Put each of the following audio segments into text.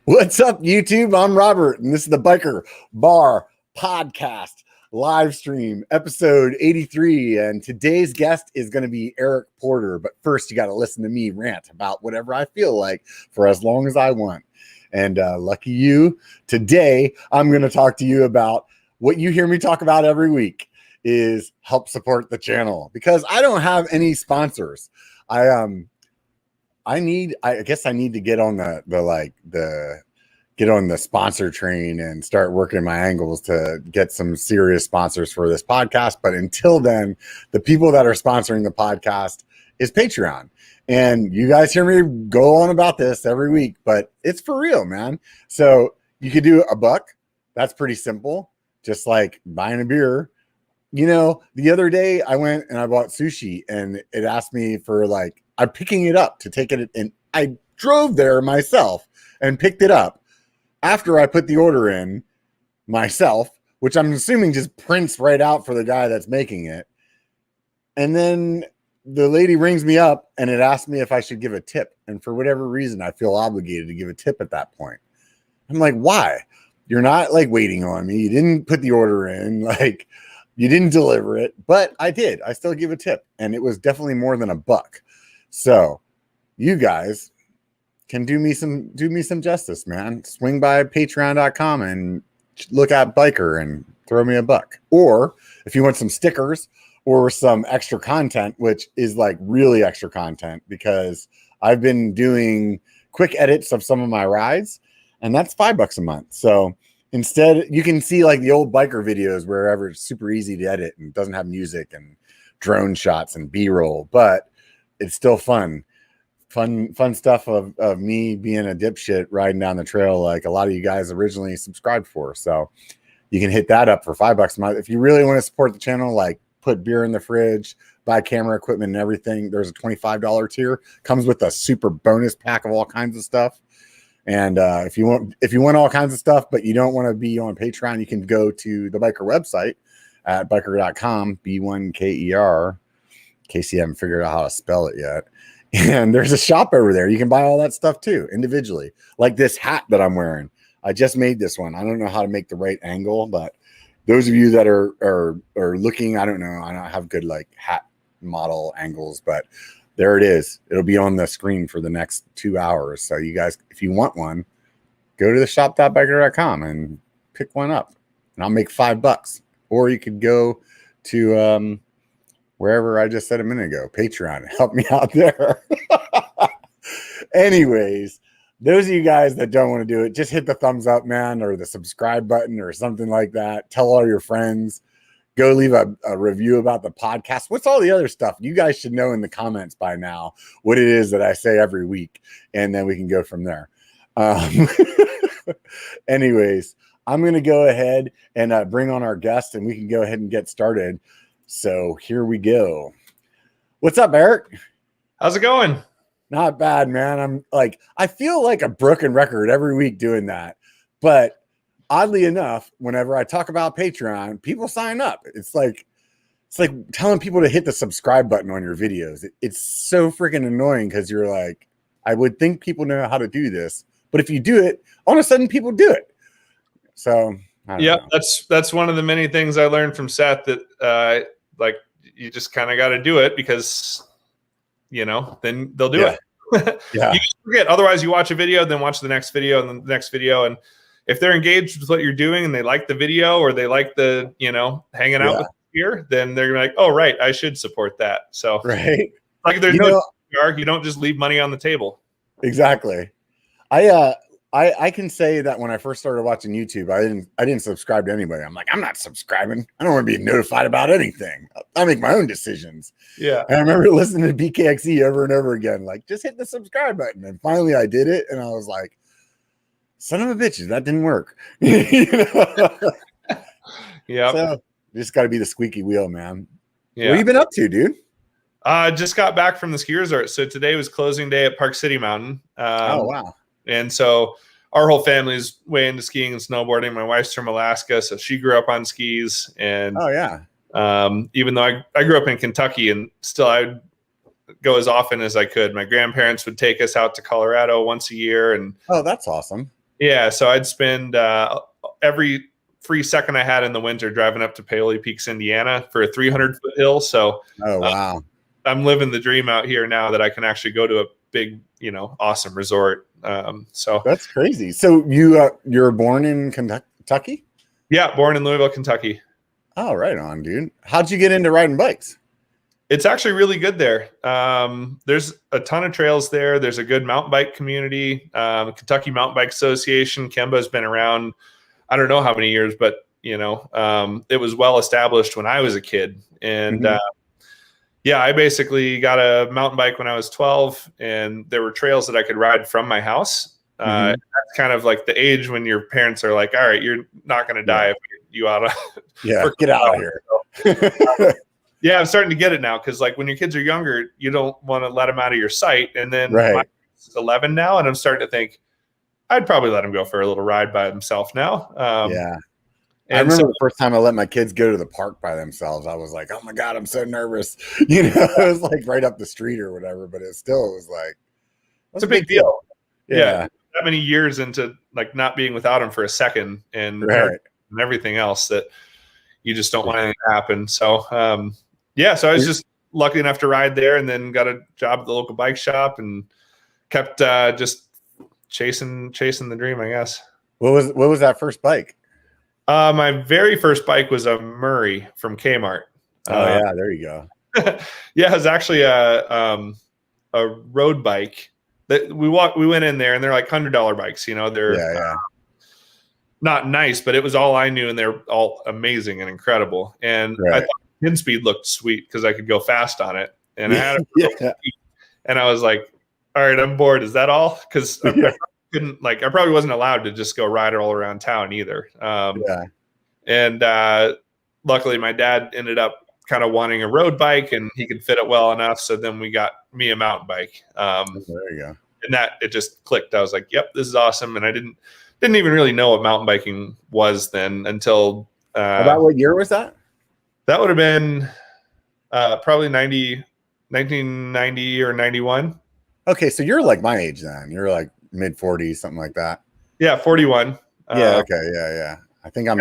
What's up, YouTube? I'm Robert, and this is the B1KER Bar Podcast live stream, episode 83. And today's guest is going to be Eric Porter. But first, you got to listen to me rant about whatever I feel like for as long as I want. And lucky you, today I'm going to talk to you about what you hear me talk about every week is help support the channel, because I don't have any sponsors. I guess I need to get on get on the sponsor train and start working my angles to get some serious sponsors for this podcast. But until then, the people that are sponsoring the podcast is Patreon. And you guys hear me go on about this every week, but it's for real, man. So you could do $1. That's pretty simple. Just like buying a beer. You know, the other day I went and I bought sushi and it asked me for I'm picking it up to take it. And I drove there myself and picked it up after I put the order in myself, which I'm assuming just prints right out for the guy that's making it. And then the lady rings me up and it asked me if I should give a tip. And for whatever reason, I feel obligated to give a tip at that point. I'm like, why? You're not waiting on me. You didn't put the order in. You didn't deliver it, but I did. I still give a tip, and it was definitely more than $1. So you guys can do me some justice, man. Swing by patreon.com and look at B1KER and throw me $1. Or if you want some stickers or some extra content, which is really extra content, because I've been doing quick edits of some of my rides, and that's $5 a month. So instead, you can see the old BIKER videos wherever it's super easy to edit and doesn't have music and drone shots and B-roll, but it's still fun stuff of me being a dipshit riding down the trail like a lot of you guys originally subscribed for. So you can hit that up for $5 a month. If you really want to support the channel, put beer in the fridge, buy camera equipment and everything, there's a $25 tier. Comes with a super bonus pack of all kinds of stuff. And if you want all kinds of stuff, but you don't want to be on Patreon, you can go to the BIKER website at BIKER.com, B1KER, in case you haven't figured out how to spell it yet. And there's a shop over there. You can buy all that stuff too, individually. Like this hat that I'm wearing. I just made this one. I don't know how to make the right angle, but those of you that are looking, I don't know. I don't have good hat model angles, but there it is. It'll be on the screen for the next 2 hours. So you guys, if you want one, go to the shop.biker.com and pick one up, and I'll make $5. Or you could go to wherever I just said a minute ago, Patreon. Help me out there. Anyways, those of you guys that don't want to do it, just hit the thumbs up, man, or the subscribe button or something like that. Tell all your friends. Go leave a review about the podcast. What's all the other stuff? You guys should know in the comments by now what it is that I say every week, and then we can go from there. Anyways, I'm going to go ahead and bring on our guest, and we can go ahead and get started. So here we go. What's up, Eric? How's it going? Not bad, man. I feel like a broken record every week doing that, but oddly enough, whenever I talk about Patreon, people sign up. It's like telling people to hit the subscribe button on your videos. It's so freaking annoying, because you're like, I would think people know how to do this, but if you do it, all of a sudden people do it. So yeah, that's one of the many things I learned from Seth, that you just kind of got to do it, because then they'll do it. Yeah. You just forget. Otherwise, you watch a video, then watch the next video and the next video, and if they're engaged with what you're doing and they like the video, or they like the, hanging out with here, then they're like, oh, right, I should support that. So right. There's you don't just leave money on the table. Exactly. I can say that when I first started watching YouTube, I didn't subscribe to anybody. I'm like, I'm not subscribing. I don't want to be notified about anything. I make my own decisions. Yeah. And I remember listening to BKXE over and over again, just hit the subscribe button. And finally I did it. And I was like, son of a bitch, that didn't work. Yeah. So you just got to be the squeaky wheel, man. Yeah. What have you been up to, dude? Just got back from the ski resort. So today was closing day at Park City Mountain. Oh, wow. And so our whole family is way into skiing and snowboarding. My wife's from Alaska, so she grew up on skis. And oh, yeah. Even though I grew up in Kentucky, and still I would go as often as I could. My grandparents would take us out to Colorado once a year. And oh, that's awesome. Yeah, so I'd spend every free second I had in the winter driving up to Paoli Peaks, Indiana for a 300-foot hill. So Oh, wow. I'm living the dream out here now that I can actually go to a big, awesome resort. So that's crazy. So you're born in Kentucky? Yeah, born in Louisville, Kentucky. Oh, right on, dude. How'd you get into riding bikes? It's actually really good there. There's a ton of trails there. There's a good mountain bike community. Kentucky Mountain Bike Association, KEMBA's been around, I don't know how many years, but it was well established when I was a kid. And I basically got a mountain bike when I was 12, and there were trails that I could ride from my house. That's kind of like the age when your parents are like, all right, you're not going to die if you ought to get out of here. Yeah, I'm starting to get it now, because like when your kids are younger, you don't want to let them out of your sight. And then my kid's 11 now, and I'm starting to think I'd probably let him go for a little ride by himself now. I remember the first time I let my kids go to the park by themselves, I was like, oh my God, I'm so nervous. It was like right up the street or whatever, but it was like, it's a big deal. Yeah. That many years into like not being without him for a second and everything else that you just don't want anything to happen. So, so I was just lucky enough to ride there, and then got a job at the local bike shop and kept just chasing the dream, I guess. What was that first bike? My very first bike was a Murray from Kmart. There you go. It was actually a road bike that we went in there, and they're like $100 bikes. They're not nice, but it was all I knew, and they're all amazing and incredible. And I thought the 10 speed looked sweet because I could go fast on it, and I had it. And I was like, all right, I'm bored. Is that all? Because I probably wasn't allowed to just go ride it all around town either. And luckily my dad ended up kind of wanting a road bike, and he could fit it well enough. So then we got me a mountain bike. There you go. And that it just clicked. I was like, yep, this is awesome. And I didn't even really know what mountain biking was then until about what year was that? That would have been probably 1990 or 91. Okay, so you're like my age then. You're like mid 40s, something like that. Yeah, 41. Yeah. I think I'm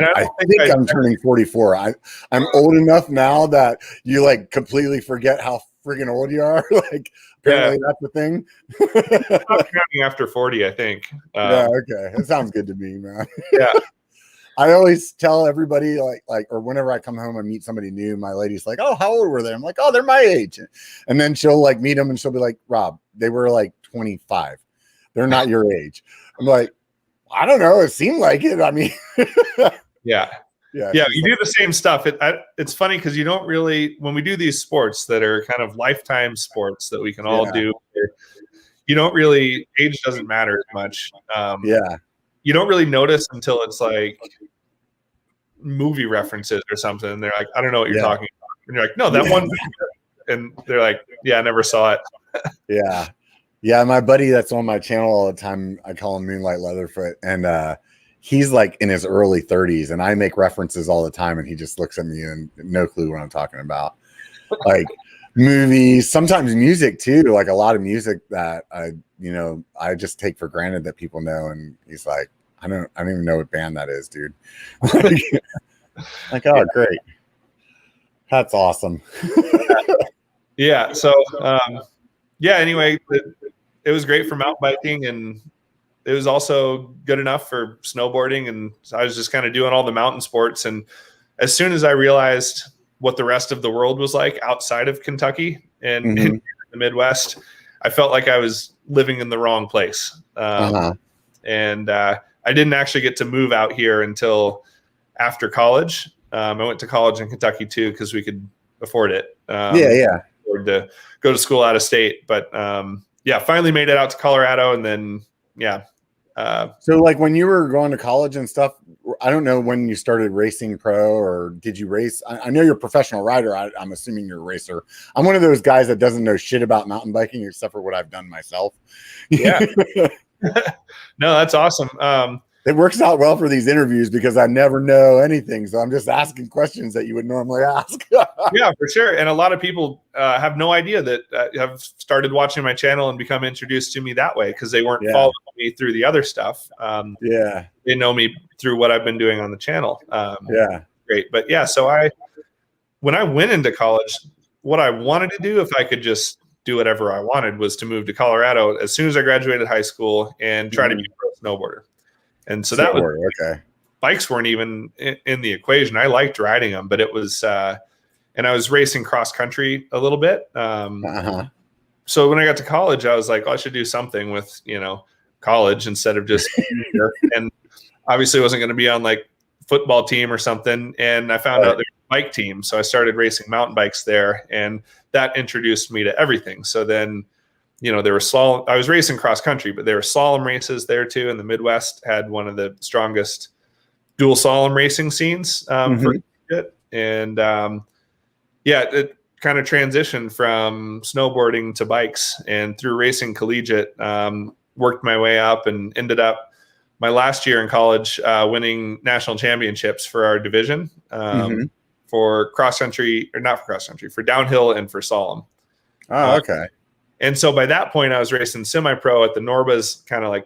turning 44. I'm old enough now that you like completely forget how friggin' old you are. Like apparently that's the thing. I'm counting after 40, I think. Okay. That sounds good to me, man. Yeah. I always tell everybody like, or whenever I come home and meet somebody new, my lady's like, oh, how old were they? I'm like, oh, they're my age. And then she'll like meet them and she'll be like, Rob, they were like 25. They're not your age. I'm like, I don't know. It seemed like it. I mean, yeah. You do the same stuff. It's funny because you don't really, when we do these sports that are kind of lifetime sports that we can all do, you don't really, age doesn't matter as much. You don't really notice until it's like movie references or something. And they're like, I don't know what you're talking about. And you're like, no, that one. And they're like, yeah, I never saw it. Yeah. My buddy that's on my channel all the time, I call him Moonlight Leatherfoot. And he's like in his early 30s. And I make references all the time. And he just looks at me and no clue what I'm talking about. Like movies, sometimes music too. Like a lot of music that I just take for granted that people know. And he's like, I don't even know what band that is, dude. Like, oh, great. That's awesome. So, anyway, it was great for mountain biking, and it was also good enough for snowboarding. And so I was just kind of doing all the mountain sports. And as soon as I realized what the rest of the world was like outside of Kentucky and in the Midwest, I felt like I was living in the wrong place. And I didn't actually get to move out here until after college. I went to college in Kentucky too, because we could afford it. Afford to go to school out of state. But finally made it out to Colorado, and then so like when you were going to college and stuff, I don't know when you started racing pro, or did you race? I know you're a professional rider. I'm assuming you're a racer. I'm one of those guys that doesn't know shit about mountain biking except for what I've done myself. No, that's awesome. It works out well for these interviews because I never know anything. So I'm just asking questions that you would normally ask. Yeah, for sure. And a lot of people have no idea that have started watching my channel and become introduced to me that way because they weren't following me through the other stuff. They know me through what I've been doing on the channel. Great. But yeah, so when I went into college, what I wanted to do, if I could just do whatever I wanted, was to move to Colorado as soon as I graduated high school and try to be a pro snowboarder. And so that was okay. Bikes weren't even in the equation. I liked riding them, but it was, and I was racing cross country a little bit. So when I got to college, I was like, I should do something with, college instead of just, and obviously wasn't going to be on like football team or something. And I found out there's a bike team. So I started racing mountain bikes there, and that introduced me to everything. So then, there were slalom. I was racing cross country, but there were slalom races there too. And the Midwest had one of the strongest dual slalom racing scenes for it. And it kind of transitioned from snowboarding to bikes, and through racing collegiate, worked my way up and ended up my last year in college winning national championships for our division for cross country, or not for cross country, for downhill and for slalom. Oh, okay. And so by that point, I was racing semi-pro at the Norbas, kind of like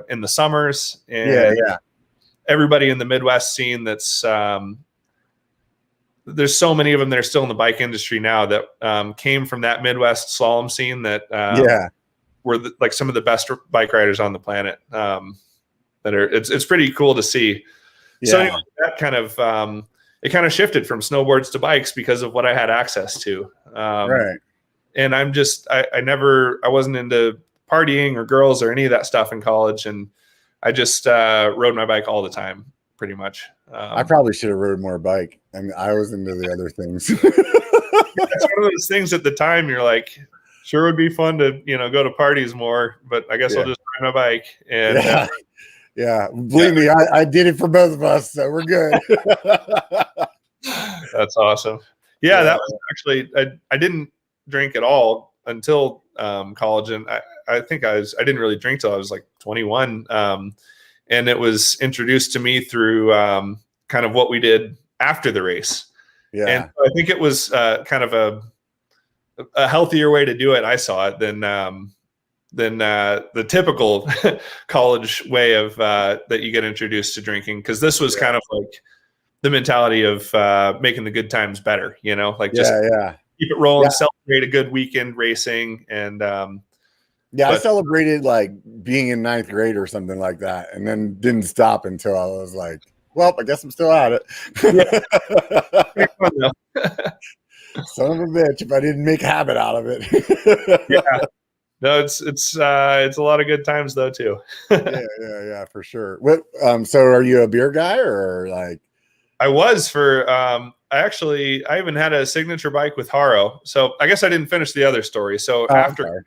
in the summers. And everybody in the Midwest scene that's there's so many of them that are still in the bike industry now that came from that Midwest slalom scene that were like some of the best bike riders on the planet. It's pretty cool to see. So anyway, that kind of it kind of shifted from snowboards to bikes because of what I had access to. And I'm just, I wasn't into partying or girls or any of that stuff in college. And I just rode my bike all the time, pretty much. I probably should have rode more bike. I mean, I was into the other things. It's one of those things at the time you're like, sure would be fun to, go to parties more, but I guess I'll just ride my bike. And believe me, I did it for both of us, so we're good. That's awesome. Yeah, that was actually, I didn't drink at all until college, and I think I didn't really drink till I was like 21, and it was introduced to me through kind of what we did after the race. And so I think it was kind of a healthier way to do it. I saw it than the typical college way of that you get introduced to drinking, because this was kind of like the mentality of making the good times better, just keep it rolling, celebrate a good weekend racing. And I celebrated like being in 9th grade or something like that, and then didn't stop until I was like, well, I guess I'm still at it. Son of a bitch, if I didn't make a habit out of it. No, it's a lot of good times though too. yeah, for sure. What so are you a beer guy, or like? I was for I even had a signature bike with Haro. So I guess I didn't finish the other story. So after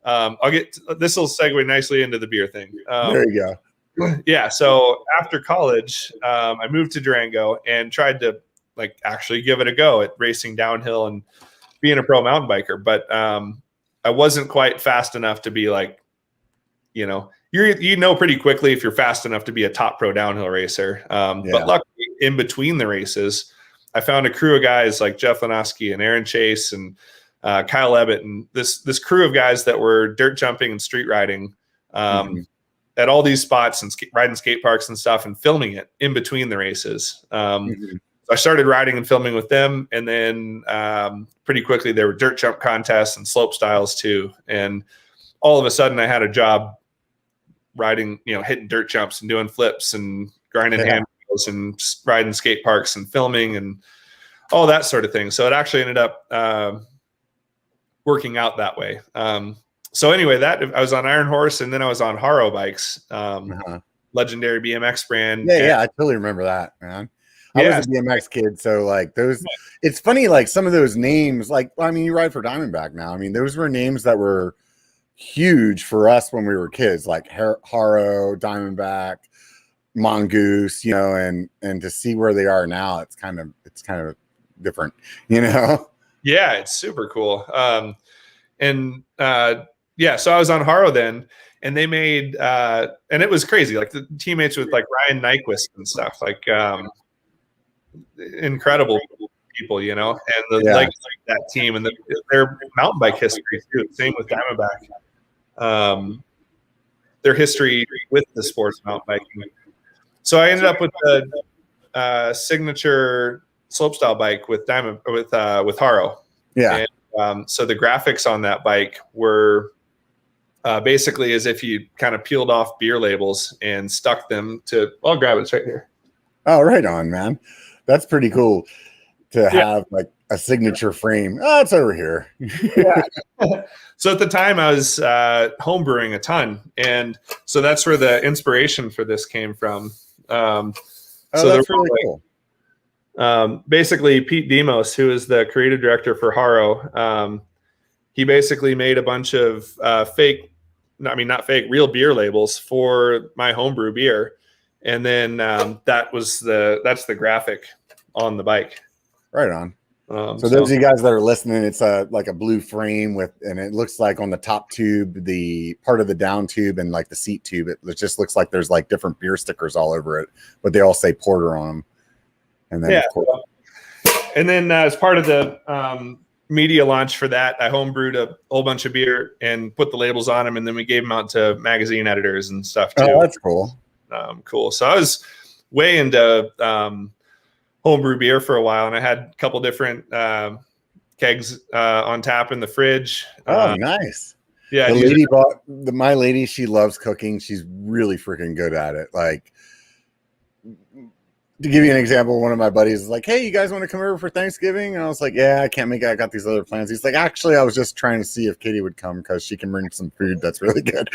college, this will segue nicely into the beer thing. There you go. Yeah. So after college, I moved to Durango and tried to like actually give it a go at racing downhill and being a pro mountain biker. But I wasn't quite fast enough to be like, pretty quickly if you're fast enough to be a top pro downhill racer. But luckily, in between the races, I found a crew of guys like Jeff Lanoski and Aaron Chase and Kyle Levitt, and this crew of guys that were dirt jumping and street riding at all these spots and riding skate parks and stuff and filming it in between the races. So I started riding and filming with them, and then pretty quickly there were dirt jump contests and slope styles too. And all of a sudden I had a job riding, hitting dirt jumps and doing flips and grinding handles and riding skate parks and filming and all that sort of thing. So it actually ended up working out that way. So anyway, I was on Iron Horse, and then I was on Haro bikes, legendary BMX brand. I totally remember that, man. I was a BMX kid, so like those, it's funny, like some of those names, like, I mean, you ride for Diamondback now. I mean, those were names that were huge for us when we were kids, like Haro, Diamondback, Mongoose, and to see where they are now, it's kind of different, Yeah, it's super cool. So I was on Haro then, and they made and it was crazy, like the teammates with like Ryan Nyquist and stuff, like incredible people, and like that team and their mountain bike history too. Same with Diamondback, their history with the sports mountain biking. So I ended up with the signature slopestyle bike with Haro. Yeah. And, so the graphics on that bike were basically as if you kind of peeled off beer labels and stuck them to. I'll grab it. It's right here. Oh, right on, man. That's pretty cool to have like a signature frame. Oh, it's over here. Yeah. So at the time I was home brewing a ton. And so that's where the inspiration for this came from. So that's really cool. Basically Pete Demos, who is the creative director for Haro, he basically made a bunch of real beer labels for my homebrew beer. And then that's the graphic on the bike. Right on. So those of you guys that are listening, it's like a blue frame and it looks like on the top tube, the part of the down tube and like the seat tube, it just looks like there's like different beer stickers all over it, but they all say porter on them. And then and then as part of the media launch for that, I homebrewed a whole bunch of beer and put the labels on them, and then we gave them out to magazine editors and stuff too. Oh, that's cool. Cool. So I was way into homebrew beer for a while, and I had a couple different kegs on tap in the fridge. Oh, nice. Yeah. My lady, she loves cooking. She's really freaking good at it. Like, to give you an example, one of my buddies is like, "Hey, you guys want to come over for Thanksgiving?" And I was like, "Yeah, I can't make it. I got these other plans." He's like, "Actually, I was just trying to see if Katie would come because she can bring some food that's really good."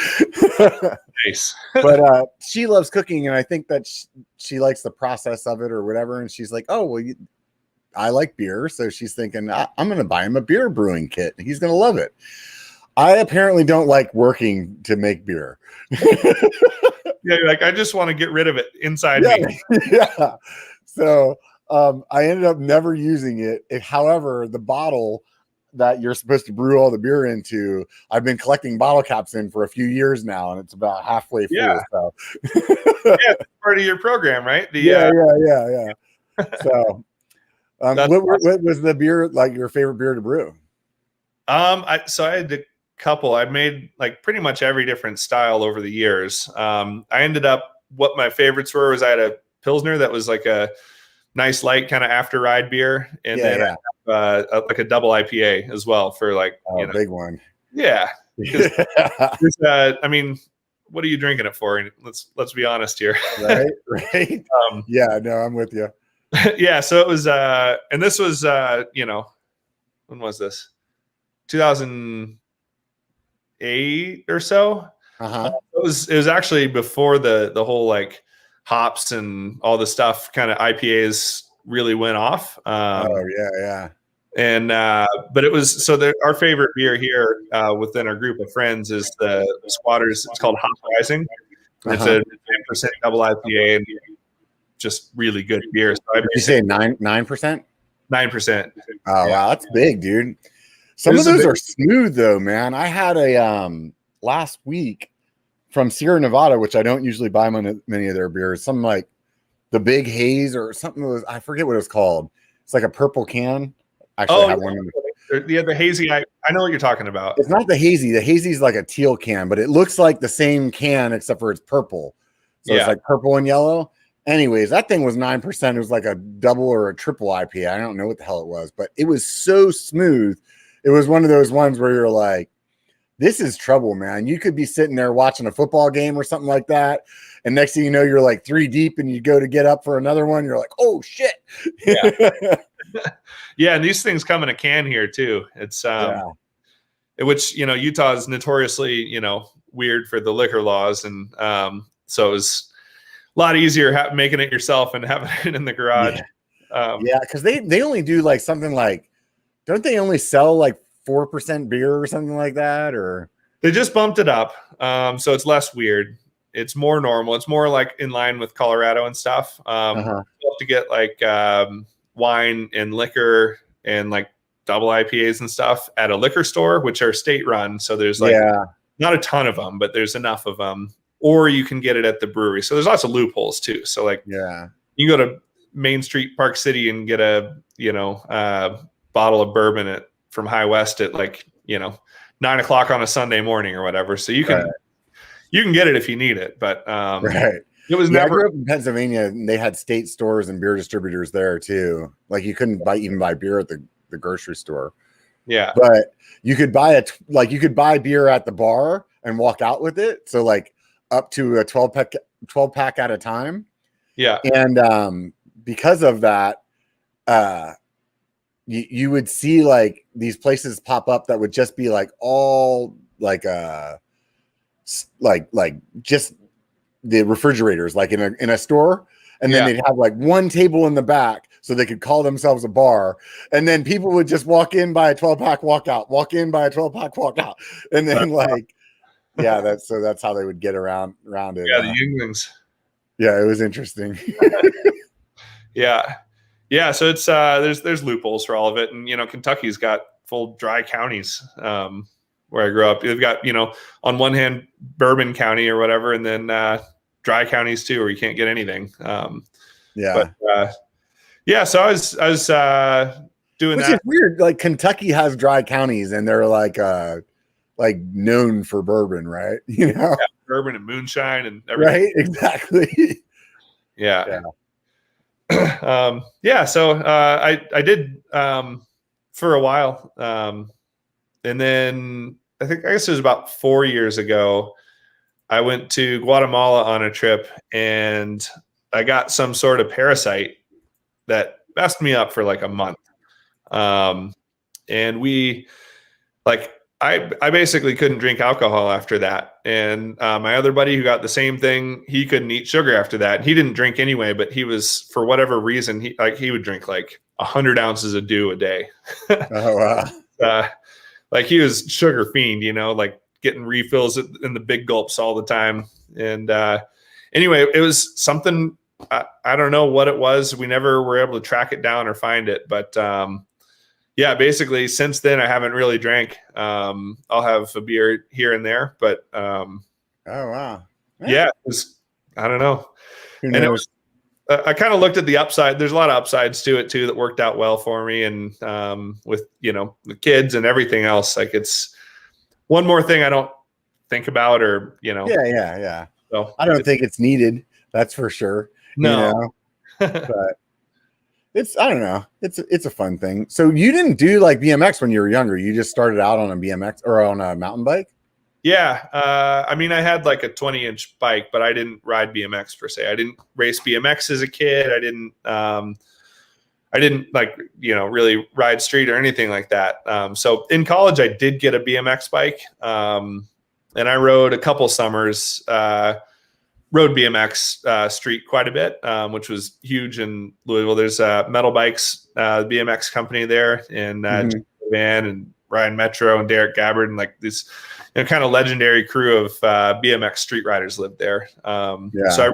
Nice. But she loves cooking, and I think that she likes the process of it or whatever. And she's like, "Oh, well, I like beer," so she's thinking, "I'm going to buy him a beer brewing kit. He's going to love it." I apparently don't like working to make beer. Yeah, you're like, I just want to get rid of it inside me. Yeah. So I ended up never using it. However, the bottle that you're supposed to brew all the beer into, I've been collecting bottle caps in for a few years now, and it's about halfway full. Yeah. So. Yeah, it's part of your program, right? Yeah. So what was the beer, like your favorite beer to brew? So I had a couple. I made like pretty much every different style over the years. I ended up, what my favorites were was I had a Pilsner that was like a nice light kind of after ride beer, and then like a double IPA as well for like big one. Yeah. I mean, what are you drinking it for? Let's be honest here. Right. Yeah, no, I'm with you. Yeah. So it was, and this was, when was this? 2008 or so. It was actually before the whole like hops and all the stuff kind of IPAs really went off. Yeah. And but it was our favorite beer here within our group of friends is the Squatters. It's called Hop Rising. It's a 10% double IPA and just really good beer. So did you say 9%? 9%. Oh wow, that's big, dude. Some of those are smooth though, man. I had a last week from Sierra Nevada, which I don't usually buy many of their beers. Something like the Big Haze or something. I forget what it was called. It's like a purple can. Actually, I have one. Yeah, the hazy. I know what you're talking about. It's not the hazy. The hazy is like a teal can, but it looks like the same can except for it's purple. So it's like purple and yellow. Anyways, that thing was 9%. It was like a double or a triple IPA. I don't know what the hell it was, but it was so smooth. It was one of those ones where you're like, this is trouble, man. You could be sitting there watching a football game or something like that. And next thing you know, you're like 3 deep and you go to get up for another one. You're like, oh shit. Yeah. Yeah. And these things come in a can here too. It's, which, Utah is notoriously, weird for the liquor laws. And so it was a lot easier making it yourself and having it in the garage. Yeah. Cause they only do like something like, don't they only sell like 4% beer or something like that? Or they just bumped it up. So it's less weird. It's more normal. It's more like in line with Colorado and stuff. You have to get like wine and liquor and like double IPAs and stuff at a liquor store, which are state run. So there's like not a ton of them, but there's enough of them. Or you can get it at the brewery. So there's lots of loopholes too. So like, you go to Main Street, Park City, and get a bottle of bourbon from High West at like 9 o'clock on a Sunday morning or whatever. So you can get it if you need it, but it was never. I grew up in Pennsylvania, and they had state stores and beer distributors there too. Like you couldn't even buy beer at the grocery store. Yeah, but you could buy beer at the bar and walk out with it. So like up to a 12 pack at a time. Yeah, and because of that, you would see like these places pop up that would just be like all like just the refrigerators, like in a store, and then they'd have like one table in the back so they could call themselves a bar, and then people would just walk in, buy a 12-pack, walk out, walk in, buy a 12-pack, walk out, and then that's how they would get around it. Yeah, the Yinglings. Yeah, it was interesting. Yeah. So it's there's loopholes for all of it, and Kentucky's got full dry counties. Where I grew up, they've got on one hand Bourbon County or whatever, and then dry counties too, where you can't get anything. So I was doing Which that. Is weird. Like Kentucky has dry counties, and they're like known for bourbon, right? Bourbon and moonshine and everything. Right, exactly. Yeah. So I did for a while, and then I guess it was about 4 years ago, I went to Guatemala on a trip, and I got some sort of parasite that messed me up for like a month. And I basically couldn't drink alcohol after that. And my other buddy who got the same thing, he couldn't eat sugar after that. He didn't drink anyway, but he was, for whatever reason, he would drink like 100 ounces of dew a day. Oh, wow. Like he was sugar fiend, like getting refills in the big gulps all the time. And anyway, it was something, I don't know what it was. We never were able to track it down or find it, but basically since then I haven't really drank. I'll have a beer here and there, but oh wow. Yeah, it was, I don't know. Who knows? And it was, I kind of looked at the upside. There's a lot of upsides to it too that worked out well for me, and with the kids and everything else, like it's one more thing I don't think about, or Yeah. So I don't think it's needed. That's for sure. No, but I don't know. It's a fun thing. So you didn't do like BMX when you were younger. You just started out on a BMX or on a mountain bike. Yeah. I had like a 20-inch bike, but I didn't ride BMX per se. I didn't race BMX as a kid. I didn't like, really ride street or anything like that. So in college I did get a BMX bike. And I rode a couple summers, rode BMX street quite a bit, which was huge in Louisville. There's Metal Bikes, the BMX company there, and Van and Ryan Metro and Derek Gabbard, and like this kind of legendary crew of BMX street riders lived there. So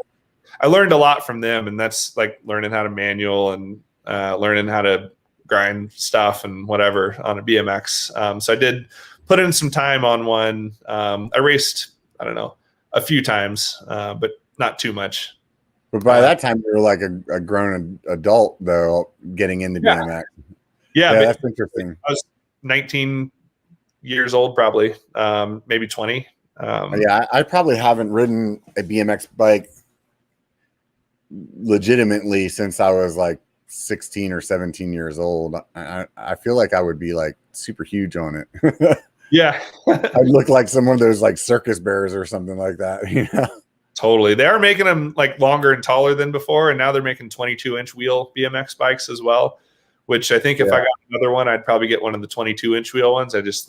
I learned a lot from them, and that's like learning how to manual and learning how to grind stuff and whatever on a BMX. So I did put in some time on one. I raced, I don't know, a few times, but not too much. But by that time, you were like a grown adult, though, getting into BMX. Yeah, that's interesting. I was 19 years old, probably, maybe 20. I probably haven't ridden a BMX bike legitimately since I was like 16 or 17 years old. I feel like I would be like super huge on it. Yeah. I'd look like some of those like circus bears or something like that. Totally. They are making them like longer and taller than before, and now they're making 22-inch wheel BMX bikes as well, which I think if I got another one, I'd probably get one of the 22-inch wheel ones. I just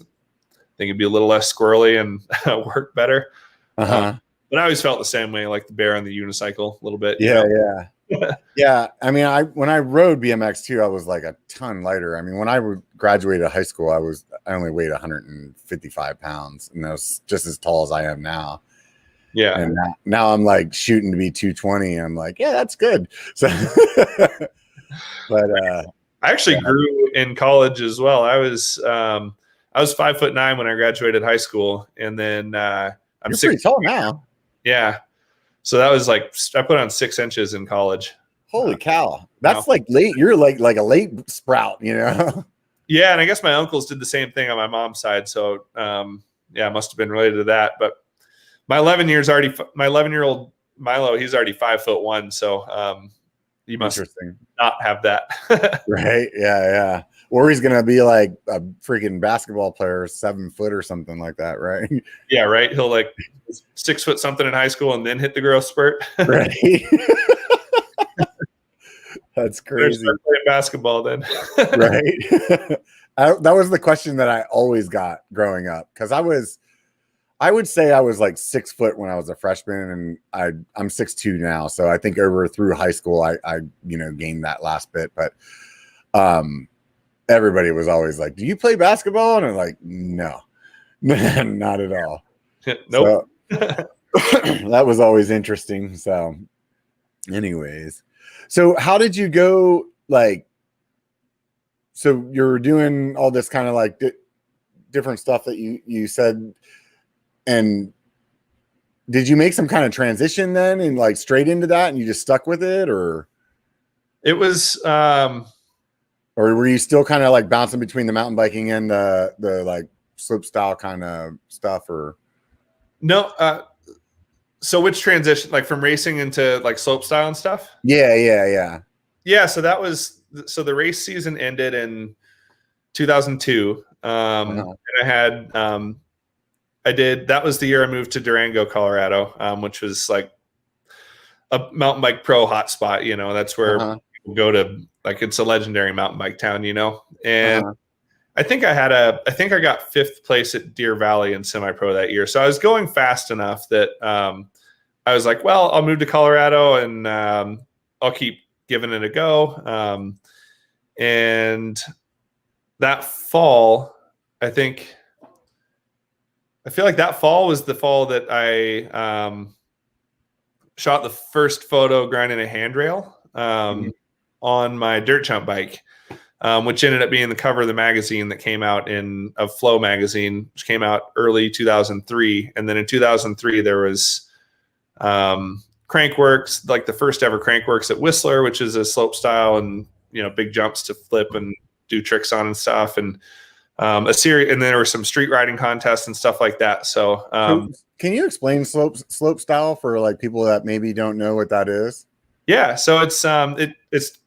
think it'd be a little less squirrely and work better. But I always felt the same way, like the bear on the unicycle a little bit. Yeah. I mean, when I rode BMX too, I was like a ton lighter. I mean, when I graduated high school, I only weighed 155 pounds, and I was just as tall as I am now. Yeah. And now I'm like shooting to be 220. I'm like, yeah, that's good. So, but I actually grew in college as well. I I was 5'9" when I graduated high school, and then You're pretty tall now. Yeah, so that was like I put on 6 inches in college. Holy cow! That's like late. You're like a late sprout, you know. Yeah, and I guess my uncles did the same thing on my mom's side. So yeah, it must have been related to that. But my 11-year-old Milo, he's already 5'1", so he must not have that. Right? Yeah. Or he's gonna be like a freaking basketball player, 7 foot or something like that, right? Yeah, right. He'll like 6 foot something in high school and then hit the growth spurt. Right. That's crazy. Start playing basketball then. Right. That was the question that I always got growing up, because I would say I was like 6 foot when I was a freshman, and I'm 6'2" now. So I think through high school, I gained that last bit. But everybody was always like, "Do you play basketball?" And I'm like, "No, not at all." Nope. So, that was always interesting. So, anyways, so how did you go? Like, so you're doing all this kind of like different stuff that you said. And did you make some kind of transition then and like straight into that, and you just stuck with it, or it was or were you still kind of like bouncing between the mountain biking and the like slope style kind of stuff? Or no, so which transition, like from racing into like slope style and stuff? Yeah. So the race season ended in 2002. And I had that was the year I moved to Durango, Colorado, which was like a mountain bike pro hotspot. That's where people go to, like, it's a legendary mountain bike town, and I think I got 5th place at Deer Valley in semi-pro that year. So I was going fast enough that I was like, well, I'll move to Colorado and I'll keep giving it a go. And that fall, I feel like that fall was the fall that I shot the first photo grinding a handrail on my dirt chump bike, which ended up being the cover of the magazine that came out of Flow magazine, which came out early 2003. And then in 2003, there was Crankworks, like the first ever Crankworks at Whistler, which is a slope style and, big jumps to flip and do tricks on and stuff. And a series, and there were some street riding contests and stuff like that. So can you explain slope style for like people that maybe don't know what that is? Yeah, so it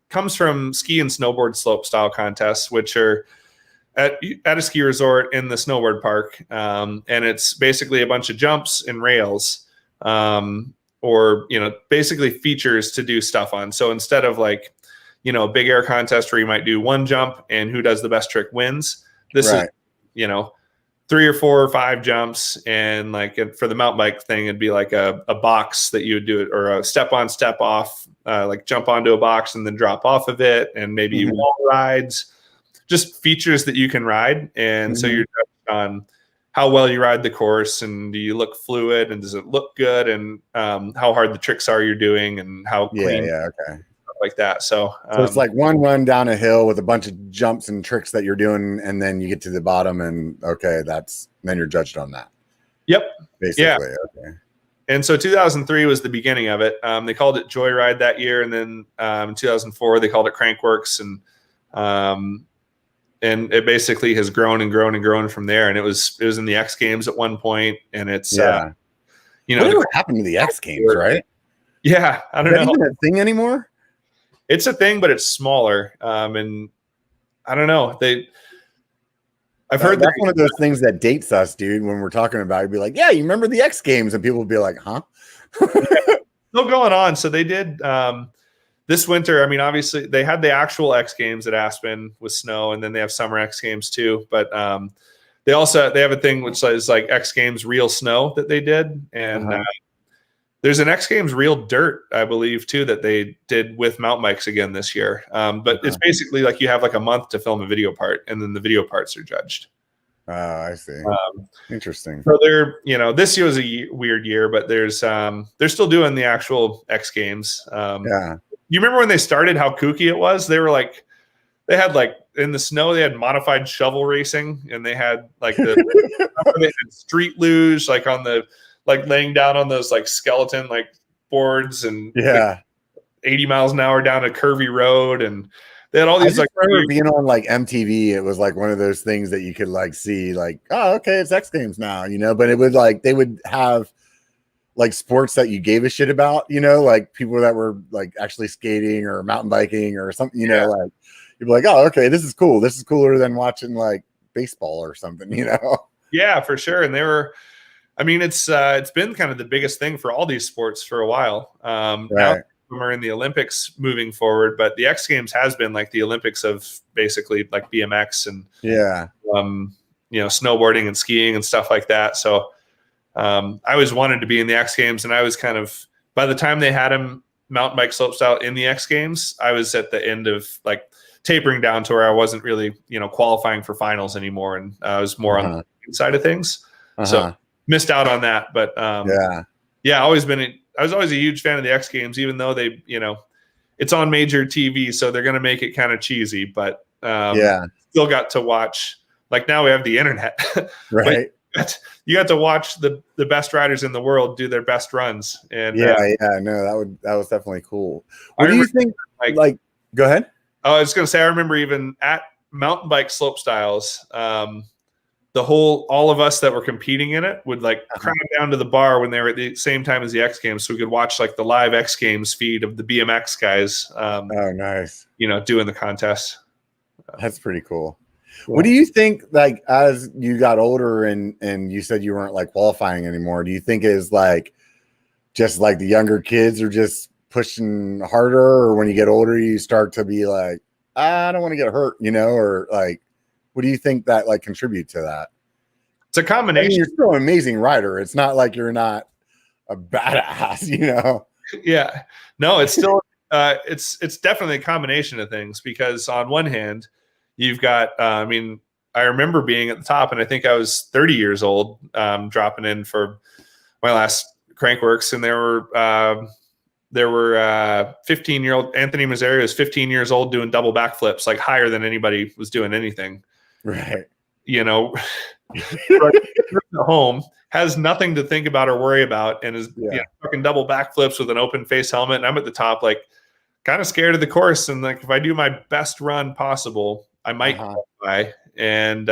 comes from ski and snowboard slope style contests, which are at a ski resort in the snowboard park, and it's basically a bunch of jumps and rails, or basically features to do stuff on. So instead of like a big air contest where you might do one jump and who does the best trick wins, this is 3 or 4 or 5 jumps, and like for the mountain bike thing, it'd be like a box that you would do it, or a step on, step off, like jump onto a box and then drop off of it, and maybe wall rides, just features that you can ride. And so you're judged on how well you ride the course, and do you look fluid, and does it look good, and how hard the tricks are you're doing, and how clean. Like that. So it's like one run down a hill with a bunch of jumps and tricks that you're doing, and then you get to the bottom, and then you're judged on that. Yep. Basically. Yeah. Okay. And so 2003 was the beginning of it. They called it Joyride that year, and then in 2004 they called it Crankworks, and it basically has grown and grown and grown from there. And it was in the X Games at one point, and it's whatever happened to the X Games, right? Yeah, I don't know. Is that even a thing anymore? It's a thing, but it's smaller. And I don't know. I've heard that's one of those things that dates us, dude. When we're talking about it, you'd be like, yeah, you remember the X Games? And people would be like, huh? Still going on. So they did this winter. I mean, obviously they had the actual X Games at Aspen with snow, and then they have summer X Games too. But they have a thing which is like X Games Real Snow that they did. And there's an X Games Real Dirt, I believe, too, that they did with mountain bikes again this year. But it's basically like you have like a month to film a video part, and then the video parts are judged. Oh, I see. Interesting. So they're, this year was a weird year, but they're still doing the actual X Games. You remember when they started, how kooky it was? They were like, they had like in the snow, they had modified shovel racing, and they had like they had street luge, like on the like laying down on those like skeleton like boards and yeah, 80 miles an hour down a curvy road, and they had all these like being on like MTV. It was like one of those things that you could like see like, oh, okay, it's X Games now, you know. But it would like they would have like sports that you gave a shit about, you know, like people that were like actually skating or mountain biking or something, you know, like you'd be like, oh, okay, this is cool. This is cooler than watching like baseball or something, you know? Yeah, for sure. And they were, I mean, it's been kind of the biggest thing for all these sports for a while. Now we're in the Olympics moving forward, but the X Games has been like the Olympics of basically like BMX and you know, snowboarding and skiing and stuff like that. So I always wanted to be in the X Games, and I was kind of, by the time they had him mountain bike slopestyle in the X Games, I was at the end of like tapering down to where I wasn't really, you know, qualifying for finals anymore. And I was more on the side of things. So missed out on that. But I was always a huge fan of the X Games, even though they, you know, it's on major TV, so they're going to make it kind of cheesy, but still got to watch, like now we have the internet, right? You got to watch the best riders in the world do their best runs. And no, that was definitely cool. What do you think? Like, go ahead. I was going to say, I remember even at mountain bike slope styles, all of us that were competing in it would like crowd down to the bar when they were at the same time as the X Games, so we could watch like the live X Games feed of the BMX guys. Oh, nice. You know, doing the contest. That's pretty cool. What do you think, like, as you got older and you said you weren't like qualifying anymore, do you think is like just like the younger kids are just pushing harder, or when you get older you start to be like, I don't want to get hurt, you know, or like, what do you think that like contribute to that? It's a combination. I mean, you're still an amazing rider. It's not like you're not a badass, you know? Yeah, no, it's still, it's definitely a combination of things, because on one hand, you've got, I mean, I remember being at the top, and I think I was 30 years old, dropping in for my last Crankworks, and there were 15-year-old Anthony Mazzario was 15 years old doing double backflips, like higher than anybody was doing anything. Right. You know, at home, has nothing to think about or worry about, and is you know, fucking double backflips with an open face helmet, and I'm at the top, like kind of scared of the course, and like if I do my best run possible, I might qualify. And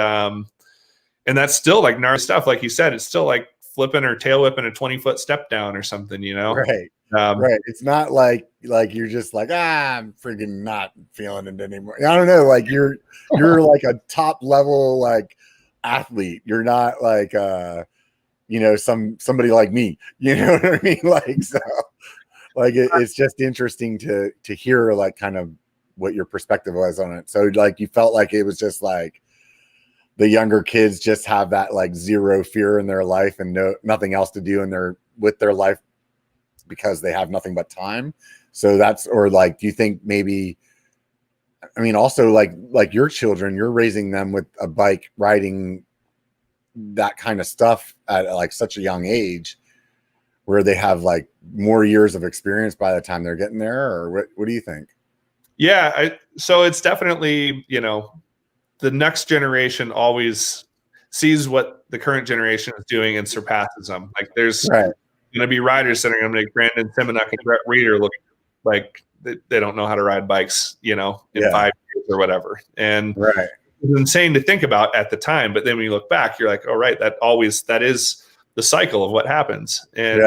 that's still like gnarly stuff. Like you said, it's still like flipping or tail whipping a 20-foot step down or something, you know? Right. Right. It's not like you're just like, I'm freaking not feeling it anymore. I don't know. Like you're like a top level, like athlete. You're not like, you know, somebody like me, you know what I mean? Like, so like, it's just interesting to hear like kind of what your perspective was on it. So like you felt like it was just like the younger kids just have that like zero fear in their life and nothing else to do with their life because they have nothing but time. So that's, or like, do you think maybe, I mean, also like your children, you're raising them with a bike riding, that kind of stuff at like such a young age, where they have like more years of experience by the time they're getting there, or what do you think? Yeah. So it's definitely, you know, the next generation always sees what the current generation is doing and surpasses them. Like there's going to be riders that are going to make Brandon Simonuk and Brett Reeder look like they don't know how to ride bikes, you know, in 5 years or whatever. And it's insane to think about at the time. But then when you look back, you're like, oh, right, that is the cycle of what happens. And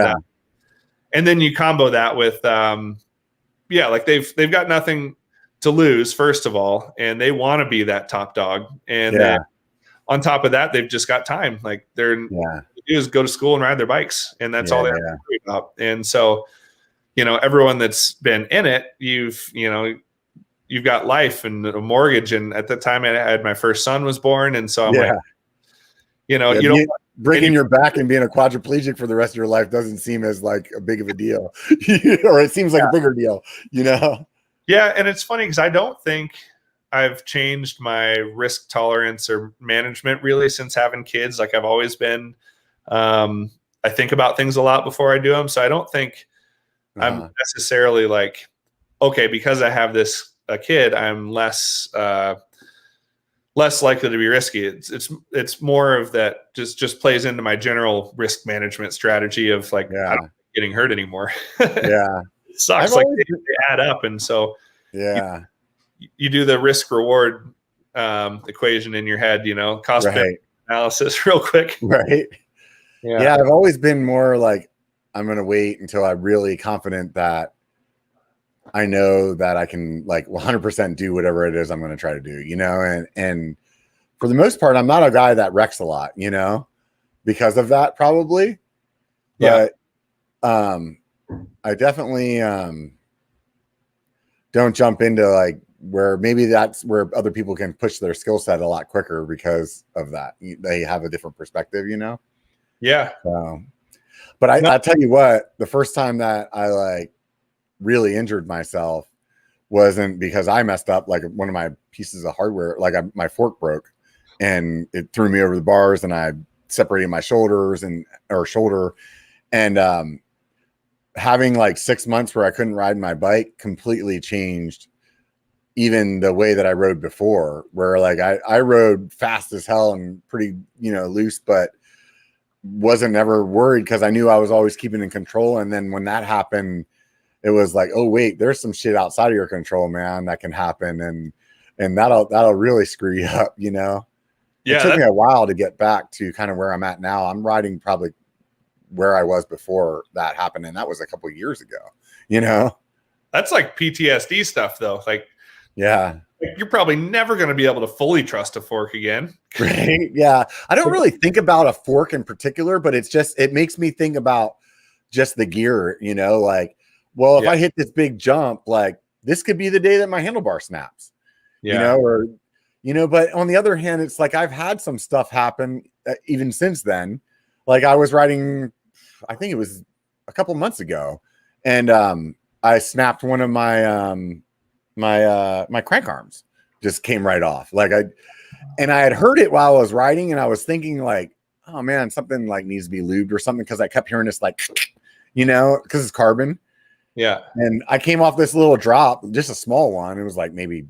and then you combo that with like they've got nothing to lose, first of all, and they want to be that top dog. And then on top of that, they've just got time. Like they do is go to school and ride their bikes, and that's all they have to worry about. And so, you know, everyone that's been in it, you've got life and a mortgage. And at the time I had my first son was born. And so I'm like, you know, you don't breaking your back and being a quadriplegic for the rest of your life doesn't seem as like a big of a deal, or it seems like a bigger deal, you know? Yeah. And it's funny because I don't think I've changed my risk tolerance or management really since having kids. Like I've always been, I think about things a lot before I do them. So I don't think I'm necessarily like, okay, because I have this a kid, I'm less likely to be risky. It's more of that just plays into my general risk management strategy of like, I don't getting hurt anymore. Yeah. It sucks. Like they add up. And so you do the risk reward equation in your head, cost benefit analysis real quick. Right. Yeah. I've always been more like, I'm going to wait until I'm really confident that I know that I can like 100% do whatever it is I'm going to try to do, and for the most part, I'm not a guy that wrecks a lot, because of that probably. But I definitely don't jump into like where maybe that's where other people can push their skill set a lot quicker because of that. They have a different perspective, Yeah. But I tell you what, the first time that I like really injured myself wasn't because I messed up like one of my pieces of hardware, like my fork broke and it threw me over the bars and I separated my shoulder and having like 6 months where I couldn't ride my bike completely changed even the way that I rode before, where like I rode fast as hell and pretty, loose, but wasn't ever worried because I knew I was always keeping in control. And then when that happened, it was like, oh wait, there's some shit outside of your control, man, that can happen. And that'll really screw you up, Yeah. It took me a while to get back to kind of where I'm at now. I'm riding probably where I was before that happened. And that was a couple of years ago, That's like PTSD stuff though. Like, yeah, you're probably never going to be able to fully trust a fork again. Right. Yeah. I don't really think about a fork in particular, but it makes me think about just the gear, like, well, if I hit this big jump, like this could be the day that my handlebar snaps, but on the other hand, it's like, I've had some stuff happen even since then. Like I was riding, I think it was a couple months ago, and I snapped one of my, my crank arms just came right off. Like I had heard it while I was riding and I was thinking like, oh man, something like needs to be lubed or something. Cause I kept hearing this like, cause it's carbon. Yeah. And I came off this little drop, just a small one. It was like maybe,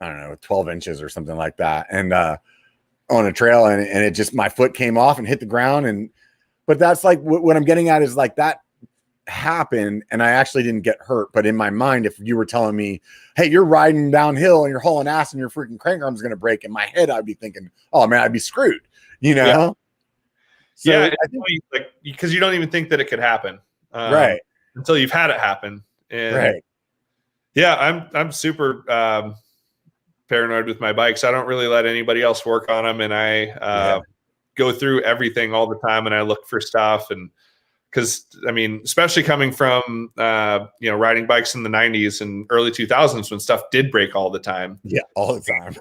I don't know, 12 inches or something like that. And on a trail and it just, my foot came off and hit the ground. But that's like what I'm getting at is like that happened and I actually didn't get hurt. But in my mind, if you were telling me, hey, you're riding downhill and you're hauling ass and your freaking crank arm's going to break, in my head, I'd be thinking, oh man, I'd be screwed, Yeah. So I think like, because you don't even think that it could happen. Right. Until you've had it happen. And right. Yeah, I'm super paranoid with my bikes. I don't really let anybody else work on them. And I go through everything all the time and I look for stuff. And because I mean, especially coming from riding bikes in the 90s and early 2000s when stuff did break all the time. Yeah, all the time.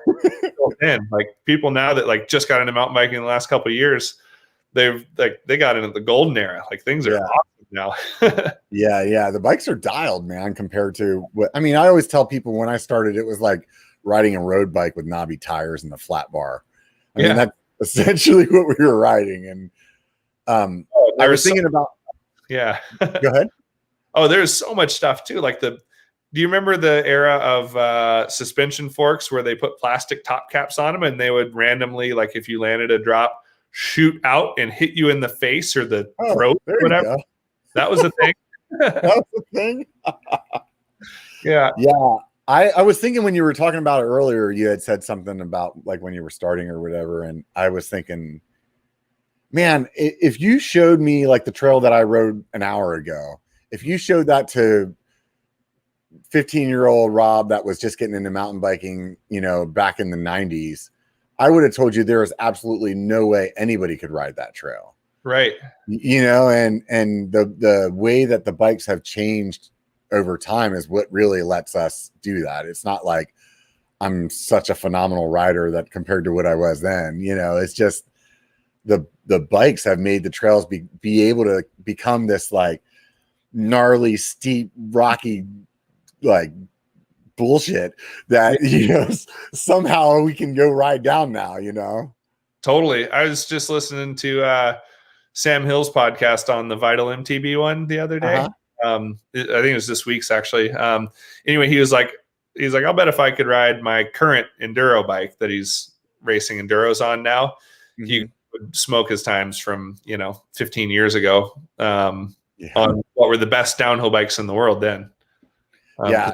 And like people now that like just got into mountain biking in the last couple of years, they got into the golden era. Like things are awesome now. Yeah. The bikes are dialed, man, compared to what I mean. I always tell people when I started, it was like riding a road bike with knobby tires and the flat bar. I mean, that's essentially what we were riding. And I was thinking about. Yeah. Go ahead. Oh, there's so much stuff too. Like do you remember the era of suspension forks where they put plastic top caps on them and they would randomly, like if you landed a drop, shoot out and hit you in the face or the throat or whatever? That was the thing. That was the thing. Yeah. Yeah. I was thinking when you were talking about it earlier, you had said something about like when you were starting or whatever. And I was thinking, man, if you showed me like the trail that I rode an hour ago, if you showed that to 15-year-old Rob that was just getting into mountain biking, back in the 90s, I would have told you there is absolutely no way anybody could ride that trail. Right. And the way that the bikes have changed over time is what really lets us do that. It's not like I'm such a phenomenal rider that compared to what I was then, it's just the bikes have made the trails be able to become this like gnarly, steep, rocky, like bullshit that, somehow we can go ride down now, Totally. I was just listening to Sam Hill's podcast on the Vital MTB one the other day. I think it was this week's actually. Anyway, he was like, he's like, I'll bet if I could ride my current enduro bike that he's racing enduros on now, he would smoke his times from, 15 years ago on what were the best downhill bikes in the world then. I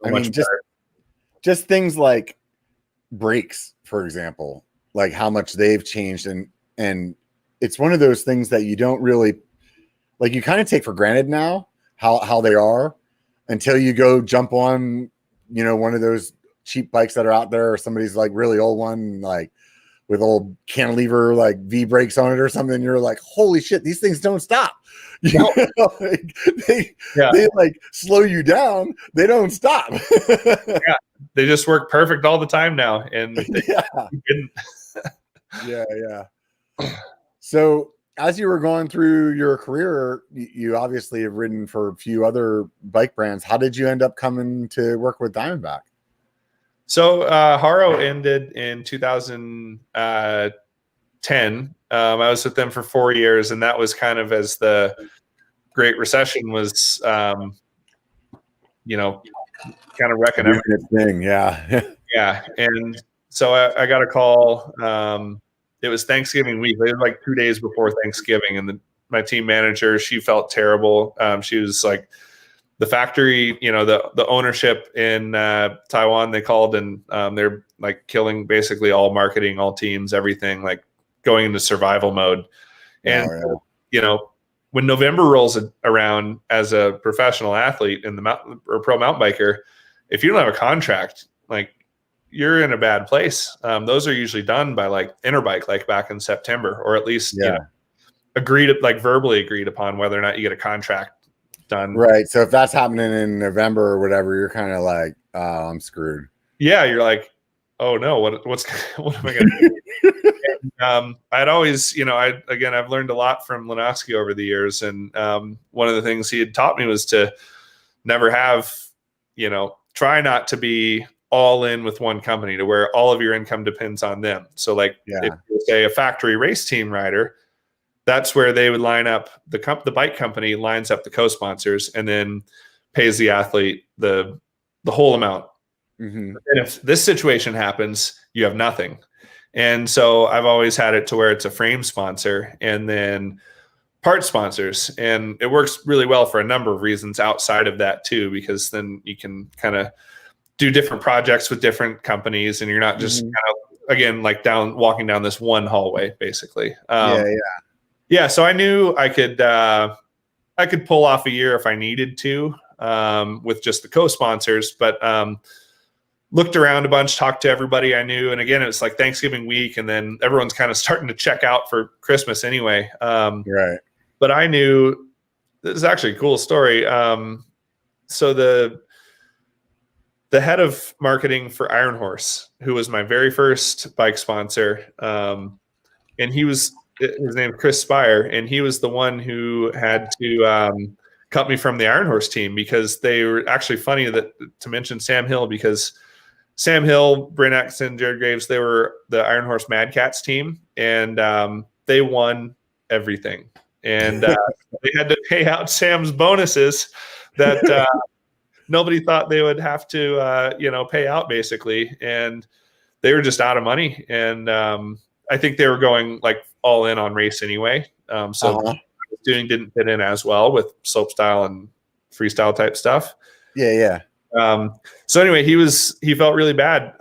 mean, just things like brakes, for example, like how much they've changed. And it's one of those things that you don't really, like, you kind of take for granted now how they are until you go jump on, one of those cheap bikes that are out there, or somebody's like really old one, like with old cantilever, like V brakes on it or something. You're like, holy shit, these things don't stop. They like slow you down. They don't stop. They just work perfect all the time now. And So as you were going through your career, you obviously have ridden for a few other bike brands. How did you end up coming to work with Diamondback? So Haro ended in 2010. I was with them for 4 years, and that was kind of as the Great Recession was, kind of wrecking everything. Yeah. And so I got a call. It was Thanksgiving week. It was like 2 days before Thanksgiving, and my team manager, she felt terrible. She was like, the factory, the ownership in Taiwan, they called, and they're like killing basically all marketing, all teams, everything, like going into survival mode. And, when November rolls around as a professional athlete in the mountain or pro mountain biker, if you don't have a contract, like, you're in a bad place. Those are usually done by like Interbike, like back in September, or at least verbally agreed upon whether or not you get a contract done. Right. So if that's happening in November or whatever, you're kind of like, oh, I'm screwed. Yeah. You're like, oh no, what am I going to do? And, I'd always, I've learned a lot from Lenoski over the years. And one of the things he had taught me was to never have, try not to be all in with one company to where all of your income depends on them. So like if you say a factory race team rider, that's where they would line up the bike company lines up the co-sponsors and then pays the athlete the whole amount. And if this situation happens, you have nothing. And so I've always had it to where it's a frame sponsor and then part sponsors. And it works really well for a number of reasons outside of that too, because then you can kind of do different projects with different companies and you're not just kind of, again, like walking down this one hallway, basically. So I knew I could pull off a year if I needed to with just the co-sponsors, but looked around a bunch, talked to everybody I knew. And again, it was like Thanksgiving week and then everyone's kind of starting to check out for Christmas anyway. But I knew this is actually a cool story. So the head of marketing for Iron Horse, who was my very first bike sponsor, and his name is Chris Spire, and he was the one who had to cut me from the Iron Horse team because they were actually funny to mention Sam Hill, because Sam Hill, Bryn Atkinson, Jared Graves, they were the Iron Horse Mad Cats team, and they won everything. And they had to pay out Sam's bonuses that nobody thought they would have to, pay out basically. And they were just out of money. And I think they were going like all in on race anyway. So what I was doing didn't fit in as well with slopestyle and freestyle type stuff. So anyway, he felt really bad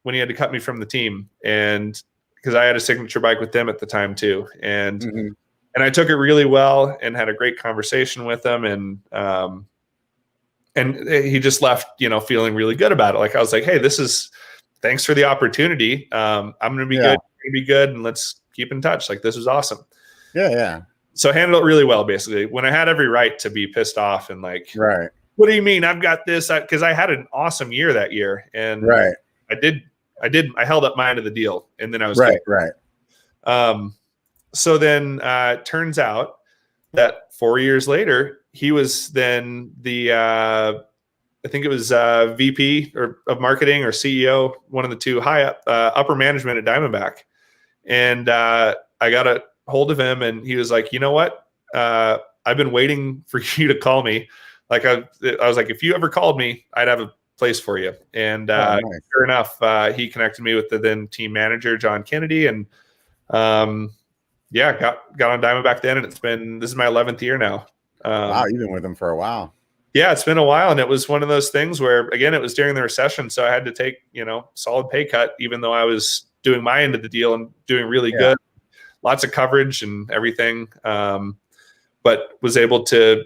when he had to cut me from the team, and because I had a signature bike with them at the time too. And and I took it really well and had a great conversation with him, and he just left, feeling really good about it. Like I was like, hey, thanks for the opportunity. I'm going to be good. You're gonna be good. And let's keep in touch. Like, this is awesome. So I handled it really well, basically, when I had every right to be pissed off and like, what do you mean? I've got this, because I had an awesome year that year. And I held up my end of the deal, and then I was so then it turns out that 4 years later, he was then the, I think it was VP of marketing or CEO, one of the two, high up, upper management at Diamondback. And I got a hold of him, and he was like, you know what? I've been waiting for you to call me. Like I was like, if you ever called me, I'd have a place for you. And Nice. sure enough, he connected me with the then team manager, John Kennedy. And got on Diamondback then. And this is my 11th year now. Wow, you've been with them for a while. Yeah, it's been a while. And it was one of those things where, again, it was during the recession. So I had to take, solid pay cut, even though I was doing my end of the deal and doing really good. Lots of coverage and everything. But was able to,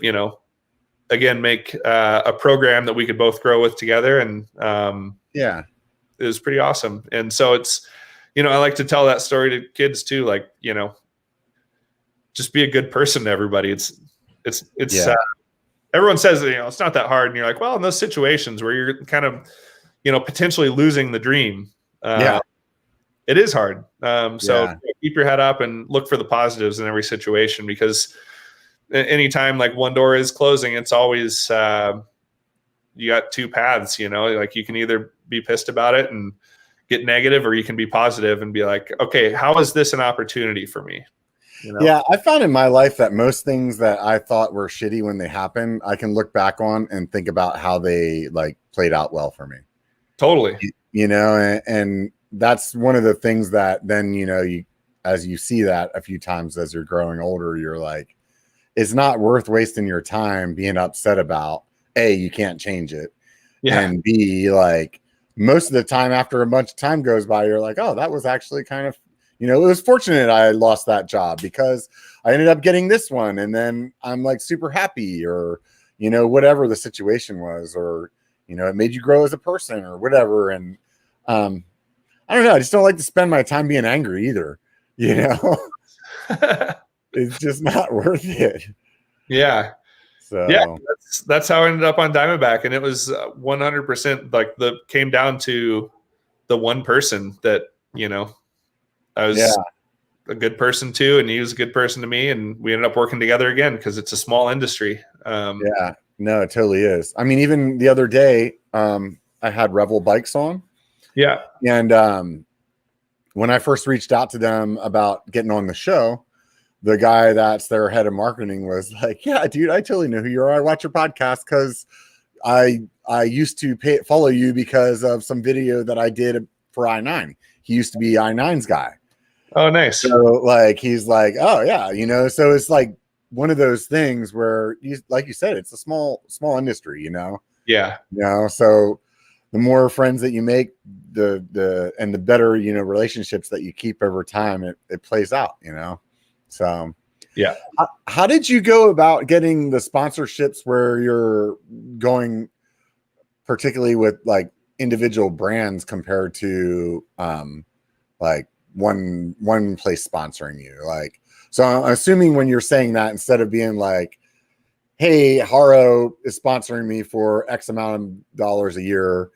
again, make a program that we could both grow with together. And it was pretty awesome. And so it's, I like to tell that story to kids too, like, just be a good person to everybody. It's everyone says that, it's not that hard. And you're like, well, in those situations where you're kind of, potentially losing the dream, it is hard. So keep your head up and look for the positives in every situation, because anytime like one door is closing, it's always, you got two paths, like you can either be pissed about it and get negative, or you can be positive and be like, okay, how is this an opportunity for me? Yeah, I found in my life that most things that I thought were shitty when they happened, I can look back on and think about how they like played out well for me. Totally. And that's one of the things that then, as you see that a few times as you're growing older, you're like, it's not worth wasting your time being upset about A, you can't change it. Yeah. And B, like most of the time after a bunch of time goes by, you're like, oh, that was actually kind of, it was fortunate I lost that job because I ended up getting this one. And then I'm like super happy, or, whatever the situation was, or, it made you grow as a person or whatever. And I don't know. I just don't like to spend my time being angry either. It's just not worth it. Yeah. So that's how I ended up on Diamondback. And it was 100% like came down to the one person that, I was a good person too, and he was a good person to me, and we ended up working together again because it's a small industry. No, it totally is. I mean, even the other day, I had Revel Bikes on. Yeah. And when I first reached out to them about getting on the show, the guy that's their head of marketing was like, yeah, dude, I totally know who you are. I watch your podcast because I used to follow you because of some video that I did for I-9. He used to be I-9's guy. Oh, nice. So like, he's like, oh yeah, so it's like one of those things where like you said, it's a small industry, Yeah. So the more friends that you make, the better, relationships that you keep over time, it plays out, So yeah. How did you go about getting the sponsorships where you're going, particularly with like individual brands compared to like one place sponsoring you? Like, so I'm assuming when you're saying that, instead of being like, hey, Haro is sponsoring me for X amount of dollars a year,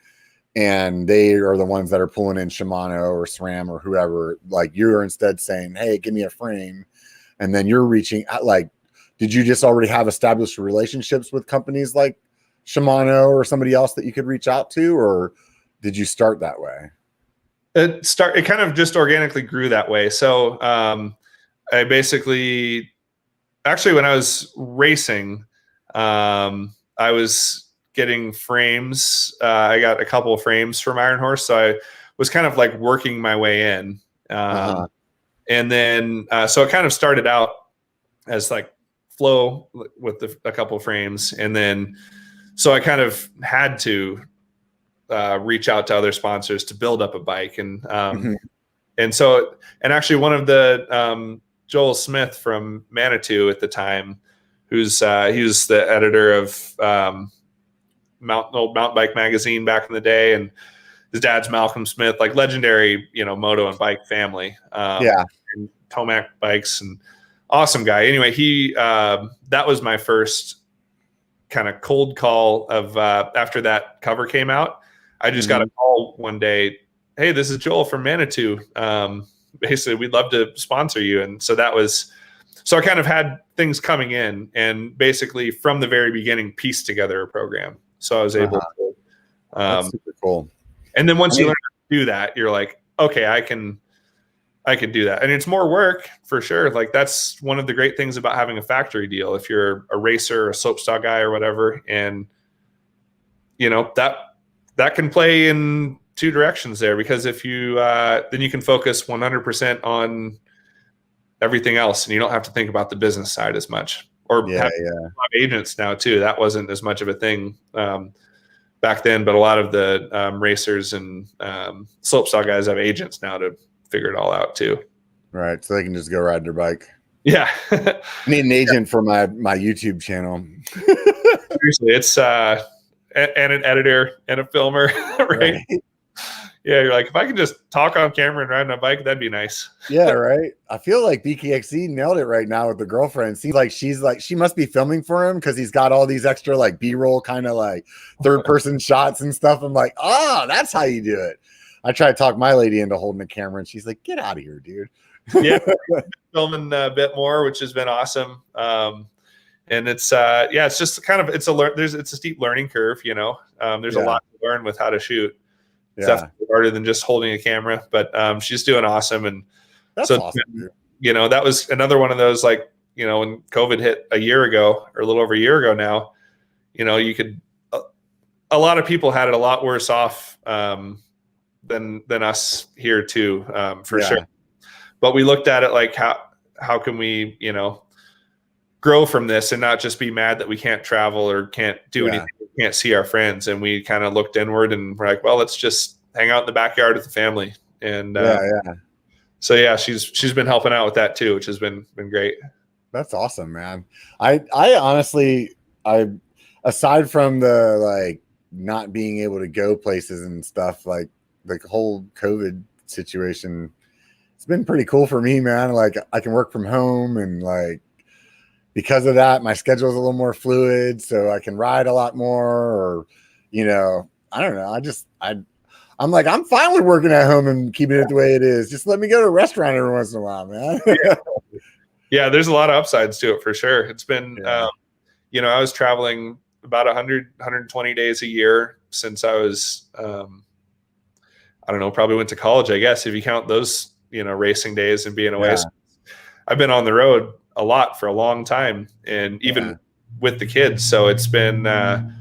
and they are the ones that are pulling in Shimano or SRAM or whoever, like you're instead saying, hey, give me a frame. And then you're reaching out, like, did you just already have established relationships with companies like Shimano or somebody else that you could reach out to, or did you start that way? It kind of just organically grew that way. So I basically, actually, when I was racing, I was getting frames. I got a couple of frames from Iron Horse, so I was kind of like working my way in. And then, so it kind of started out as like flow with a couple of frames. And then, so I kind of had to reach out to other sponsors to build up a bike. And, and so, and actually one of the, Joel Smith from Manitou at the time, he was the editor of, old mountain bike magazine back in the day. And his dad's Malcolm Smith, like legendary, moto and bike family. And Tomac bikes, and awesome guy. Anyway, that was my first kind of cold call of, after that cover came out, I just got a call one day. Hey, this is Joel from Manitou. Basically, we'd love to sponsor you. And so so I kind of had things coming in, and basically from the very beginning pieced together a program. So I was able to, that's super cool. And then once you learn how to do that, you're like, okay, I can do that. And it's more work for sure. Like that's one of the great things about having a factory deal. If you're a racer, a slopestyle guy or whatever, and that that can play in two directions there, because if you then you can focus 100% on everything else, and you don't have to think about the business side as much. Or have agents now too. That wasn't as much of a thing back then, but a lot of the racers and slopestyle guys have agents now to figure it all out too. Right, so they can just go ride their bike. Yeah. I need an agent for my YouTube channel. Seriously, it's and an editor and a filmer, right? Yeah, you're like, if I could just talk on camera and ride my bike, that'd be nice. Yeah, right. I feel like BKXE nailed it right now with the girlfriend. Seems like she must be filming for him because he's got all these extra like B-roll kind of like third-person shots and stuff. I'm like, that's how you do it. I try to talk my lady into holding the camera, and she's like, "Get out of here, dude." Yeah, filming a bit more, which has been awesome. And it's it's just kind of it's a steep learning curve. There's a lot to learn with how to shoot. It's definitely harder than just holding a camera, but she's doing awesome. And that's awesome. That was another one of those, like, when COVID hit a year ago, or a little over a year ago now, you could, a lot of people had it a lot worse off than us here too, for sure. But we looked at it like, how can we, grow from this and not just be mad that we can't travel or can't do anything, can't see our friends. And we kind of looked inward and we're like, well, let's just hang out in the backyard with the family. And so she's been helping out with that too, which has been great. That's awesome, man. I honestly, aside from the like not being able to go places and stuff, like the whole COVID situation, it's been pretty cool for me, man. Like I can work from home, and like because of that, my schedule is a little more fluid, so I can ride a lot more. Or, I don't know. I'm like, I'm fine with working at home and keeping it the way it is. Just let me go to a restaurant every once in a while, man. Yeah, there's a lot of upsides to it for sure. It's been, I was traveling about 120 days a year since I was, I don't know, probably went to college, I guess, if you count those, racing days and being away. Yeah. So I've been on the road a lot for a long time, and even with the kids. So it's been, a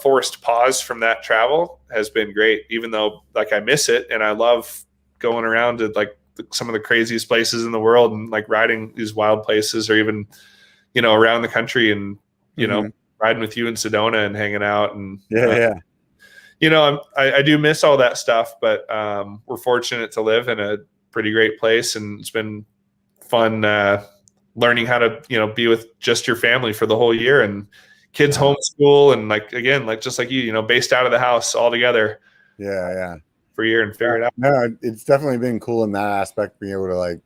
forced pause from that travel has been great, even though like I miss it. And I love going around to like some of the craziest places in the world and like riding these wild places, or even, around the country and, riding with you in Sedona and hanging out. And, I do miss all that stuff, but we're fortunate to live in a pretty great place, and it's been fun learning how to be with just your family for the whole year, and kids homeschool, and like again, like just like you based out of the house all together for a year and figure it out. No, it's definitely been cool in that aspect, being able to like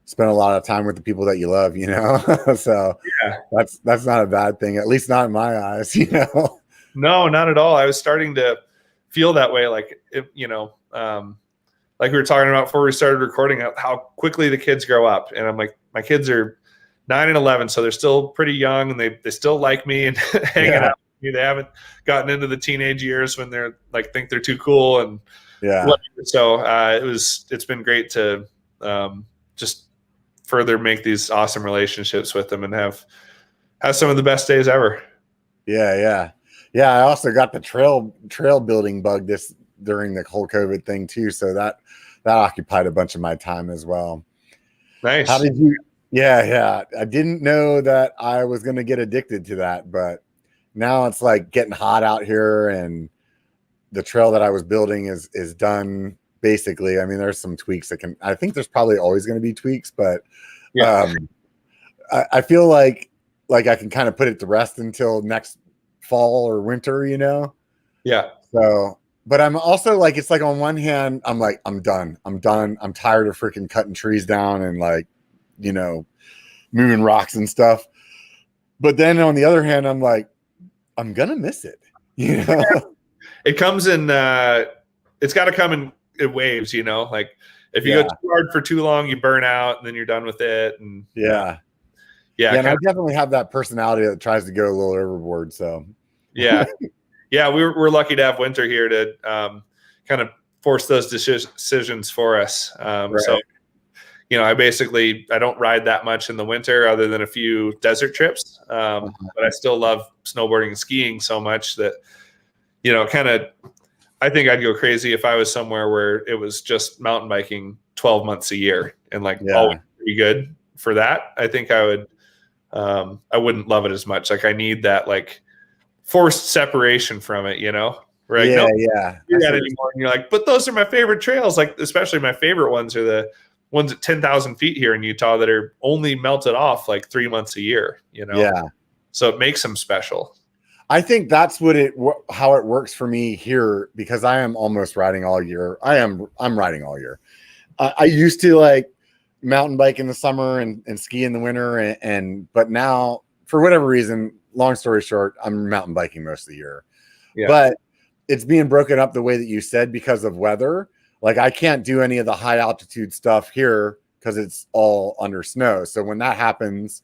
spend a lot of time with the people that you love, so that's not a bad thing, at least not in my eyes. No, not at all. I was starting to feel that way, like like we were talking about before we started recording, how quickly the kids grow up. And I'm like, my kids are 9 and 11, so they're still pretty young, and they still like me and hanging out with me. They haven't gotten into the teenage years when they're like, think they're too cool. And so it's been great to just further make these awesome relationships with them and have some of the best days ever. Yeah. I also got the trail building bug during the whole COVID thing too. So that occupied a bunch of my time as well. Nice. How did you? Yeah. I didn't know that I was going to get addicted to that, but now it's like getting hot out here, and the trail that I was building is done basically. I mean, there's some tweaks I think there's probably always going to be tweaks, but I feel like I can kind of put it to rest until next fall or winter, Yeah. So, but I'm also like, it's like on one hand, I'm like, I'm done. I'm tired of freaking cutting trees down and like, moving rocks and stuff. But then on the other hand, I'm like, I'm going to miss it. It comes in, it's got to come in waves, like if you go too hard for too long, you burn out and then you're done with it. And yeah. And I definitely have that personality that tries to go a little overboard. So we're lucky to have winter here to kind of force those decisions for us. So, I don't ride that much in the winter other than a few desert trips. But I still love snowboarding and skiing so much that, kind of, I think I'd go crazy if I was somewhere where it was just mountain biking 12 months a year and like always be good for that. I think I would, I wouldn't love it as much. Like I need that like forced separation from it, Where like, nope, do that anymore. And you're like, but those are my favorite trails. Like, especially my favorite ones are the ones at 10,000 feet here in Utah that are only melted off like 3 months a year, Yeah. So it makes them special. I think that's how it works for me here, because I am almost riding all year. I'm riding all year. I used to like mountain bike in the summer and ski in the winter. But now for whatever reason, long story short, I'm mountain biking most of the year, but it's being broken up the way that you said because of weather. Like I can't do any of the high altitude stuff here because it's all under snow. So when that happens,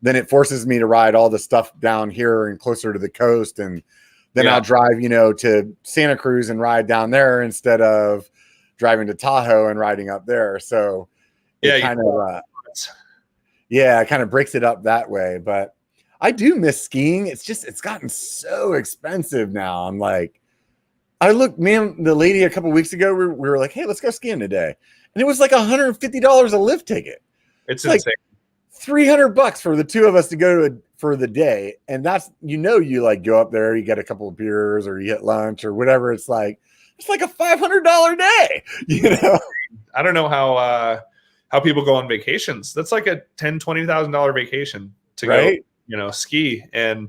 then it forces me to ride all the stuff down here and closer to the coast. And then I'll drive, to Santa Cruz and ride down there instead of driving to Tahoe and riding up there. So it kind of breaks it up that way. But I do miss skiing. It's gotten so expensive now. I'm like, the lady a couple weeks ago, we were like, hey, let's go skiing today. And it was like $150 a lift ticket. It's insane. $300 for the two of us to go for the day. And that's, you like go up there, you get a couple of beers or you get lunch or whatever. It's like a $500 day, I don't know how people go on vacations. That's like a $10,000-$20,000 vacation to go, ski. And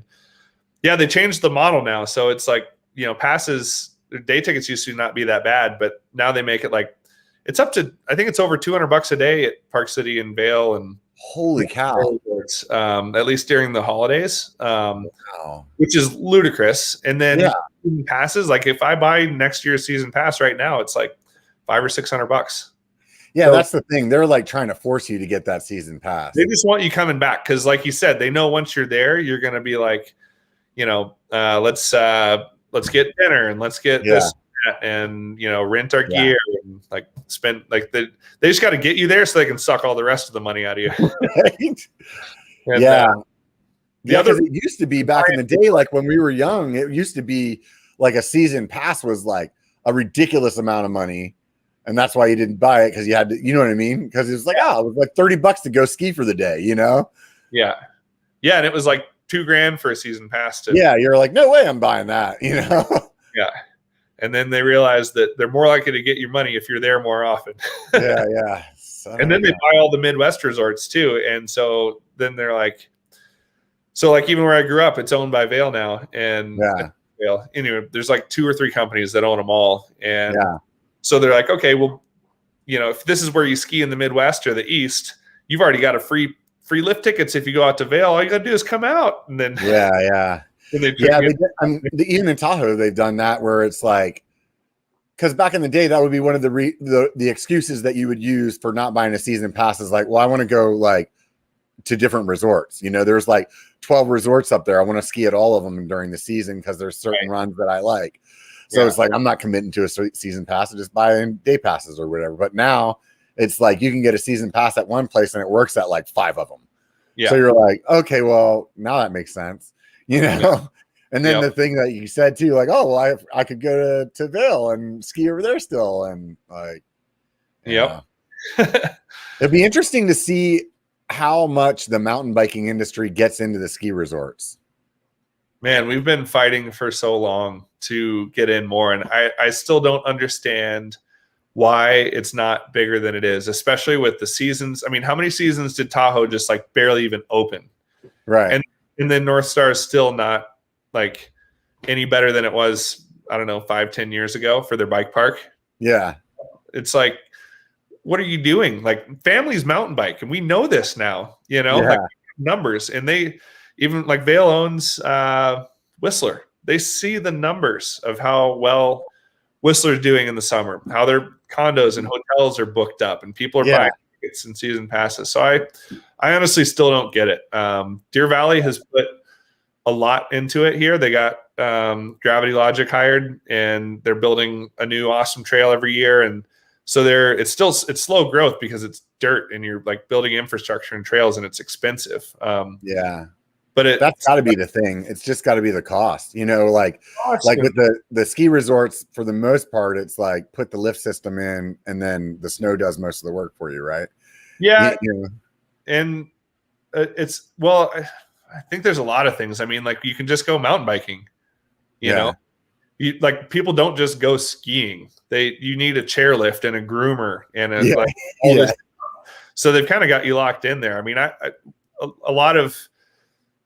they changed the model now. So it's like, passes, day tickets used to not be that bad, but now they make it like it's up to, I think it's over $200 a day at Park City and Vail and holy cow. At least during the holidays, which is ludicrous. And then passes, like if I buy next year's season pass right now, it's like $500 or $600. Yeah, so that's the thing. They're like trying to force you to get that season pass. They just want you coming back because, like you said, they know once you're there, you're going to be like, let's get dinner and let's get this and rent our gear and like spend like they just got to get you there so they can suck all the rest of the money out of you. Right? And, it used to be back in the day, like when we were young, it used to be like a season pass was like a ridiculous amount of money. And that's why you didn't buy it because you had to, you know what I mean? Because it was like, it was like $30 to go ski for the day, Yeah. Yeah. And it was like $2,000 for a season pass. You're like, no way I'm buying that, Yeah. And then they realize that they're more likely to get your money if you're there more often. Yeah. And then they buy all the Midwest resorts too. And so then they're like, even where I grew up, it's owned by Vail now. And Vail, anyway, there's like 2 or 3 companies that own them all. And so they're like, okay, well, if this is where you ski in the Midwest or the East, you've already got a free lift tickets. If you go out to Vail, all you got to do is come out. And then, even in Tahoe, they've done that where it's like, because back in the day, that would be one of the excuses that you would use for not buying a season pass is like, well, I want to go like to different resorts. There's like 12 resorts up there. I want to ski at all of them during the season because there's certain runs that I like. So it's like, I'm not committing to a season pass. I just buy day passes or whatever. But now it's like you can get a season pass at one place and it works at like 5 of them. Yeah. So you're like, okay, well, now that makes sense, And then the thing that you said too, like, oh, well, I could go to Vail and ski over there still. And like, it'd be interesting to see how much the mountain biking industry gets into the ski resorts. Man, we've been fighting for so long to get in more. And I still don't understand why it's not bigger than it is, especially with the seasons. I mean, how many seasons did Tahoe just like barely even open? Right. And then North Star is still not like any better than it was, I don't know, 5-10 years ago for their bike park. Yeah. It's like, what are you doing? Like families mountain bike. And we know this now, like numbers. And they even like Vail owns Whistler. They see the numbers of how well Whistler's doing in the summer, how their condos and hotels are booked up and people are buying tickets and season passes. So I honestly still don't get it. Deer Valley has put a lot into it here. They got Gravity Logic hired and they're building a new awesome trail every year. And so it's slow growth because it's dirt and you're like building infrastructure and trails and it's expensive. But that's got to be the thing. It's just got to be the cost, like with the ski resorts, for the most part, it's like put the lift system in and then the snow does most of the work for you, right? Yeah. And I think there's a lot of things. I mean, like you can just go mountain biking, you know, like people don't just go skiing. You need a chairlift and a groomer and this. So they've kind of got you locked in there. I mean, a lot of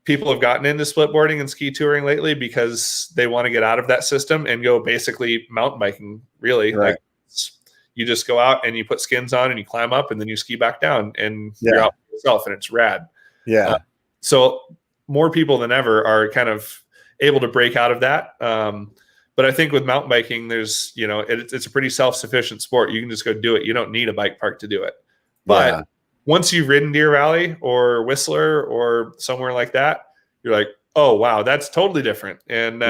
people have gotten into split boarding and ski touring lately because they want to get out of that system and go basically mountain biking, really. Right. Like you just go out and you put skins on and you climb up and then you ski back down and you're out by yourself and it's rad. Yeah. So more people than ever are kind of able to break out of that. But I think with mountain biking, there's, it's a pretty self-sufficient sport. You can just go do it. You don't need a bike park to do it. But once you've ridden Deer Valley or Whistler or somewhere like that, you're like, oh, wow, that's totally different. And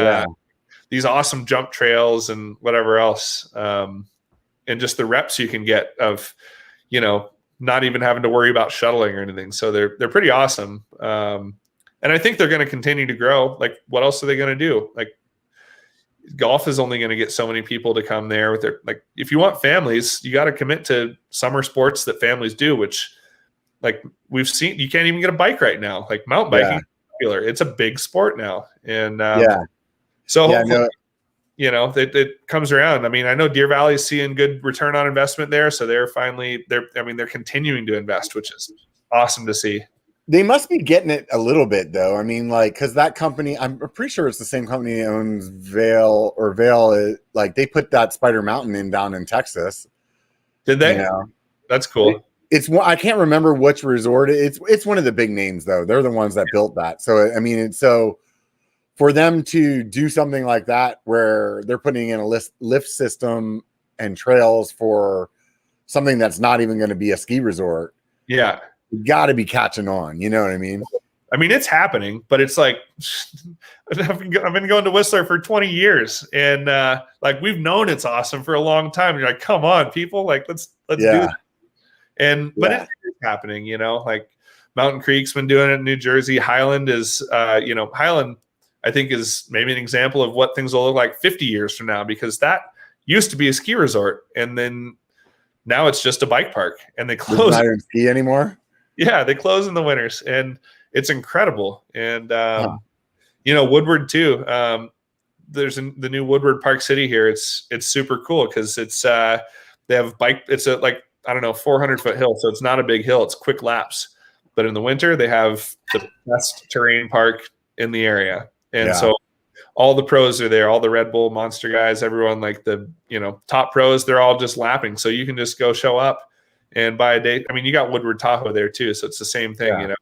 these awesome jump trails and whatever else. And just the reps you can get of, not even having to worry about shuttling or anything. So they're pretty awesome. And I think they're going to continue to grow. Like, what else are they going to do? Like, golf is only going to get so many people to come there with their, like, if you want families, you got to commit to summer sports that families do, which, like, we've seen, you can't even get a bike right now. Like, mountain biking is popular. It's a big sport now. And it comes around. I mean, I know Deer Valley is seeing good return on investment there. So they're continuing to invest, which is awesome to see. They must be getting it a little bit, though. I mean, like, because that company, I'm pretty sure it's the same company that owns Vail, or Vail, like, they put that Spider Mountain down in Texas. Did they? That's cool. I can't remember which resort. It's one of the big names, though. They're the ones that built that. So, I mean, so for them to do something like that, where they're putting in a lift system and trails for something that's not even going to be a ski resort. Yeah. You got to be catching on. You know what I mean? I mean, it's happening, but it's like, I've been going to Whistler for 20 years and like, we've known it's awesome for a long time. You're like, come on, people, like, let's do it. And, but it's happening, like Mountain Creek's been doing it in New Jersey. Highland is, Highland, I think, is maybe an example of what things will look like 50 years from now, because that used to be a ski resort. And then now it's just a bike park and they close. Not even ski anymore. Yeah, they close in the winters, and it's incredible. And Woodward too. There's the new Woodward Park City here. It's super cool because it's they have bike. It's a 400-foot hill, so it's not a big hill. It's quick laps. But in the winter, they have the best terrain park in the area, and so all the pros are there. All the Red Bull Monster guys, everyone, like the top pros, they're all just lapping. So you can just go show up and buy a day. I mean, you got Woodward Tahoe there too, so it's the same thing,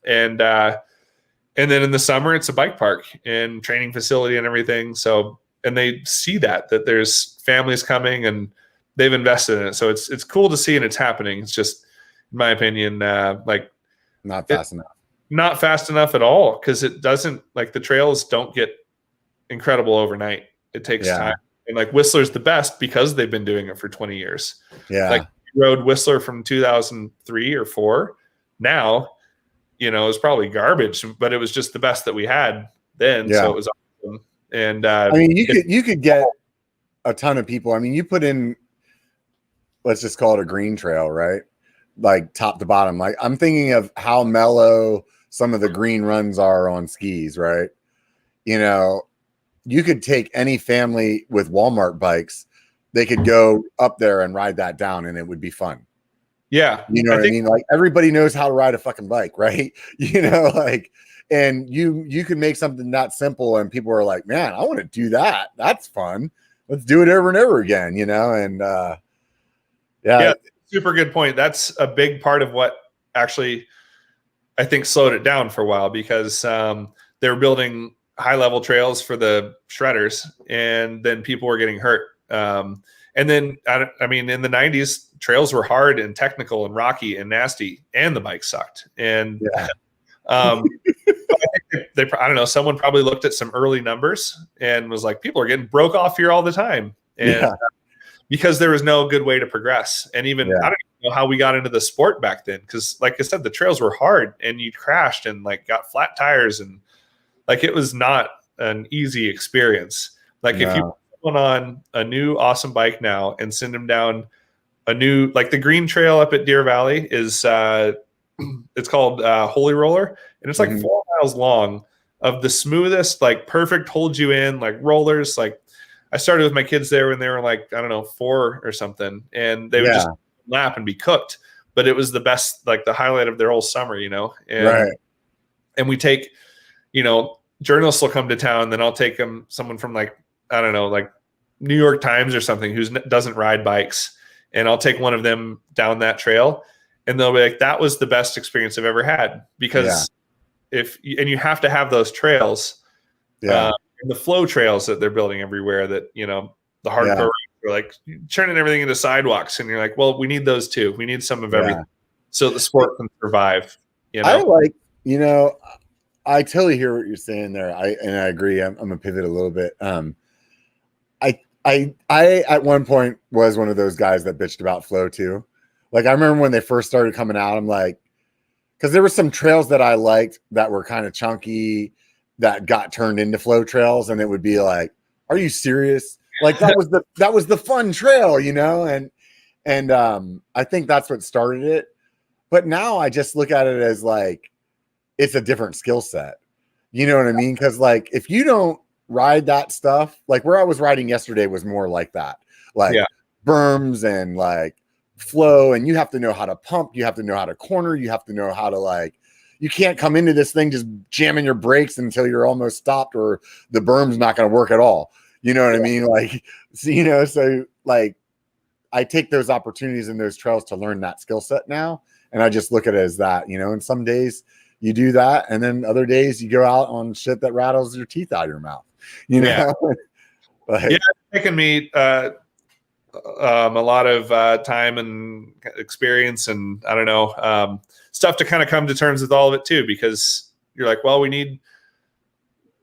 And then in the summer, it's a bike park and training facility and everything. So, and they see that there's families coming and they've invested in it. So it's cool to see, and it's happening. It's just, in my opinion, like not fast enough. Not fast enough at all, because it doesn't, like, the trails don't get incredible overnight. It takes time. And like Whistler's the best because they've been doing it for 20 years. Yeah. Like, rode Whistler from 2003 or 4. Now, it was probably garbage, but it was just the best that we had then. So it was awesome. And I mean, you could get a ton of people. I mean, you put in, let's just call it a green trail, right? Like top to bottom. Like, I'm thinking of how mellow some of the green runs are on skis, right? You could take any family with Walmart bikes. They could go up there and ride that down, and it would be fun. Yeah. You know what I mean? Like, everybody knows how to ride a fucking bike, right? And you can make something that simple, and people are like, man, I want to do that. That's fun. Let's do it over and over again, and super good point. That's a big part of what actually, I think, slowed it down for a while, because they were building high level trails for the shredders, and then people were getting hurt. And then, I mean, in the 90s, trails were hard and technical and rocky and nasty, and the bike sucked. And I don't know, someone probably looked at some early numbers and was like, people are getting broke off here all the time. And because there was no good way to progress. And even, I don't how we got into the sport back then. Cause like I said, the trails were hard and you crashed and like got flat tires and like, it was not an easy experience. Like if you put on a new awesome bike now and send them down a new, like the green trail up at Deer Valley is, it's called Holy Roller, and it's like 4 miles long of the smoothest, like perfect, hold you in, like rollers. Like I started with my kids there when they were like, I don't know, 4 or something, and they would just lap and be cooked. But it was the best, like the highlight of their whole summer, And, and we take, journalists will come to town, then I'll take them, someone from like, I don't know, like New York Times or something who doesn't ride bikes, and I'll take one of them down that trail. And they'll be like, that was the best experience I've ever had, because you have to have those trails, and the flow trails that they're building everywhere that, the hardcore are like turning everything into sidewalks. And you're like, well, we need those too. We need some of everything so the sport can survive. I like, I totally hear what you're saying there. I agree. I'm gonna pivot a little bit. I at one point was one of those guys that bitched about flow too. Like I remember when they first started coming out, I'm like, because there were some trails that I liked that were kind of chunky that got turned into flow trails, and it would be like, are you serious? Like that was the fun trail, and I think that's what started it. But now I just look at it as like it's a different skill set. You know what I mean? Because like if you don't ride that stuff, like where I was riding yesterday was more like that, like berms and like flow, and you have to know how to pump, you have to know how to corner, you have to know how to like, you can't come into this thing just jamming your brakes until you're almost stopped or the berm's not going to work at all. You know what I mean? Like, so like I take those opportunities in those trails to learn that skill set now. And I just look at it as that, and some days you do that. And then other days you go out on shit that rattles your teeth out of your mouth, Like, it's taken me, a lot of time and experience, and I don't know, stuff to kind of come to terms with all of it too, because you're like, well, we need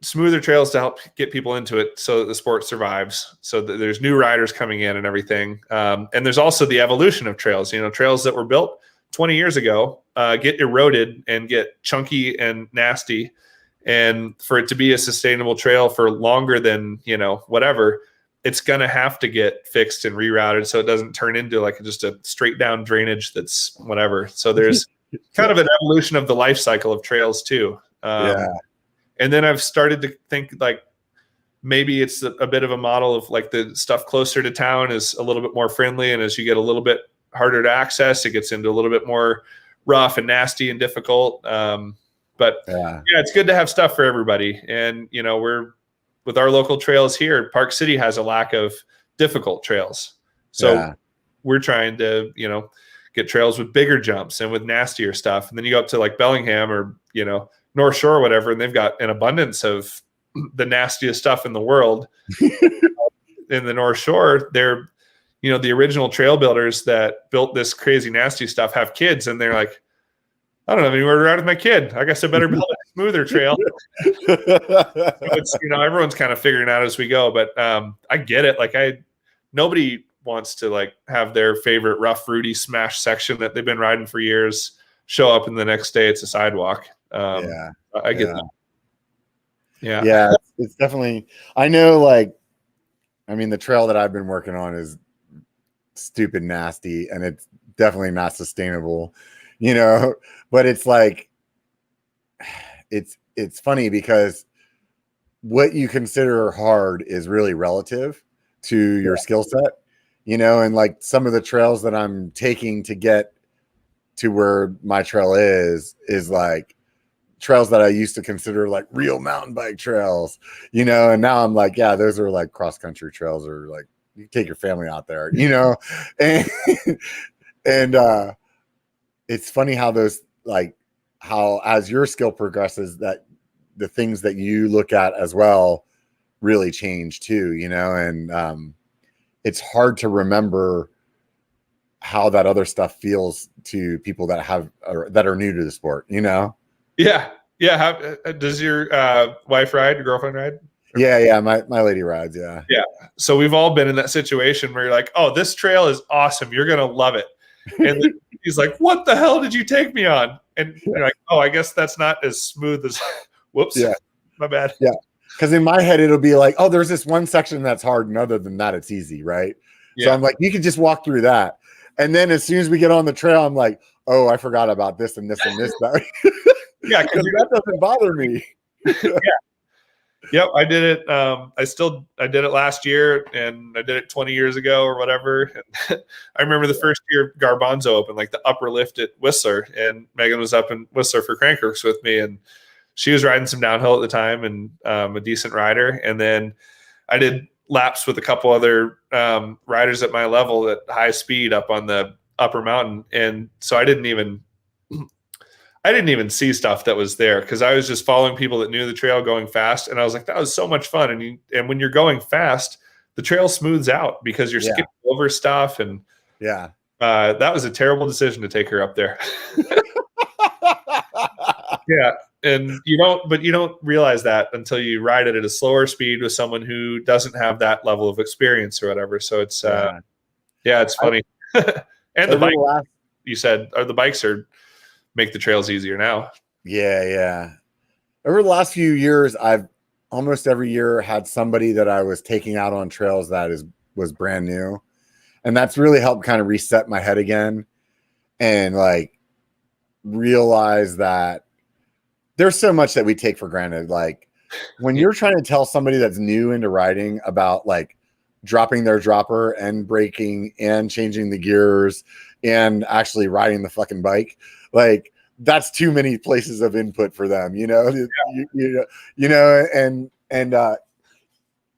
smoother trails to help get people into it so that the sport survives, so that there's new riders coming in and everything. And there's also the evolution of trails, trails that were built 20 years ago get eroded and get chunky and nasty, and for it to be a sustainable trail for longer than, whatever, it's going to have to get fixed and rerouted so it doesn't turn into like just a straight down drainage that's whatever. So there's kind of an evolution of the life cycle of trails too. And then I've started to think like maybe it's a bit of a model of like the stuff closer to town is a little bit more friendly, and as you get a little bit harder to access, it gets into a little bit more rough and nasty and difficult. But it's good to have stuff for everybody. And, we're with our local trails here, Park City has a lack of difficult trails. So we're trying to, get trails with bigger jumps and with nastier stuff. And then you go up to like Bellingham or, North Shore or whatever, and they've got an abundance of the nastiest stuff in the world. In the North Shore, they're, the original trail builders that built this crazy nasty stuff have kids, and they're like, I don't have anywhere to ride with my kid. I guess I better build a smoother trail. So it's, everyone's kind of figuring out as we go, but I get it. Like nobody wants to like have their favorite rough, rooty smash section that they've been riding for years show up and the next day it's a sidewalk. I get that. Yeah. It's definitely, I know, like, I mean, the trail that I've been working on is stupid nasty, and it's definitely not sustainable, but it's like, it's funny because what you consider hard is really relative to your skill set, and like some of the trails that I'm taking to get to where my trail is like trails that I used to consider like real mountain bike trails, and now I'm like, yeah, those are like cross country trails, or like you take your family out there, and it's funny how those, like, how as your skill progresses, that the things that you look at as well really change too, and it's hard to remember how that other stuff feels to people that that are new to the sport, Yeah. Does your wife ride, your girlfriend ride? Yeah. My lady rides. Yeah. So we've all been in that situation where you're like, oh, this trail is awesome, you're going to love it. And then he's like, "What the hell did you take me on?" And you're like, "Oh, I guess that's not as smooth as." Whoops. Yeah. My bad. Yeah. Because in my head, it'll be like, oh, there's this one section that's hard, and other than that, it's easy, right? Yeah. So I'm like, you can just walk through that. And then as soon as we get on the trail, I'm like, oh, I forgot about this and this and this. Yeah, because that doesn't bother me. Yeah. Yep, I did it. I did it last year, and I did it 20 years ago or whatever. I remember the first year Garbanzo opened, like the upper lift at Whistler, and Megan was up in Whistler for Crankworks with me, and she was riding some downhill at the time and a decent rider. And then I did laps with a couple other riders at my level at high speed up on the upper mountain. And so I didn't even see stuff that was there because I was just following people that knew the trail going fast. And I was like, that was so much fun. And when you're going fast, the trail smooths out because you're skipping over stuff. And that was a terrible decision to take her up there. Yeah. And you don't realize that until you ride it at a slower speed with someone who doesn't have that level of experience or whatever. So it's, it's funny. And the bike, you said, or the bikes make the trails easier now. Yeah. Over the last few years, I've almost every year had somebody that I was taking out on trails that was brand new. And that's really helped kind of reset my head again and like realize that there's so much that we take for granted. Like when you're trying to tell somebody that's new into riding about like dropping their dropper and braking and changing the gears and actually riding the fucking bike, like that's too many places of input for them, you know, and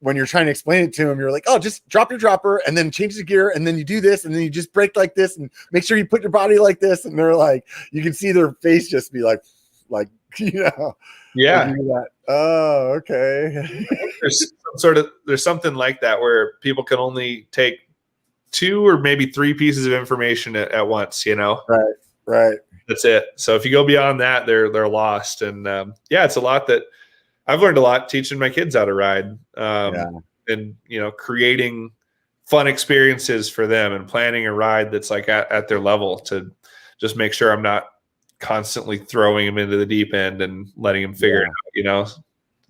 when you're trying to explain it to them, you're like, oh, just drop your dropper and then change the gear. And then you do this. And then you just brake like this and make sure you put your body like this. And they're like, you can see their face just be like, yeah. Oh, okay. There's something like that where people can only take 2 or maybe 3 pieces of information at once, you know? Right. That's it. So if you go beyond that, they're lost. And it's a lot that I've learned a lot teaching my kids how to ride, and, creating fun experiences for them and planning a ride that's like at their level to just make sure I'm not constantly throwing them into the deep end and letting them figure it out,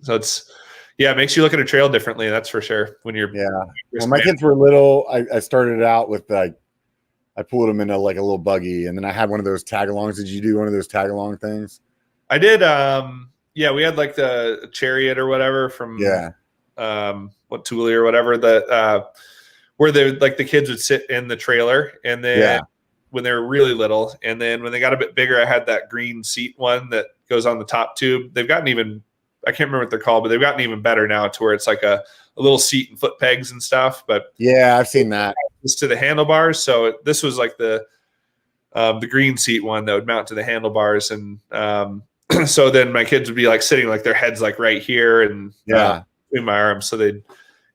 So it makes you look at a trail differently. That's for sure. When you're, when my kids were little, I started out with I pulled them into like a little buggy, and then I had one of those tag-alongs. Did you do one of those tag-along things? I did. We had like the Chariot or whatever from what Thule or whatever that where the kids would sit in the trailer, and then when they were really little, and then when they got a bit bigger, I had that green seat one that goes on the top tube. They've gotten I can't remember what they're called, but they've gotten even better now to where it's like a little seat and foot pegs and stuff. But yeah, I've seen that. It's to the handlebars. So this was like the green seat one that would mount to the handlebars. And so then my kids would be like sitting like their heads like right here and in my arms. So they'd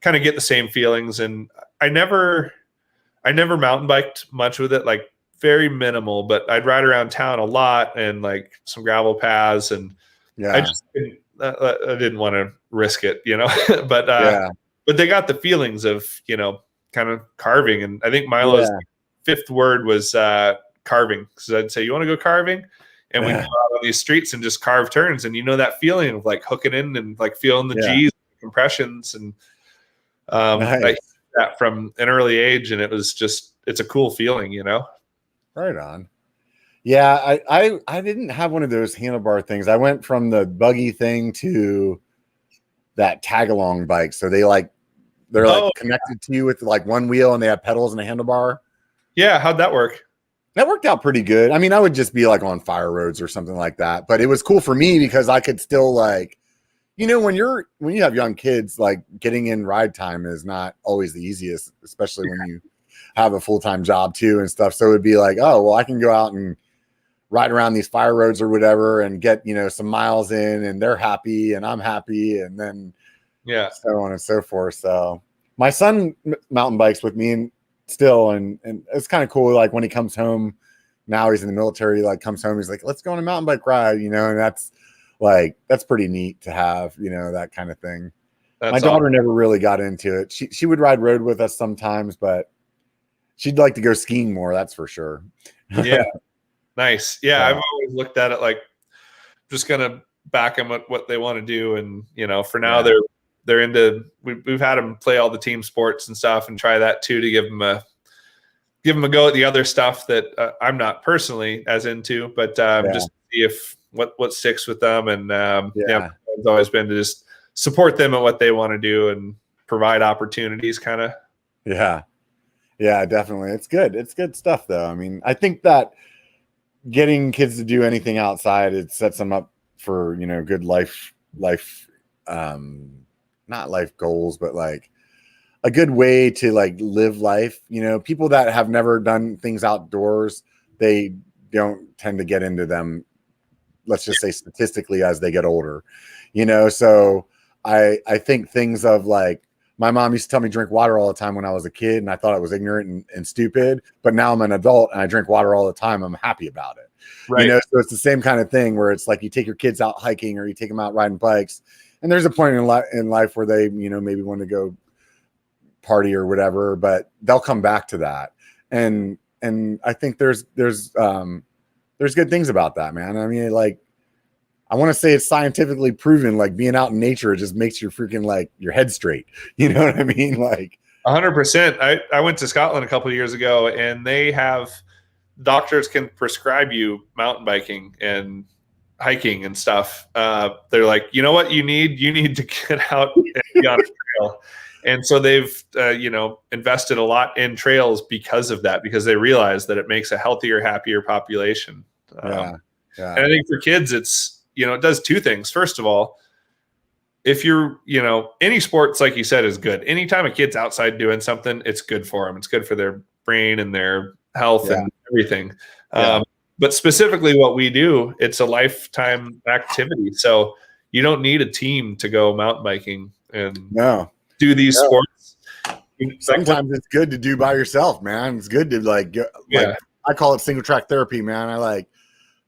kind of get the same feelings. And I never mountain biked much with it, like very minimal, but I'd ride around town a lot and like some gravel paths. And I just didn't want to risk it, but they got the feelings of, kind of carving. And I think Milo's 5th word was carving. Because I'd say, you want to go carving? And we go out on these streets and just carve turns. And that feeling of like hooking in and like feeling the G's, compressions. And I did that from an early age. And it's a cool feeling, Right on. Yeah, I didn't have one of those handlebar things. I went from the buggy thing to that tag-along bike. So they're like connected to you with like one wheel and they have pedals and a handlebar. Yeah, how'd that work? That worked out pretty good. I mean, I would just be like on fire roads or something like that. But it was cool for me because I could still like, when you have young kids, like getting in ride time is not always the easiest, especially when you have a full-time job too and stuff. So it'd be like, oh, well, I can go out and ride around these fire roads or whatever and get, some miles in, and they're happy and I'm happy. And then, so on and so forth. So my son mountain bikes with me and it's kind of cool. Like when he comes home now, he's in the military, like comes home, he's like, let's go on a mountain bike ride, and that's pretty neat to have, that kind of thing. My daughter never really got into it. She would ride road with us sometimes, but she'd like to go skiing more. That's for sure. Yeah. Nice. Yeah. I've always looked at it like just going to back them at what they want to do. And, for now they're into, we've had them play all the team sports and stuff and try that too, to give them a go at the other stuff that I'm not personally as into, but just see if what sticks with them. And it's always been to just support them at what they want to do and provide opportunities kind of. Yeah, definitely. It's good. It's good stuff though. I mean, I think that getting kids to do anything outside, it sets them up for, good life, not life goals, but like a good way to like live life. People that have never done things outdoors, they don't tend to get into them, let's just say statistically, as they get older, so I think things of like, my mom used to tell me drink water all the time when I was a kid, and I thought I was ignorant and stupid, but now I'm an adult and I drink water all the time. I'm happy about it. Right. So it's the same kind of thing where it's like you take your kids out hiking or you take them out riding bikes, and there's a point in life where they, maybe want to go party or whatever, but they'll come back to that. And I think there's good things about that, man. I mean, like, I want to say it's scientifically proven, like being out in nature, it just makes your freaking like your head straight. You know what I mean? Like 100%. I went to Scotland a couple of years ago, and they have doctors can prescribe you mountain biking and hiking and stuff. They're like, you know what you need to get out and be on a trail. And so they've, invested a lot in trails because of that, because they realize that it makes a healthier, happier population. And I think for kids, it's, it does two things. First of all, if you're, any sports, like you said, is good. Anytime a kid's outside doing something, it's good for them. It's good for their brain and their health and everything. But specifically what we do, it's a lifetime activity. So you don't need a team to go mountain biking and do these sports. Sometimes it's good to do by yourself, man. It's good to like I call it single track therapy, man.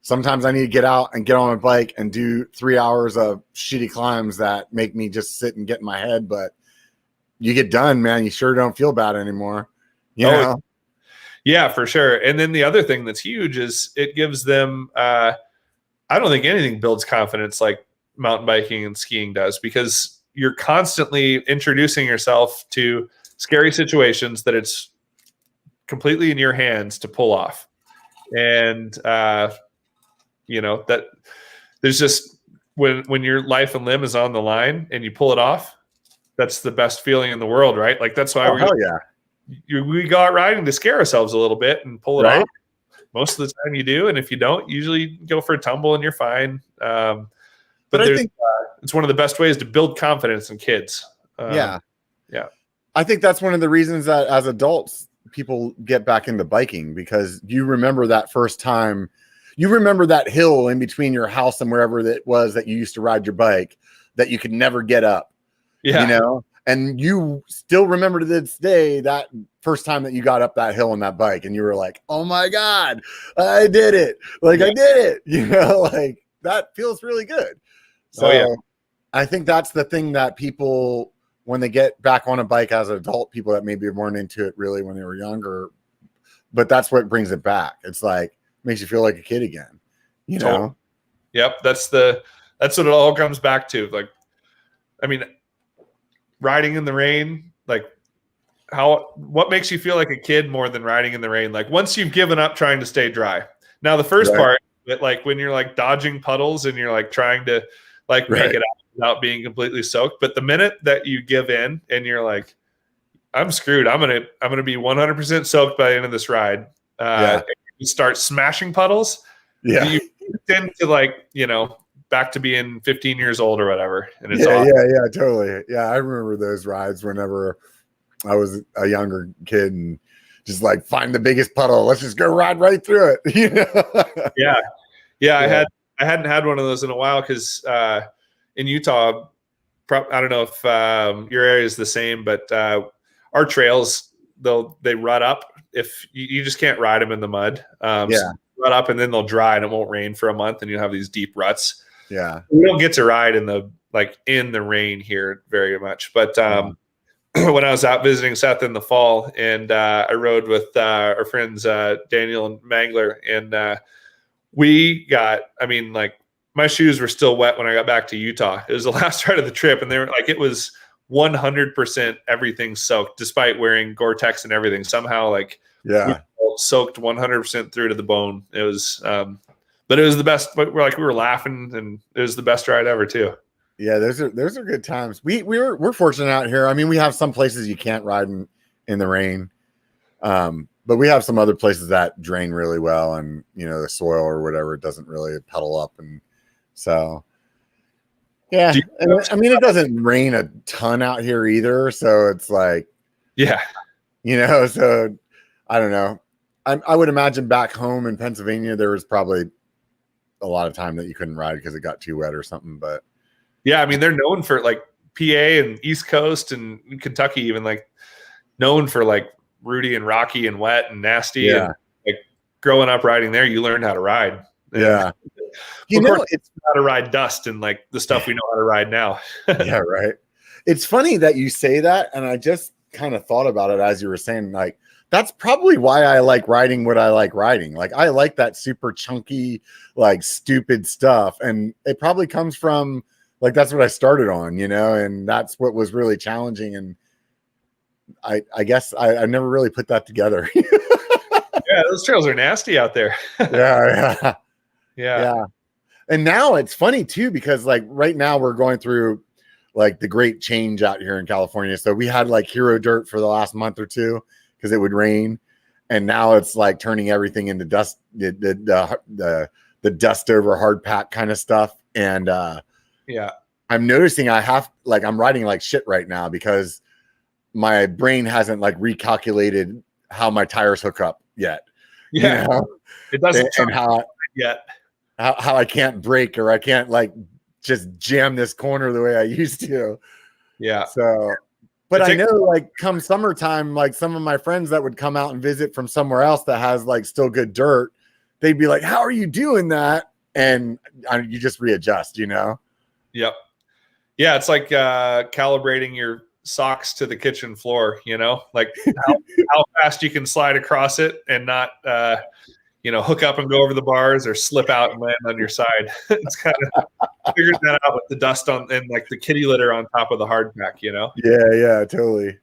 Sometimes I need to get out and get on a bike and do 3 hours of shitty climbs that make me just sit and get in my head. But you get done, man. You sure don't feel bad anymore. You know? Yeah, for sure. And then the other thing that's huge is it gives them, I don't think anything builds confidence like mountain biking and skiing does, because you're constantly introducing yourself to scary situations that it's completely in your hands to pull off. And, that there's just when your life and limb is on the line and you pull it off, that's the best feeling in the world, right? Like that's why we go out riding to scare ourselves a little bit and pull it off. Most of the time you do. And if you don't, usually go for a tumble and you're fine. But I think it's one of the best ways to build confidence in kids. I think that's one of the reasons that as adults, people get back into biking, because you remember that first time. You remember that hill in between your house and wherever that was that you used to ride your bike that you could never get up, and you still remember to this day that first time that you got up that hill on that bike and you were like, oh my God, I did it. I did it, like that feels really good. So I think that's the thing that people, when they get back on a bike as an adult, people that maybe weren't into it really when they were younger, but that's what brings it back. It's like, makes you feel like a kid again, Totally. Yep. That's what it all comes back to. Like, I mean, riding in the rain, like what makes you feel like a kid more than riding in the rain? Like once you've given up trying to stay dry. Now the first part, that like when you're like dodging puddles and you're like trying to like make it out without being completely soaked. But the minute that you give in and you're like, I'm screwed. I'm going to be 100% soaked by the end of this ride. You start smashing puddles. You tend to back to being 15 years old or whatever. And it's awesome. Totally. Yeah. I remember those rides whenever I was a younger kid and just like find the biggest puddle. Let's just go ride right through it. I hadn't had one of those in a while because in Utah, I don't know if your area is the same, but our trails, they rut up. If you just can't ride them in the mud, so rut up and then they'll dry and it won't rain for a month and you'll have these deep ruts. We don't get to ride in the rain here very much, but when I was out visiting Seth in the fall, and I rode with our friends Daniel and Mangler, and we got, I mean, like my shoes were still wet when I got back to Utah. It was the last ride of the trip, and they were like, it was 100% everything soaked, despite wearing Gore-Tex and everything. Somehow, like, we soaked 100% through to the bone. It was, but it was the best. But we were laughing, and it was the best ride ever too. Yeah, those are good times. We're fortunate out here. I mean, we have some places you can't ride in the rain, but we have some other places that drain really well, and the soil or whatever, it doesn't really pedal up, and so yeah. I mean, it doesn't rain a ton out here either, so it's like So I don't know. I would imagine back home in Pennsylvania there was probably a lot of time that you couldn't ride because it got too wet or something, but. Yeah, I mean, they're known for like PA and East Coast and Kentucky, even like known for like rooty and rocky and wet and nasty. Yeah. And like growing up riding there, you learned how to ride. Yeah. It's how to ride dust and like the stuff we know how to ride now. Yeah, right. It's funny that you say that. And I just kind of thought about it as you were saying, like, that's probably why I like riding what I like riding. Like, I like that super chunky, like stupid stuff. And it probably comes from, like, that's what I started on, and that's what was really challenging. And I guess I never really put that together. Yeah, those trails are nasty out there. Yeah. And now it's funny too, because like right now we're going through like the great change out here in California. So we had like hero dirt for the last month or two because it would rain. And now it's like turning everything into dust, the dust over hard pack kind of stuff. And yeah, I'm noticing I'm riding like shit right now because my brain hasn't like recalculated how my tires hook up yet. Yeah. It doesn't. And how yet. How I can't brake or I can't like just jam this corner the way I used to. Yeah. So, but I know like come summertime, like some of my friends that would come out and visit from somewhere else that has like still good dirt, they'd be like, how are you doing that? And you just readjust, Yep. Yeah, it's like calibrating your socks to the kitchen floor, like how fast you can slide across it and not, hook up and go over the bars or slip out and land on your side. It's kind of figuring that out with the dust on and like the kitty litter on top of the hard pack, Yeah, totally.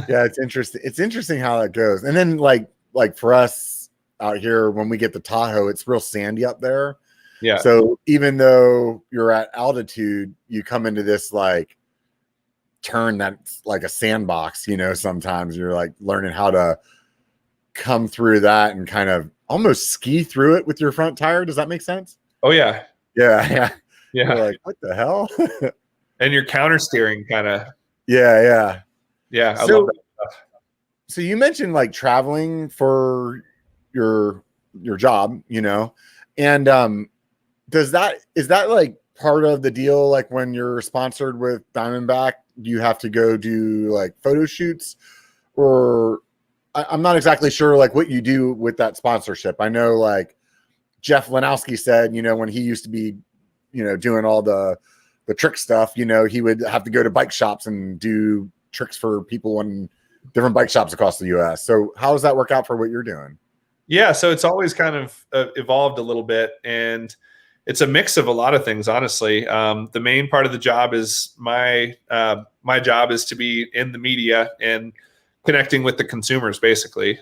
Yeah, it's interesting. It's interesting how that goes. And then like for us out here, when we get the Tahoe, it's real sandy up there. Yeah. So even though you're at altitude, you come into this like turn that's like a sandbox, sometimes you're like learning how to come through that and kind of almost ski through it with your front tire. Does that make sense? Oh yeah. Yeah. You're like, what the hell? And you're counter steering kind of. Yeah. I love that stuff. So you mentioned like traveling for your job, and is that like part of the deal? Like when you're sponsored with Diamondback, do you have to go do like photo shoots, or I'm not exactly sure like what you do with that sponsorship. I know like Jeff Lanowski said, when he used to be, doing all the trick stuff, he would have to go to bike shops and do tricks for people in different bike shops across the US. So how does that work out for what you're doing? Yeah. So it's always kind of evolved a little bit, and it's a mix of a lot of things, honestly. The main part of the job is my job is to be in the media and connecting with the consumers, basically.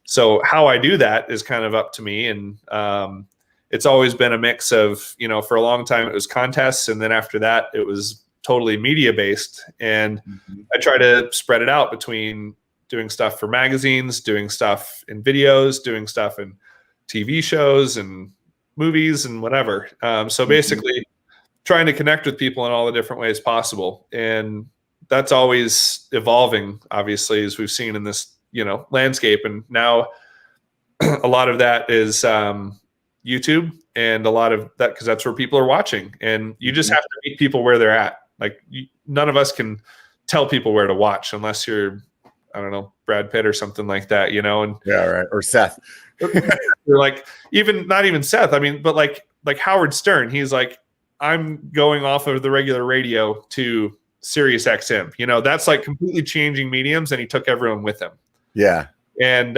So how I do that is kind of up to me. And it's always been a mix of, for a long time it was contests. And then after that, it was totally media based. And I try to spread it out between doing stuff for magazines, doing stuff in videos, doing stuff in TV shows and movies and whatever. So basically trying to connect with people in all the different ways possible. And that's always evolving, obviously, as we've seen in this, landscape. And now a lot of that is YouTube, and a lot of that, because that's where people are watching, and you just have to meet people where they're at. Like none of us can tell people where to watch unless you're, I don't know, Brad Pitt or something like that, and yeah, right. Or Seth. You're like, not even Seth. I mean, but like Howard Stern, he's like, I'm going off of the regular radio to Sirius XM. You know, that's like completely changing mediums, and he took everyone with him. Yeah. And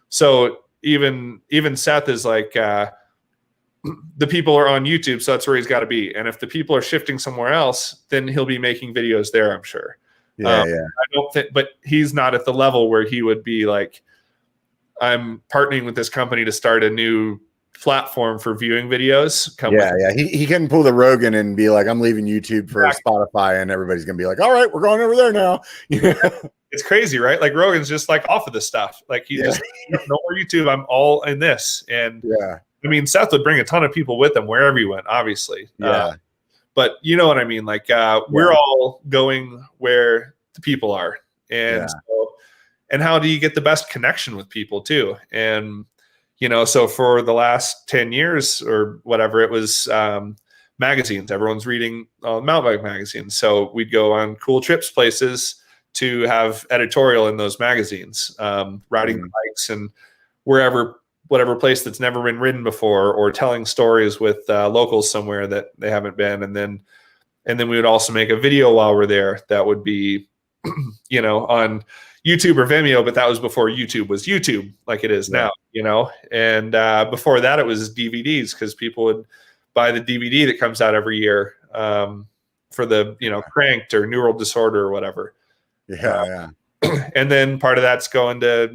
so even Seth is like, the people are on YouTube, so that's where he's got to be. And if the people are shifting somewhere else, then he'll be making videos there, I'm sure. Yeah. I don't think, but he's not at the level where he would be like, I'm partnering with this company to start a new platform for viewing videos. He can pull the Rogan and be like, I'm leaving YouTube for Spotify, and everybody's gonna be like, all right, we're going over there now. It's crazy, right? Like Rogan's just like off of this stuff. Like he just no more YouTube. I'm all in this. And I mean, Seth would bring a ton of people with him wherever he went, obviously. But you know what I mean? Like we're all going where the people are. And so, and how do you get the best connection with people too? And you know, so for the last 10 years or whatever, it was magazines. Everyone's reading mountain bike magazines. So we'd go on cool trips places to have editorial in those magazines, riding the bikes and whatever place that's never been ridden before, or telling stories with locals somewhere that they haven't been. And then we would also make a video while we're there that would be, you know, on YouTube or Vimeo, but that was before YouTube was YouTube like it is now, you know. And before that, it was DVDs, because people would buy the DVD that comes out every year for the, you know, Cranked or Neural Disorder or whatever. And then part of that's going to,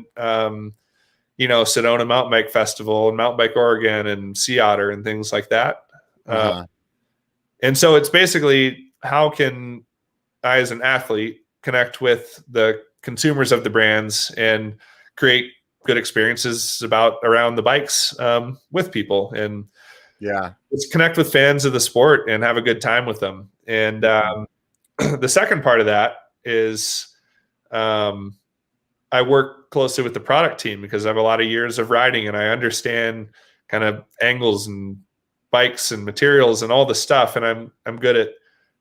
you know, Sedona Mountain Bike Festival and Mountain Bike Oregon and Sea Otter and things like that. And so it's basically, how can I as an athlete connect with the consumers of the brands and create good experiences around the bikes with people, and just connect with fans of the sport and have a good time with them. And the second part of that is I work closely with the product team, because I have a lot of years of riding and I understand kind of angles and bikes and materials and all the stuff. And I'm good at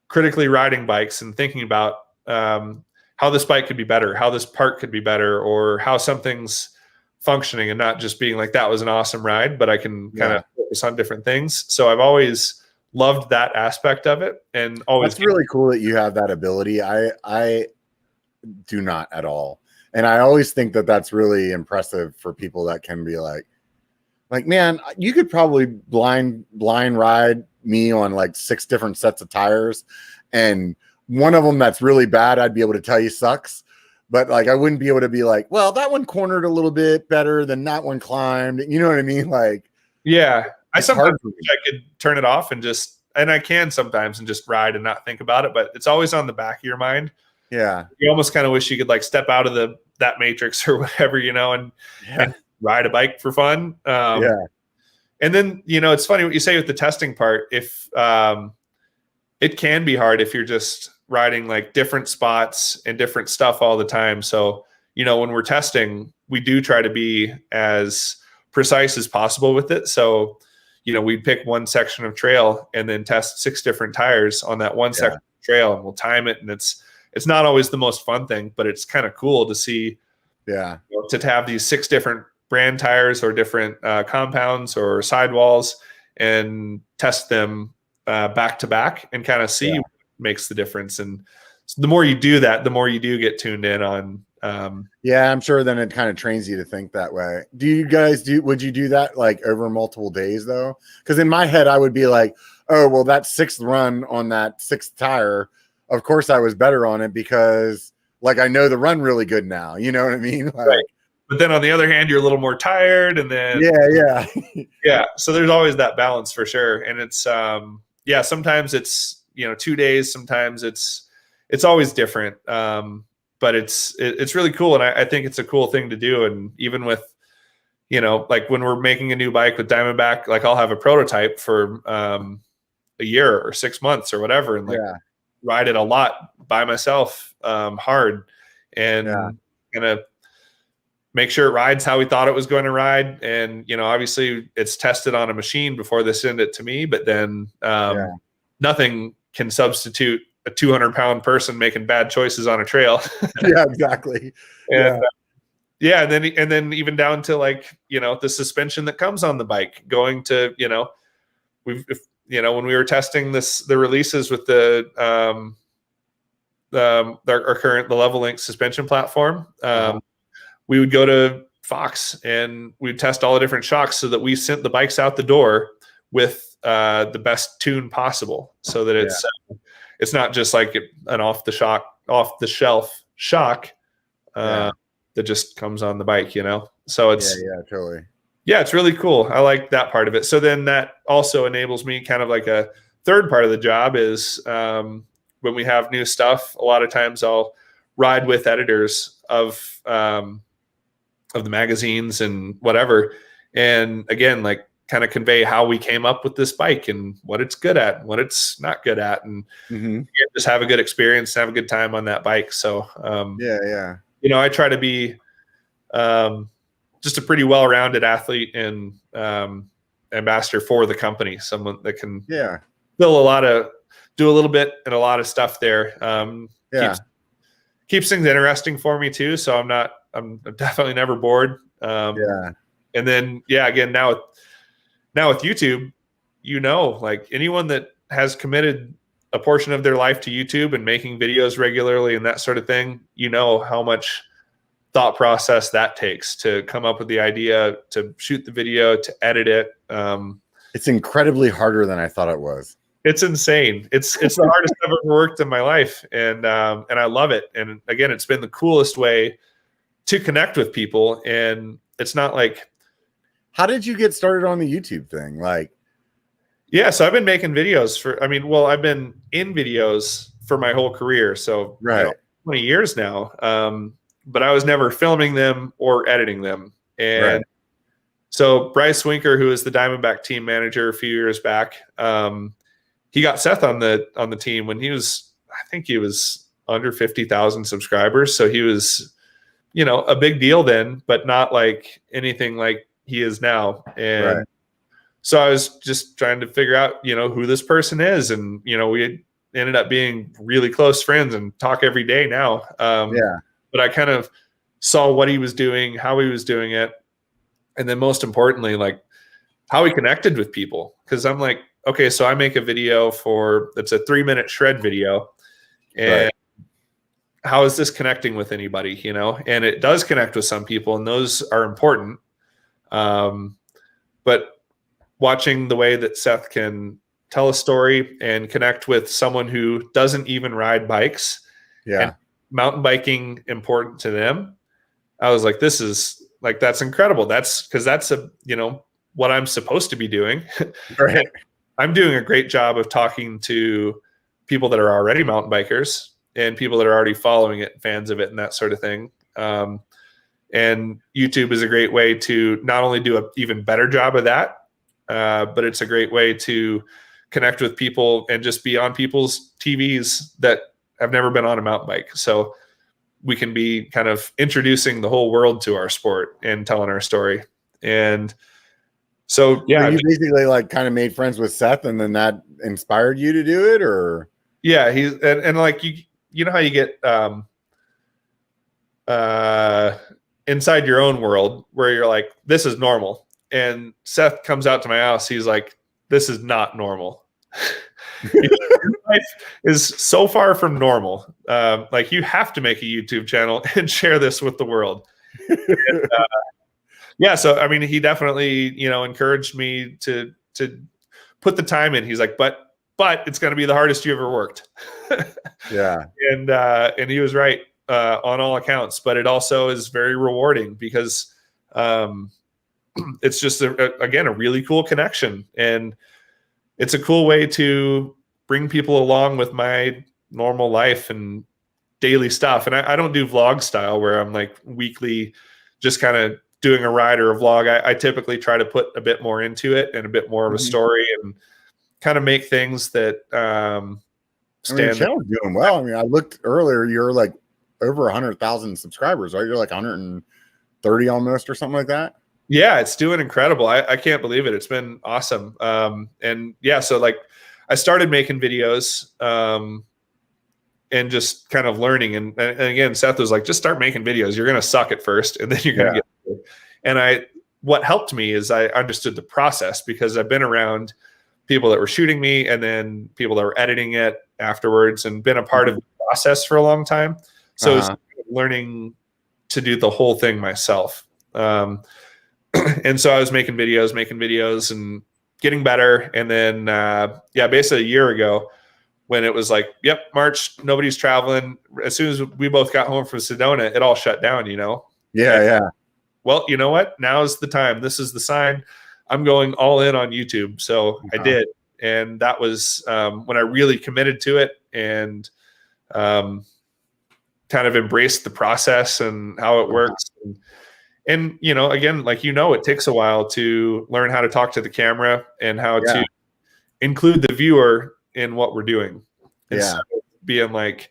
critically riding bikes and thinking about how this bike could be better, how this part could be better, or how something's functioning, and not just being like, that was an awesome ride, but I can kind of focus on different things. So I've always loved that aspect of it, and always. That's really cool that you have that ability. I do not at all. And I always think that that's really impressive for people that can be like, man, you could probably blind ride me on like 6 different sets of tires, and one of them that's really bad, I'd be able to tell you sucks. But like, I wouldn't be able to be like, well, that one cornered a little bit better than that one climbed. You know what I mean? Like, I sometimes wish I could turn it off and I can sometimes, and just ride and not think about it, but it's always on the back of your mind. Yeah. You almost kind of wish you could like step out of that matrix or whatever, you know, and ride a bike for fun. And then, you know, it's funny what you say with the testing part. If it can be hard if you're just riding like different spots and different stuff all the time. So, you know, when we're testing, we do try to be as precise as possible with it. So, you know, we'd pick one section of trail and then test 6 different tires on that one section of trail, and we'll time it. And it's not always the most fun thing, but it's kind of cool to see, you know, to have these 6 different brand tires or different compounds or sidewalls, and test them back to back and kind of see what makes the difference. And so the more you do that, the more you do get tuned in on. I'm sure then it kind of trains you to think that way. Do you guys would you do that like over multiple days though? Because in my head, I would be like, oh, well, that 6th run on that 6th tire, of course I was better on it, because like, I know the run really good now. You know what I mean? Like, right. But then on the other hand, you're a little more tired, and then so there's always that balance for sure. And it's sometimes it's, you know, 2 days, sometimes it's always different. But it's really cool, and I think it's a cool thing to do. And even with, you know, like when we're making a new bike with Diamondback, like I'll have a prototype for a year or 6 months or whatever, and like ride it a lot by myself, hard, and gonna make sure it rides how we thought it was going to ride. And, you know, obviously it's tested on a machine before they send it to me, but then nothing can substitute a 200-pound person making bad choices on a trail. Exactly. And and then even down to like, you know, the suspension that comes on the bike, going to, you know, when we were testing the releases with the the Level Link suspension platform. We would go to Fox and we'd test all the different shocks so that we sent the bikes out the door with the best tune possible, so that it's not just like an off the shelf shock that just comes on the bike, So it's totally. Yeah, it's really cool. I like that part of it. So then that also enables me kind of like a third part of the job is when we have new stuff, a lot of times I'll ride with editors of the magazines and whatever. And again, like kind of convey how we came up with this bike and what it's good at and what it's not good at. And just have a good experience, have a good time on that bike. So, I try to be just a pretty well-rounded athlete and ambassador for the company, someone that can do a little bit and a lot of stuff there. Keeps things interesting for me too. So I'm definitely never bored. And then, again, now with YouTube, like anyone that has committed a portion of their life to YouTube and making videos regularly and that sort of thing, how much thought process that takes to come up with the idea, to shoot the video, to edit it. It's incredibly harder than I thought it was. It's insane. It's the hardest I've ever worked in my life. And I love it. And again, it's been the coolest way to connect with people. And it's not like, how did you get started on the YouTube thing? So I've been making videos I've been in videos for my whole career. So 20 years now. But I was never filming them or editing them. And so Bryce Winker, who is the Diamondback team manager a few years back, he got Seth on the team when I think he was under 50,000 subscribers. So he was, a big deal then, but not like anything like he is now. And so I was just trying to figure out, who this person is. And, we ended up being really close friends and talk every day now. But I kind of saw what he was doing, how he was doing it. And then most importantly, like how he connected with people. Cause I'm like, okay, so I make a video it's a 3-minute shred video. And how is this connecting with anybody, And it does connect with some people and those are important. But watching the way that Seth can tell a story and connect with someone who doesn't even ride bikes. And mountain biking important to them. I was like, that's incredible. That's what I'm supposed to be doing. I'm doing a great job of talking to people that are already mountain bikers and people that are already following it, fans of it and that sort of thing. And YouTube is a great way to not only do an even better job of that, but it's a great way to connect with people and just be on people's TVs that have never been on a mountain bike. So we can be kind of introducing the whole world to our sport and telling our story. And so, you basically like kind of made friends with Seth and then that inspired you to do it, or? Yeah, he's, and like, you know how you get inside your own world where you're like, this is normal. And Seth comes out to my house. He's like, this is not normal. Your life is so far from normal. Like you have to make a YouTube channel and share this with the world. And, so I mean, he definitely, encouraged me to put the time in. He's like, but it's going to be the hardest you ever worked. And he was right on all accounts. But it also is very rewarding because it's just again a really cool connection, and it's a cool way to bring people along with my normal life and daily stuff. And I don't do vlog style where I'm like weekly just kind of doing a ride or a vlog. I typically try to put a bit more into it and a bit more of a story and kind of make things that stand. Your channel's doing well. I mean, I looked earlier, you're like over 100,000 subscribers, right? You're like 130 almost or something like that. Yeah, it's doing incredible. I can't believe it. It's been awesome. And yeah, so like I started making videos and just kind of learning. And again, Seth was like, just start making videos. You're going to suck at first and then you're going to get good. And what helped me is I understood the process because I've been around people that were shooting me, and then people that were editing it afterwards, and been a part of the process for a long time. So it's learning to do the whole thing myself. And so I was making videos and getting better. And then, basically a year ago, when it was like, yep, March, nobody's traveling. As soon as we both got home from Sedona, it all shut down, Yeah. Well, you know what? Now's the time. This is the sign. I'm going all in on YouTube. So I did. And that was when I really committed to it and kind of embraced the process and how it works. And again, it takes a while to learn how to talk to the camera and how to include the viewer in what we're doing. Instead of being like,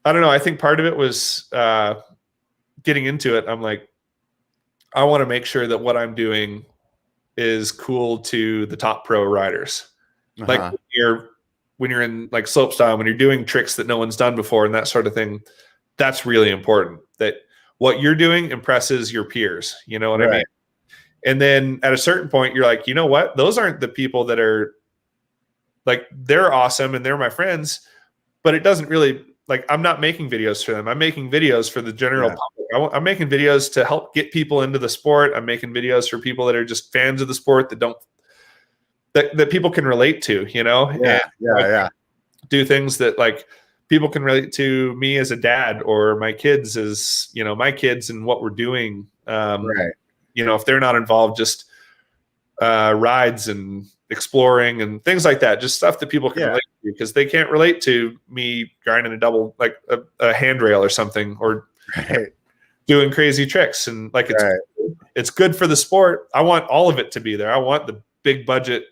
I don't know. I think part of it was getting into it. I'm like, I want to make sure that what I'm doing is cool to the top pro riders. Like when you're in like slopestyle, when you're doing tricks that no one's done before and that sort of thing, that's really important. That what you're doing impresses your peers. You know what I mean? And then at a certain point, you're like, you know what? Those aren't the people that are like, they're awesome and they're my friends, but it doesn't really, like, I'm not making videos for them. I'm making videos for the general public. I'm making videos to help get people into the sport. I'm making videos for people that are just fans of the sport that people can relate to, do things that like people can relate to me as a dad or my kids as, my kids and what we're doing. If they're not involved, just rides and exploring and things like that, just stuff that people can relate to, because they can't relate to me grinding a double, like a handrail or something, or doing crazy tricks. And like, it's good for the sport. I want all of it to be there. I want the big budget,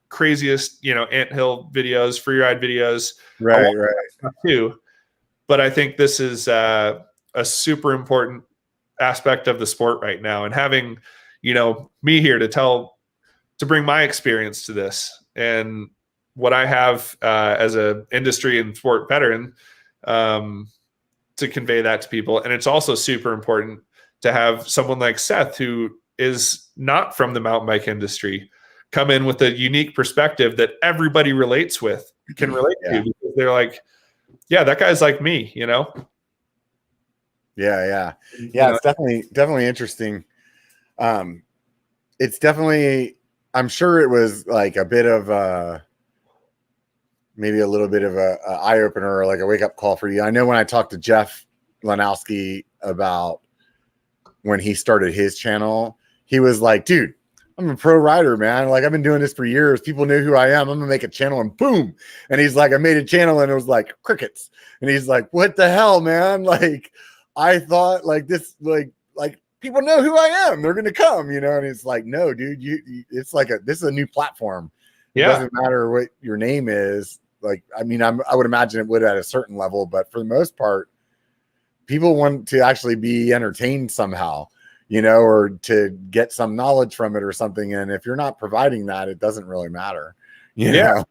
craziest, anthill videos, free ride videos, too. But I think this is a super important aspect of the sport right now, and having, me here to bring my experience to this and what I have as a industry and sport veteran, to convey that to people. And it's also super important to have someone like Seth, who is not from the mountain bike industry, come in with a unique perspective that everybody can relate to, because they're like, yeah, that guy's like me, Yeah. It's definitely interesting. It's definitely, I'm sure it was like a bit of maybe a little bit of a eye opener, or like a wake up call for you. I know when I talked to Jeff Lanowski about when he started his channel, he was like, dude, I'm a pro rider, man. Like, I've been doing this for years. People knew who I am. I'm gonna make a channel, and boom. And he's like, I made a channel and it was like crickets. And he's like, what the hell, man? Like, I thought like this, like people know who I am. They're going to come, and it's like, no, dude, it's like this is a new platform. It doesn't matter what your name is. Like, I mean, I would imagine it would at a certain level, but for the most part, people want to actually be entertained somehow, or to get some knowledge from it or something. And if you're not providing that, it doesn't really matter. You know?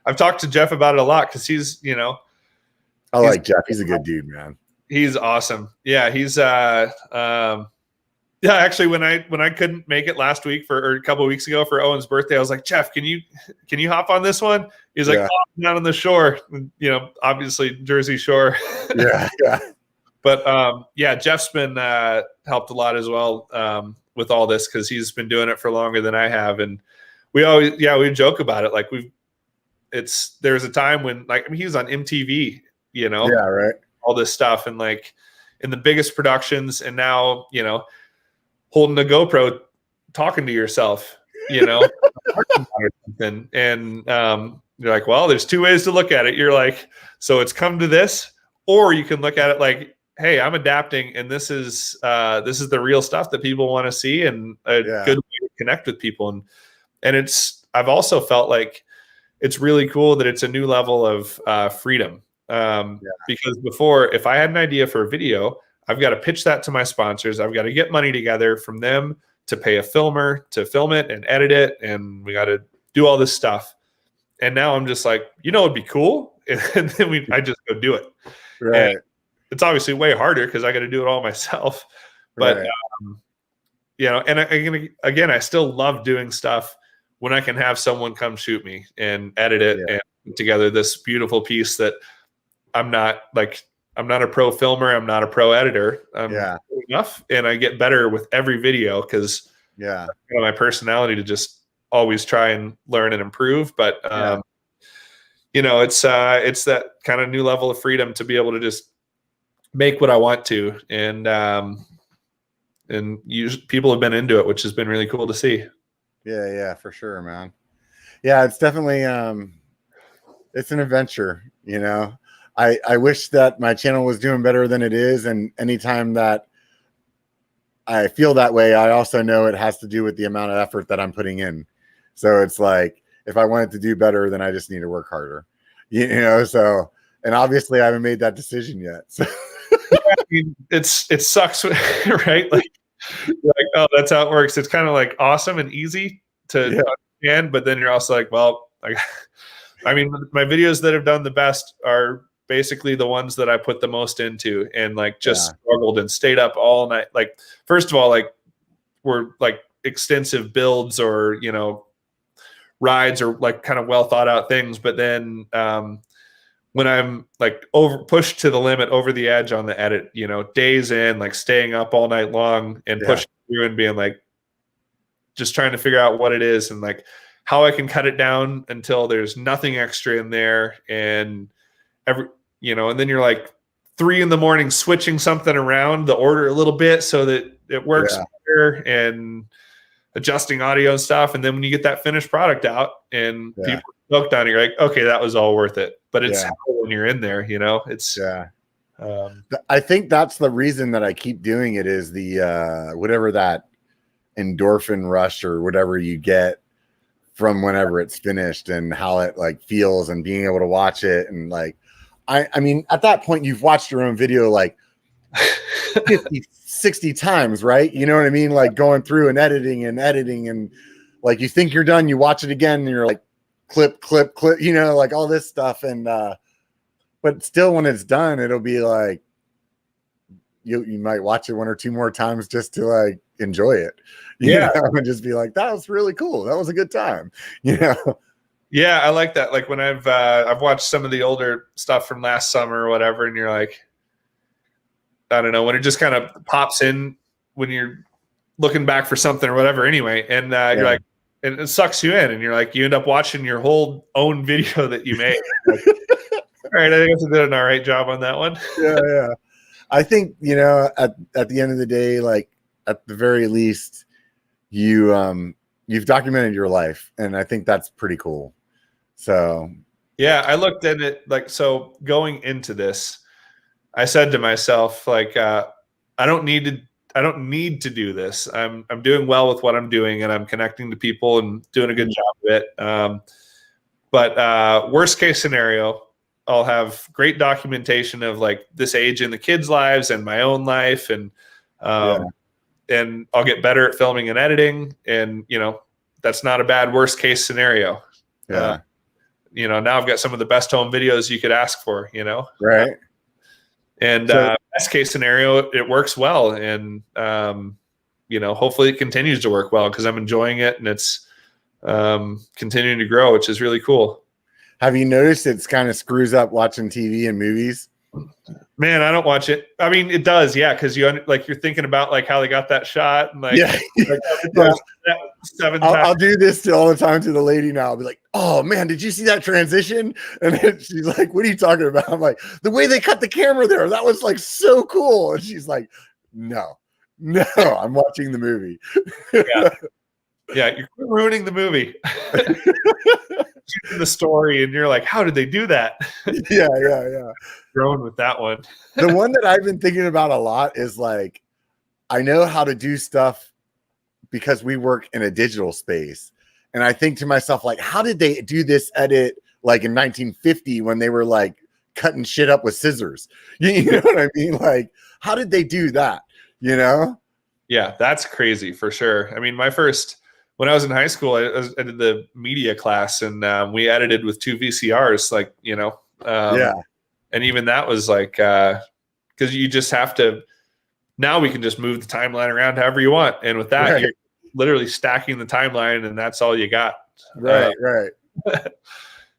I've talked to Jeff about it a lot, because he's, I like Jeff. He's a good dude, man. He's awesome. Yeah. He's, actually, when I couldn't make it last week or a couple of weeks ago for Owen's birthday, I was like, Jeff, can you hop on this one? He's like, oh, I'm down on the shore, obviously Jersey Shore. But Jeff's been helped a lot as well with all this, because he's been doing it for longer than I have, and we always we joke about it, like there's a time when, like, I mean, he was on MTV, all this stuff, and like in the biggest productions, and now holding a GoPro, talking to yourself, and you're like, well, there's two ways to look at it. You're like, so it's come to this, or you can look at it like, hey, I'm adapting, and this is the real stuff that people want to see, and a good way to connect with people. And I've also felt like it's really cool that it's a new level of freedom. Because before, if I had an idea for a video, I've got to pitch that to my sponsors. I've got to get money together from them to pay a filmer to film it and edit it. And we got to do all this stuff. And now I'm just like, it'd be cool. And then I just go do it. Right. And it's obviously way harder because I got to do it all myself. But, and again, I still love doing stuff when I can have someone come shoot me and edit it and put together this beautiful piece that I'm not a pro filmer. I'm not a pro editor. I'm good enough, and I get better with every video because my personality to just always try and learn and improve. But it's that kind of new level of freedom to be able to just make what I want to, and people have been into it, which has been really cool to see. Yeah, for sure, man. Yeah, it's definitely it's an adventure, you know. I wish that my channel was doing better than it is, and anytime that I feel that way, I also know it has to do with the amount of effort that I'm putting in. So it's like, if I want it to do better, then I just need to work harder, you know. So, and obviously I haven't made that decision yet. So it sucks, right? Like, oh, that's how it works. It's kind of like awesome and easy to understand, but then you're also like, well, I mean, my videos that have done the best are basically the ones that I put the most into, and like just struggled and stayed up all night. Like, first of all, like, were like extensive builds or, you know, rides or like kind of well thought out things. But then when I'm like pushed to the limit, over the edge on the edit, you know, days in, like staying up all night long and pushing through and being like, just trying to figure out what it is and like how I can cut it down until there's nothing extra in there. And and then you're like 3 a.m. switching something around the order a little bit so that it works better, and adjusting audio and stuff. And then when you get that finished product out and people are stoked on it, you're like, okay, that was all worth it. But it's when you're in there, you know, it's I think that's the reason that I keep doing it, is the whatever that endorphin rush or whatever you get from whenever it's finished, and how it like feels, and being able to watch it. And like, I mean, at that point you've watched your own video like 50, 60 times, right? You know what I mean? Like going through and editing and like, you think you're done, you watch it again and you're like, clip, you know, like all this stuff. And but still, when it's done, it'll be like you might watch it 1 or 2 more times just to like enjoy it, you know, and just be like, that was really cool, that was a good time, you know. Yeah, I like that. Like when I've watched some of the older stuff from last summer or whatever, and you're like, I don't know, when it just kind of pops in when you're looking back for something or whatever anyway, and you're like, and it sucks you in, and you're like, you end up watching your whole own video that you made. Like, all right, I think I did an all right job on that one. Yeah. I think, you know, at the end of the day, like at the very least, you've documented your life, and I think that's pretty cool. So yeah, I looked at it like, so going into this, I said to myself, like, I don't need to do this. I'm doing well with what I'm doing, and I'm connecting to people and doing a good job of it. But worst case scenario, I'll have great documentation of like this age in the kids' lives and my own life, and I'll get better at filming and editing, and you know, that's not a bad worst case scenario. You know, now I've got some of the best home videos you could ask for, you know. Right. And best case scenario, it works well, and you know, hopefully it continues to work well because I'm enjoying it, and it's continuing to grow, which is really cool. Have you noticed it's kind of screws up watching TV and movies? Man, I don't watch it. I mean, it does, yeah, because you're thinking about like how they got that shot, and like, I'll do this all the time to the lady now. I'll be like, "Oh man, did you see that transition?" And then she's like, "What are you talking about?" I'm like, "The way they cut the camera there, that was like so cool." And she's like, "No, I'm watching the movie." Yeah, you're ruining the movie. The story, and you're like, how did they do that? Yeah. Growing with that one. The one that I've been thinking about a lot is like, I know how to do stuff because we work in a digital space. And I think to myself, like, how did they do this edit like in 1950 when they were like cutting shit up with scissors? You know what I mean? Like, how did they do that? You know? Yeah, that's crazy for sure. I mean, when I was in high school, I did the media class, and we edited with 2 VCRs, like, you know, and even that was like, because you just have to, now we can just move the timeline around however you want. And with that, you're literally stacking the timeline, and that's all you got. Right. Right.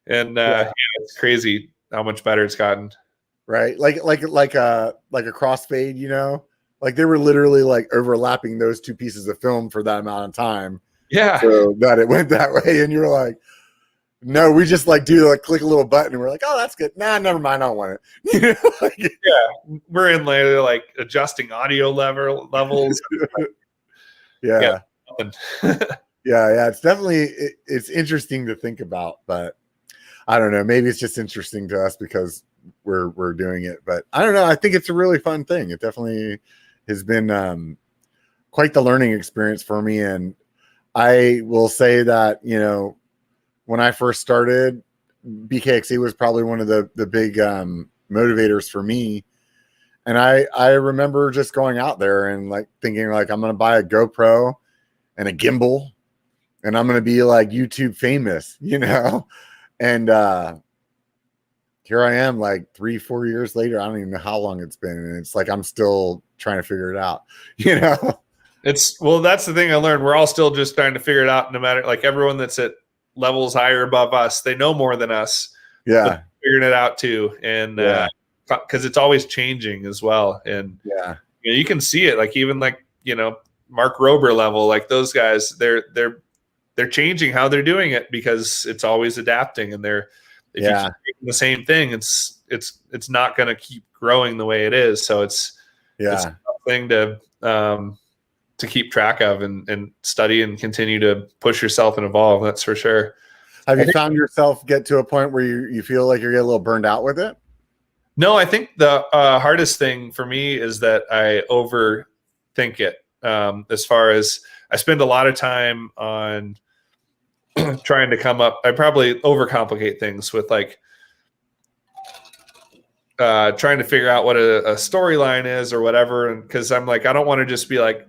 And it's crazy how much better it's gotten. Right. Like a crossfade, you know, like they were literally like overlapping those two pieces of film for that amount of time. Yeah. So that it went that way. And you're like, no, we just like click a little button and we're like, oh, that's good. Nah, never mind. I don't want it. You know, like, yeah. We're in later, like adjusting audio levels. Yeah. Yeah. It's definitely, it's interesting to think about, but I don't know. Maybe it's just interesting to us because we're doing it, but I don't know. I think it's a really fun thing. It definitely has been quite the learning experience for me. And I will say that, you know, when I first started, BKXE was probably one of the big motivators for me. And I remember just going out there and like thinking like, I'm going to buy a GoPro and a gimbal and I'm going to be like YouTube famous, you know? And here I am like 3-4 years later. I don't even know how long it's been. And it's like, I'm still trying to figure it out, you know? That's the thing I learned. We're all still just trying to figure it out, no matter, like, everyone that's at levels higher above us, they know more than us. Yeah. Figuring it out too. And because it's always changing as well. And you know, you can see it, like, even like, you know, Mark Rober level, like those guys, they're changing how they're doing it because it's always adapting. And if you keep doing the same thing, it's not going to keep growing the way it is. So it's a tough thing to keep track of and study and continue to push yourself and evolve. That's for sure. Have you found yourself get to a point where you feel like you're getting a little burned out with it? No, I think the hardest thing for me is that I overthink it. As far as I spend a lot of time on trying to come up, I probably overcomplicate things with like trying to figure out what a storyline is or whatever. And because I'm like, I don't want to just be like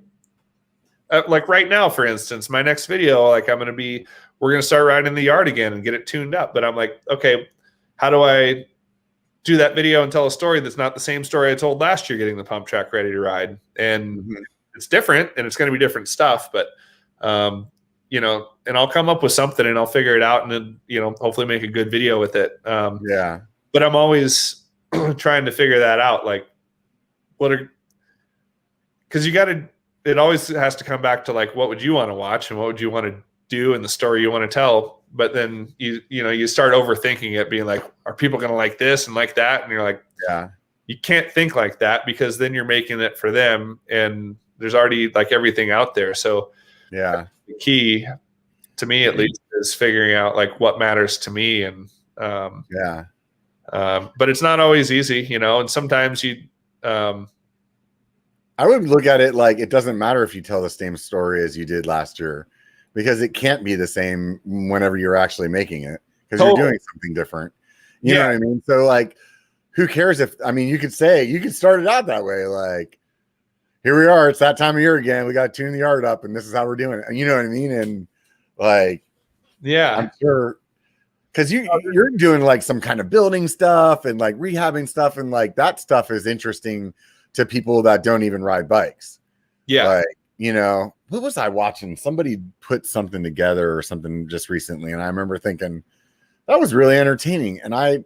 right now, for instance, my next video, like we're going to start riding in the yard again and get it tuned up. But I'm like, okay, how do I do that video and tell a story that's not the same story I told last year getting the pump track ready to ride? And it's different and it's going to be different stuff, but you know, and I'll come up with something and I'll figure it out and then, you know, hopefully make a good video with it. But I'm always trying to figure that out. Like because it always has to come back to like, what would you want to watch and what would you want to do in the story you want to tell? But then you start overthinking it, being like, are people going to like this and like that? And you're like, you can't think like that because then you're making it for them and there's already like everything out there. So the key to me, at least, is figuring out like what matters to me. And but it's not always easy, you know, and sometimes I would look at it like it doesn't matter if you tell the same story as you did last year because it can't be the same whenever you're actually making it because you're doing something different. You know what I mean? So like, who cares if, I mean, you could start it out that way. Like, here we are. It's that time of year again. We got to tune the yard up and this is how we're doing it. And you know what I mean? And like, I'm sure because you're doing like some kind of building stuff and like rehabbing stuff. And like that stuff is interesting to people that don't even ride bikes. Like, you know, what was I watching? Somebody put something together or something just recently. And I remember thinking that was really entertaining. And I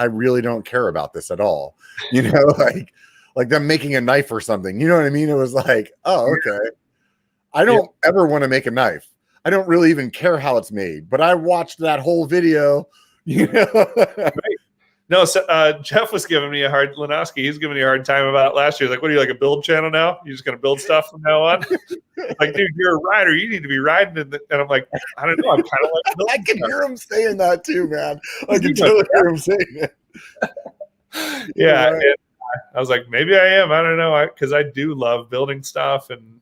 really don't care about this at all. You know, like them making a knife or something, you know what I mean? It was like, oh, okay. I don't ever want to make a knife. I don't really even care how it's made, but I watched that whole video, you know. No, so Jeff was giving me Lenowski, he's giving me a hard time about it last year. He's like, what are you, like a build channel now? You're just going to build stuff from now on? Like, dude, you're a rider. You need to be riding. And I'm like, I don't know. I'm kind of like, I can hear him saying that too, man. I can totally hear him saying it. Right. And I was like, maybe I am. I don't know. Because I do love building stuff. And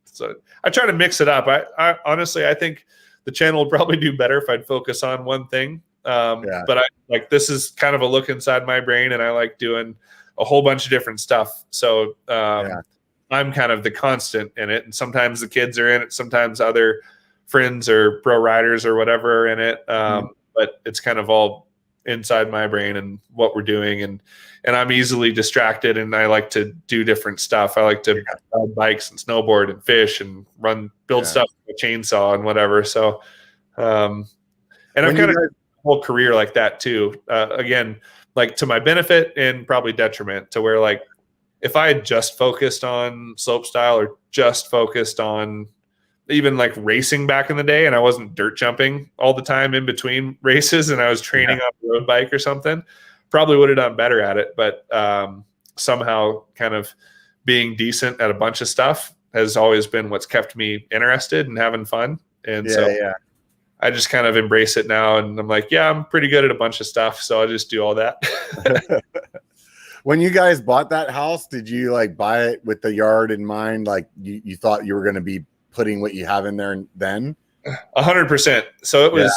so I try to mix it up. I honestly, I think the channel would probably do better if I'd focus on one thing. But I like, this is kind of a look inside my brain and I like doing a whole bunch of different stuff. So I'm kind of the constant in it. And sometimes the kids are in it. Sometimes other friends or pro riders or whatever are in it. But it's kind of all inside my brain and what we're doing. And I'm easily distracted, and I like to do different stuff. I like to ride bikes and snowboard and fish and build stuff with a chainsaw and whatever. So, and I've kind of whole career like that too. Again, like to my benefit and probably detriment, to where like if I had just focused on slopestyle or just focused on even like racing back in the day, and I wasn't dirt jumping all the time in between races, and I was training on a road bike or something, probably would have done better at it. But somehow kind of being decent at a bunch of stuff has always been what's kept me interested and having fun. And I just kind of embrace it now, and I'm like, yeah, I'm pretty good at a bunch of stuff, so I'll just do all that. When you guys bought that house, did you like buy it with the yard in mind? Like you thought you were going to be putting what you have in there then? 100%. So it was,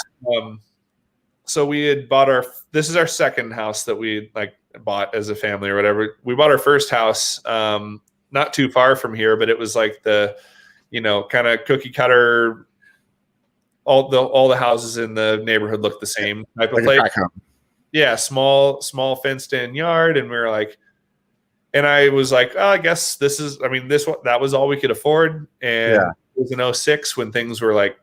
so we had bought this is our second house that we like bought as a family or whatever. We bought our first house, not too far from here, but it was like the, kind of cookie cutter, all the houses in the neighborhood look the same type of place. Yeah, small fenced in yard. And we were like, and I was like, oh, I guess that was all we could afford. And it was in 06 when things were like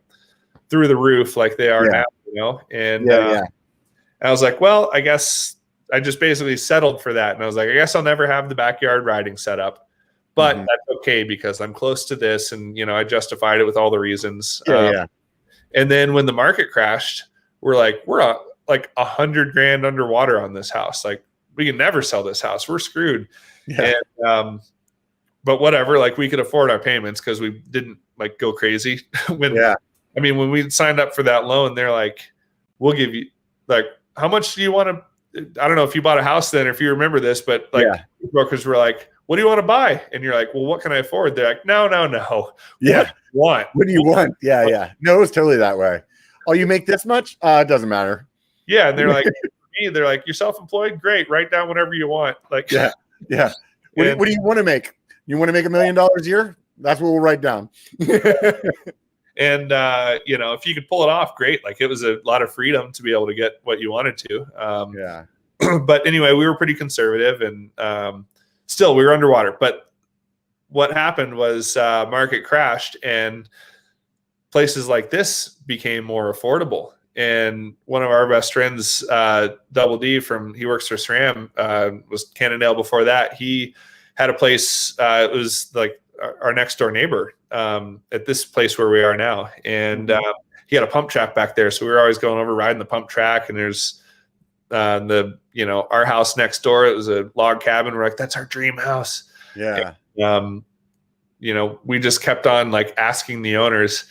through the roof like they are now, And I was like, well, I guess I just basically settled for that. And I was like, I guess I'll never have the backyard riding set up, but that's okay because I'm close to this. And, I justified it with all the reasons. And then when the market crashed, we're like $100,000 underwater on this house. Like we can never sell this house. We're screwed. Yeah. And, but whatever, like we could afford our payments because we didn't like go crazy when we signed up for that loan, they're like, we'll give you like, how much do you want to, I don't know if you bought a house then, or if you remember this, but like brokers were like, what do you want to buy? And you're like, well, what can I afford? They're like, no. Yeah. What do you want? Yeah. No, it was totally that way. Oh, you make this much? It doesn't matter. Yeah. And they're like, they're like, you're self-employed. Great. Write down whatever you want. Like, yeah. What do you want to make? You want to make $1 million a year? That's what we'll write down. And, if you could pull it off, great. Like it was a lot of freedom to be able to get what you wanted to. But anyway, we were pretty conservative and still we were underwater. But what happened was market crashed and places like this became more affordable. And one of our best friends, Double D he works for SRAM, was Cannondale before that. He had a place, it was like our next door neighbor at this place where we are now. And he had a pump track back there. So we were always going over riding the pump track, and there's our house next door. It was a log cabin. We're like, that's our dream house. Yeah. And, we just kept on like asking the owners,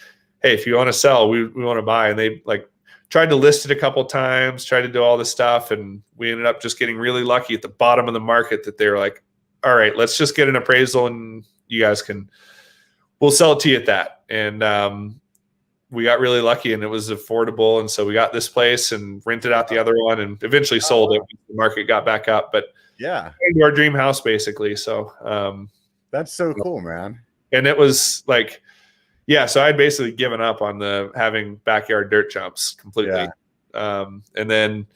hey, if you want to sell, we want to buy. And they like tried to list it a couple times, tried to do all this stuff. And we ended up just getting really lucky at the bottom of the market that they were like, all right, let's just get an appraisal and you guys we'll sell it to you at that. And we got really lucky and it was affordable. And so we got this place and rented out the other one and eventually sold it when the market got back up. But into our dream house basically. So that's so cool, man. And it was like, so I'd basically given up on having backyard dirt jumps completely. And then,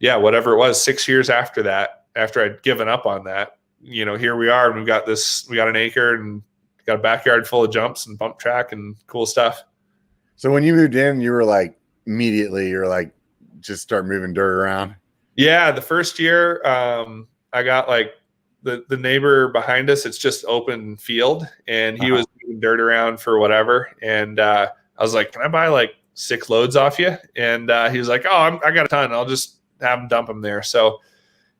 whatever it was, 6 years after that, after I'd given up on that, here we are, and we got an acre and got a backyard full of jumps and bump track and cool stuff. So when you moved in, you were like, immediately, you're like, just start moving dirt around. Yeah. The first year, I got like the neighbor behind us, it's just open field, and he was moving dirt around for whatever. And I was like, can I buy like 6 loads off you? And he was like, oh, I got a ton. I'll just have him dump them there. So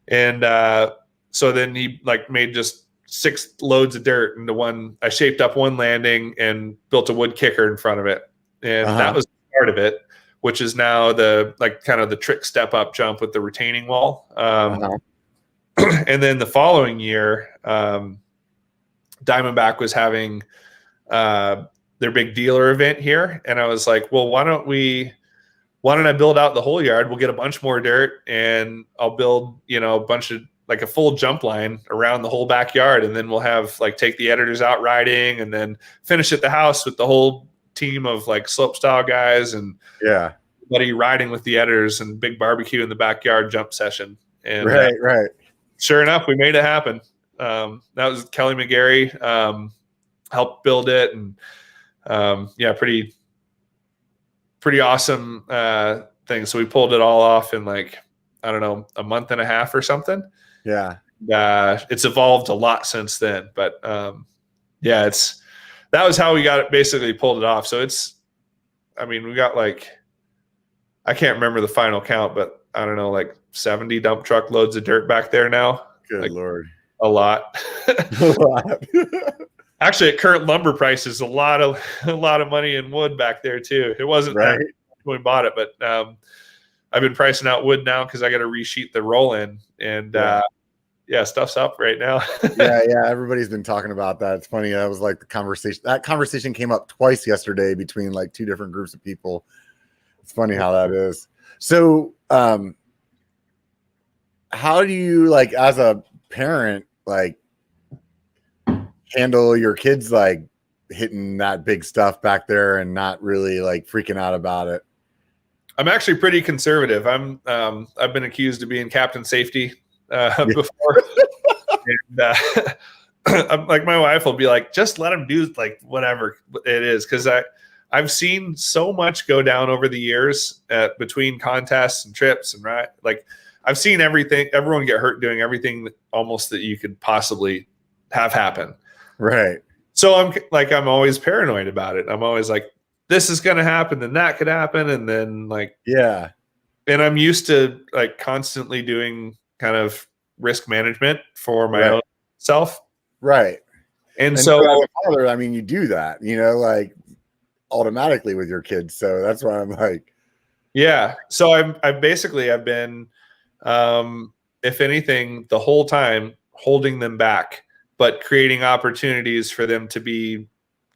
then he like made just 6 loads of dirt into one. I shaped up one landing and built a wood kicker in front of it. And that was part of it, which is now the like kind of the trick step up jump with the retaining wall. And then the following year, Diamondback was having their big dealer event here. And I was like, well, why don't I build out the whole yard? We'll get a bunch more dirt and I'll build, a bunch of like a full jump line around the whole backyard. And then we'll have like take the editors out riding and then finish at the house with the whole team of like slope style guys. And everybody riding with the editors and big barbecue in the backyard jump session. And right. Sure enough, we made it happen. That was Kelly McGarry, helped build it, and pretty awesome thing. So we pulled it all off in like, I don't know, a month and a half or something. Yeah. It's evolved a lot since then, but that was how we got it, basically pulled it off. So we got like, I can't remember the final count, but I don't know, like 70 dump truck loads of dirt back there now. Good Lord. A lot. A lot. Actually, at current lumber prices, a lot of money in wood back there too. It wasn't right when we bought it, but I've been pricing out wood now because I got to resheet the roll in, and stuff's up right now. yeah, everybody's been talking about that. It's funny. That was like that conversation came up twice yesterday between like two different groups of people. It's funny how that is. So, how do you, like, as a parent, like, handle your kids like hitting that big stuff back there and not really like freaking out about it? I'm actually pretty conservative. I've been accused of being captain safety before. And, I'm like, my wife will be like, just let him do like whatever it is, because I've seen so much go down over the years between contests and trips, and like I've seen everyone get hurt doing everything almost that you could possibly have happen. Right. So I'm always paranoid about it. I'm always like, this is going to happen, then that could happen, and then like, yeah. And I'm used to like constantly doing kind of risk management for my own self. Right. And so as a father, I mean, you do that, like automatically with your kids. So that's why I'm like, yeah. So I've been, if anything, the whole time holding them back, but creating opportunities for them to be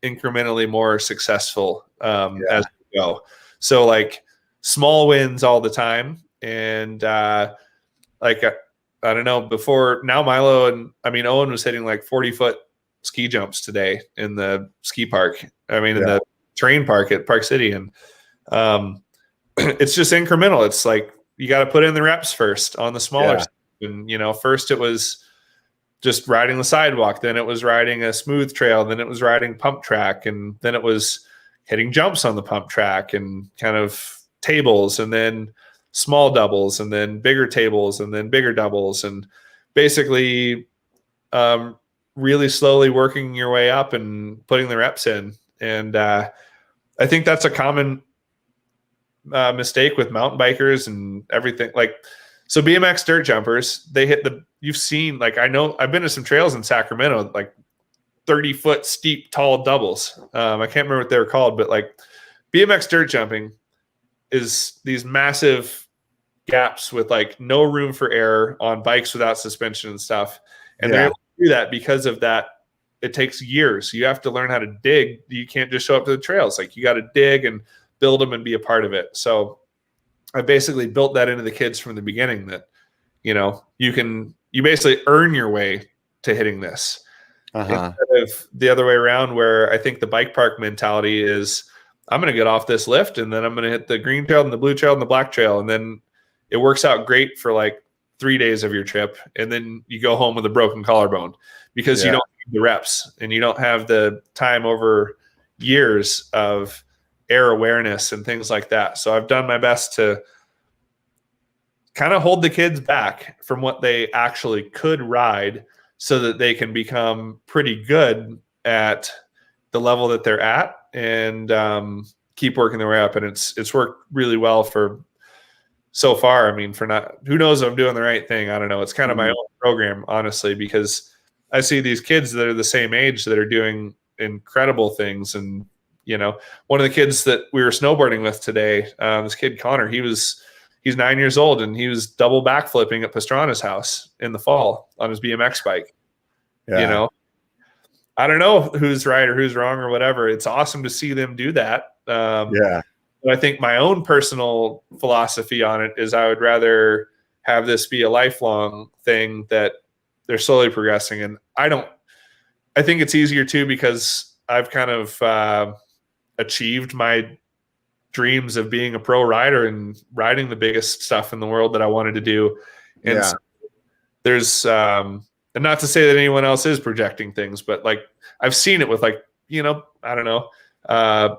incrementally more successful as we go. So like small wins all the time. And I don't know, before now Owen was hitting like 40-foot ski jumps today in the ski park. In the terrain park at Park City. And it's just incremental. It's like, you got to put in the reps first on the smaller stuff. And, first it was just riding the sidewalk. Then it was riding a smooth trail. Then it was riding pump track. And then it was hitting jumps on the pump track and kind of tables, and then small doubles, and then bigger tables, and then bigger doubles. And basically really slowly working your way up and putting the reps in. And I think that's a common mistake with mountain bikers and everything. Like, so BMX dirt jumpers, they hit you've seen, like, I know I've been to some trails in Sacramento, like 30-foot steep, tall doubles. I can't remember what they were called, but like BMX dirt jumping is these massive gaps with like no room for error on bikes without suspension and stuff. And they're able to do that because of that. It takes years. You have to learn how to dig. You can't just show up to the trails. Like, you got to dig and build them and be a part of it. So I basically built that into the kids from the beginning, that, you basically earn your way to hitting this. Instead of the other way around, where I think the bike park mentality is, I'm going to get off this lift and then I'm going to hit the green trail and the blue trail and the black trail. And then it works out great for like 3 days of your trip. And then you go home with a broken collarbone because you don't have the reps and you don't have the time over years of air awareness and things like that. So I've done my best to kind of hold the kids back from what they actually could ride so that they can become pretty good at the level that they're at, and keep working their way up. And it's worked really well for so far. Who knows if I'm doing the right thing? I don't know. It's kind of my own program, honestly, because I see these kids that are the same age that are doing incredible things. And, one of the kids that we were snowboarding with today, this kid, Connor, he's 9 years old, and he was double backflipping at Pastrana's house in the fall on his BMX bike. I don't know who's right or who's wrong or whatever. It's awesome to see them do that. But I think my own personal philosophy on it is I would rather have this be a lifelong thing that they're slowly progressing. And I think it's easier too, because I've kind of achieved my dreams of being a pro rider and riding the biggest stuff in the world that I wanted to do. And so there's, and not to say that anyone else is projecting things, but like I've seen it with like, you know, I don't know,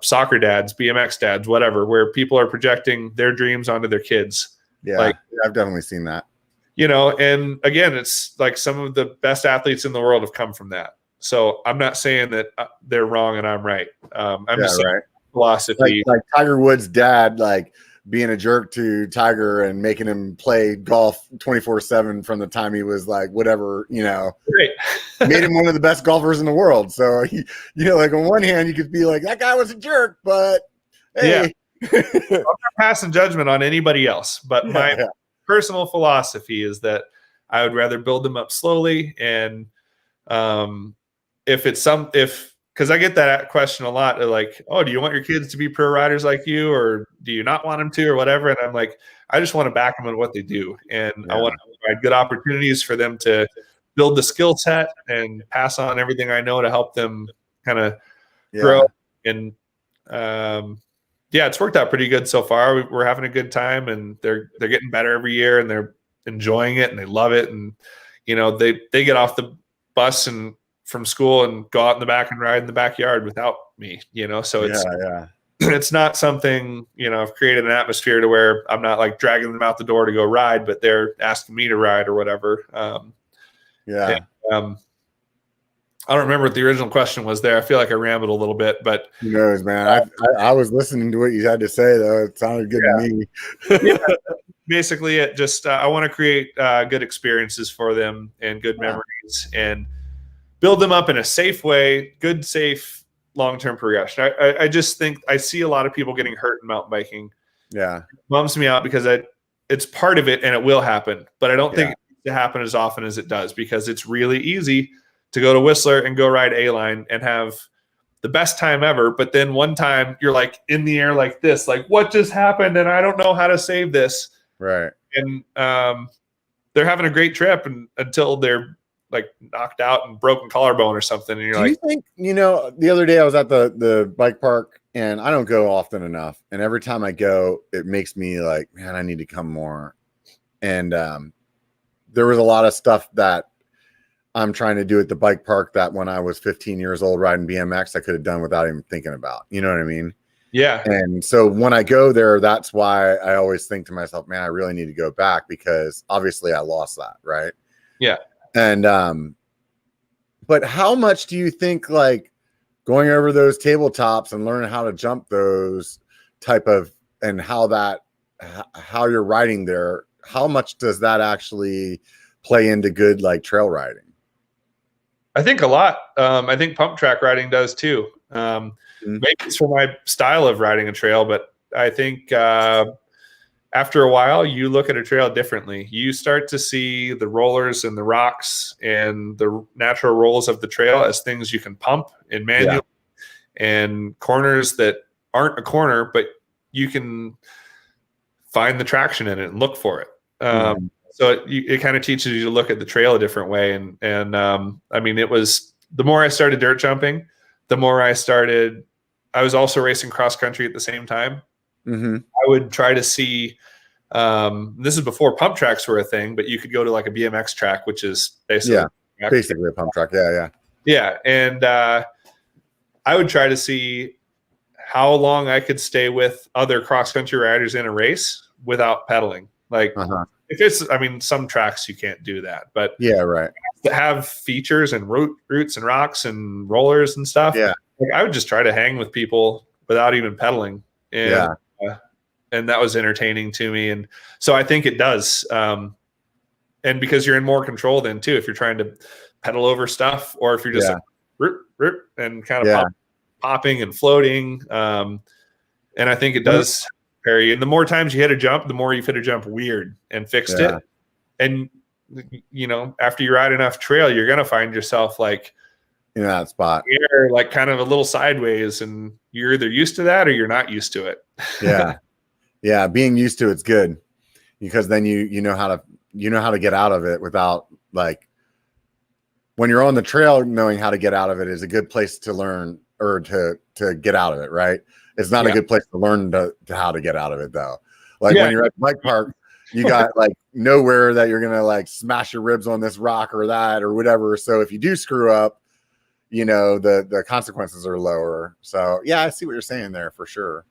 soccer dads, BMX dads, whatever, where people are projecting their dreams onto their kids. Yeah, like, I've definitely seen that. You know, and again, it's like some of the best athletes in the world have come from that. So I'm not saying that they're wrong and I'm right. I'm just saying philosophy. Like Tiger Woods' dad, like being a jerk to Tiger and making him play golf 24/7 from the time he was like whatever, you know, made him one of the best golfers in the world. So, you know, like on one hand, you could be like, that guy was a jerk, but hey. I'm not passing judgment on anybody else, but my personal philosophy is that I would rather build them up slowly. And because I get that question a lot, like, oh, do you want your kids to be pro riders like you, or do you not want them to, or whatever? And I'm like, I just want to back them in what they do. And I want to provide good opportunities for them to build the skill set and pass on everything I know to help them kind of grow. And it's worked out pretty good so far. We're having a good time, and they're getting better every year, and they're enjoying it and they love it. And, you know, they get off the bus and from school and go out in the back and ride in the backyard without me, you know? So it's not something, you know, I've created an atmosphere to where I'm not like dragging them out the door to go ride, but they're asking me to ride or whatever. I don't remember what the original question was there. I feel like I rambled a little bit, but who knows, man. I was listening to what you had to say, though. It sounded good to me. Basically, it just I want to create good experiences for them and good memories, and build them up in a safe way, good, safe, long-term progression. I just think I see a lot of people getting hurt in mountain biking. Yeah, it bums me out because it's part of it and it will happen, but I don't think it needs to happen as often as it does, because it's really easy to go to Whistler and go ride A-line and have the best time ever. But then one time you're like in the air like this, like what just happened? And I don't know how to save this. Right. And they're having a great trip until they're like knocked out and broken collarbone or something. And you're you think, you know, the other day I was at the bike park, and I don't go often enough. And every time I go, it makes me like, man, I need to come more. And there was a lot of stuff that I'm trying to do at the bike park that when I was 15 years old riding BMX, I could have done without even thinking about, you know what I mean? Yeah. And so when I go there, that's why I always think to myself, man, I really need to go back, because obviously I lost that. Right. Yeah. And, but how much do you think like going over those tabletops and learning how to jump those type of, and how you're riding there, how much does that actually play into good, like trail riding? I think a lot. I think pump track riding does too. Maybe it's for my style of riding a trail, but I think after a while, you look at a trail differently. You start to see the rollers and the rocks and the natural rolls of the trail as things you can pump and manual, and corners that aren't a corner, but you can find the traction in it and look for it. So it kind of teaches you to look at the trail a different way. And I mean, it was, the more I started dirt jumping, the more I was also racing cross country at the same time. I would try to see, this is before pump tracks were a thing, but you could go to like a BMX track, which is basically a pump track. Yeah. And I would try to see how long I could stay with other cross country riders in a race without pedaling. Like, if it's, I mean, some tracks you can't do that, but to have features and roots and rocks and rollers and stuff. Yeah. Like, I would just try to hang with people without even pedaling. And, and that was entertaining to me. And so I think it does. And because you're in more control then too, if you're trying to pedal over stuff, or if you're just like, and kind of popping and floating. And I think it does Perry. And the more times you hit a jump, the more you've hit a jump weird and fixed it. And, you know, after you ride enough trail, you're going to find yourself like in that spot, you're like kind of a little sideways, and you're either used to that or you're not used to it. Yeah. Being used to it's good, because then you know how to get out of it without, like, when you're on the trail, knowing how to get out of it is a good place to learn, or to get out of it. Right. It's not a good place to learn to how to get out of it though. Like when you're at the bike park, you got like nowhere that you're gonna like smash your ribs on this rock or that or whatever. So if you do screw up, you know, the consequences are lower. So yeah, I see what you're saying there for sure.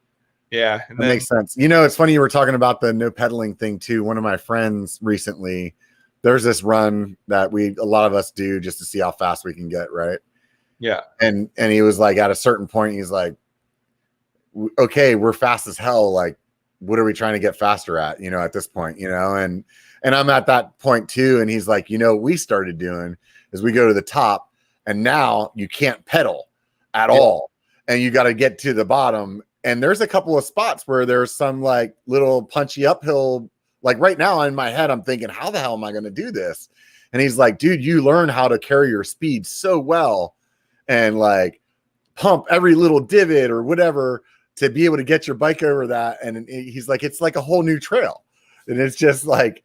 Yeah, that makes sense. You know, it's funny you were talking about the no pedaling thing too. One of my friends recently, there's this run that a lot of us do just to see how fast we can get, right? Yeah. And he was like, at a certain point, he's like, okay, we're fast as hell. Like, what are we trying to get faster at, you know, at this point, you know? And I'm at that point too. And he's like, you know, what we started doing is we go to the top and now you can't pedal at all. And you got to get to the bottom. And there's a couple of spots where there's some like little punchy uphill. Like right now in my head, I'm thinking, how the hell am I going to do this? And he's like, dude, you learn how to carry your speed so well and like pump every little divot or whatever to be able to get your bike over that. And he's like, it's like a whole new trail. And it's just like,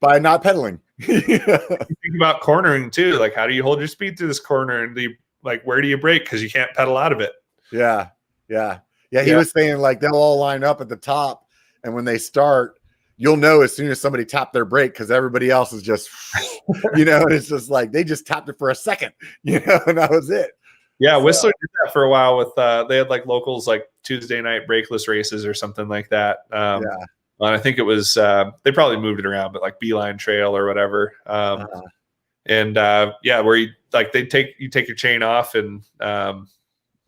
by not pedaling. You think about cornering too. Like, how do you hold your speed through this corner? And where do you brake? Because you can't pedal out of it. Yeah. He was saying like they'll all line up at the top. And when they start, you'll know as soon as somebody tapped their brake because everybody else is just, you know, and it's just like they just tapped it for a second, you know, and that was it. Yeah, Whistler did that for a while with they had like locals like Tuesday night brakeless races or something like that. And I think it was they probably moved it around, but like Beeline Trail or whatever. And where you like you take your chain off and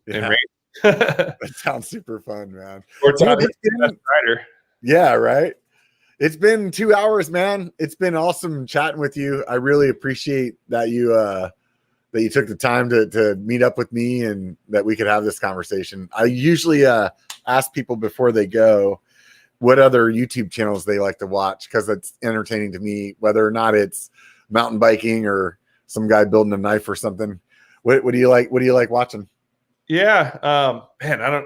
race. That sounds super fun, man. Or it's not rider. Yeah, right. It's been 2 hours, man. It's been awesome chatting with you. I really appreciate that you took the time to meet up with me and that we could have this conversation. I usually ask people before they go what other YouTube channels they like to watch because it's entertaining to me, whether or not it's mountain biking or some guy building a knife or something. What do you like? What do you like watching? Yeah, man,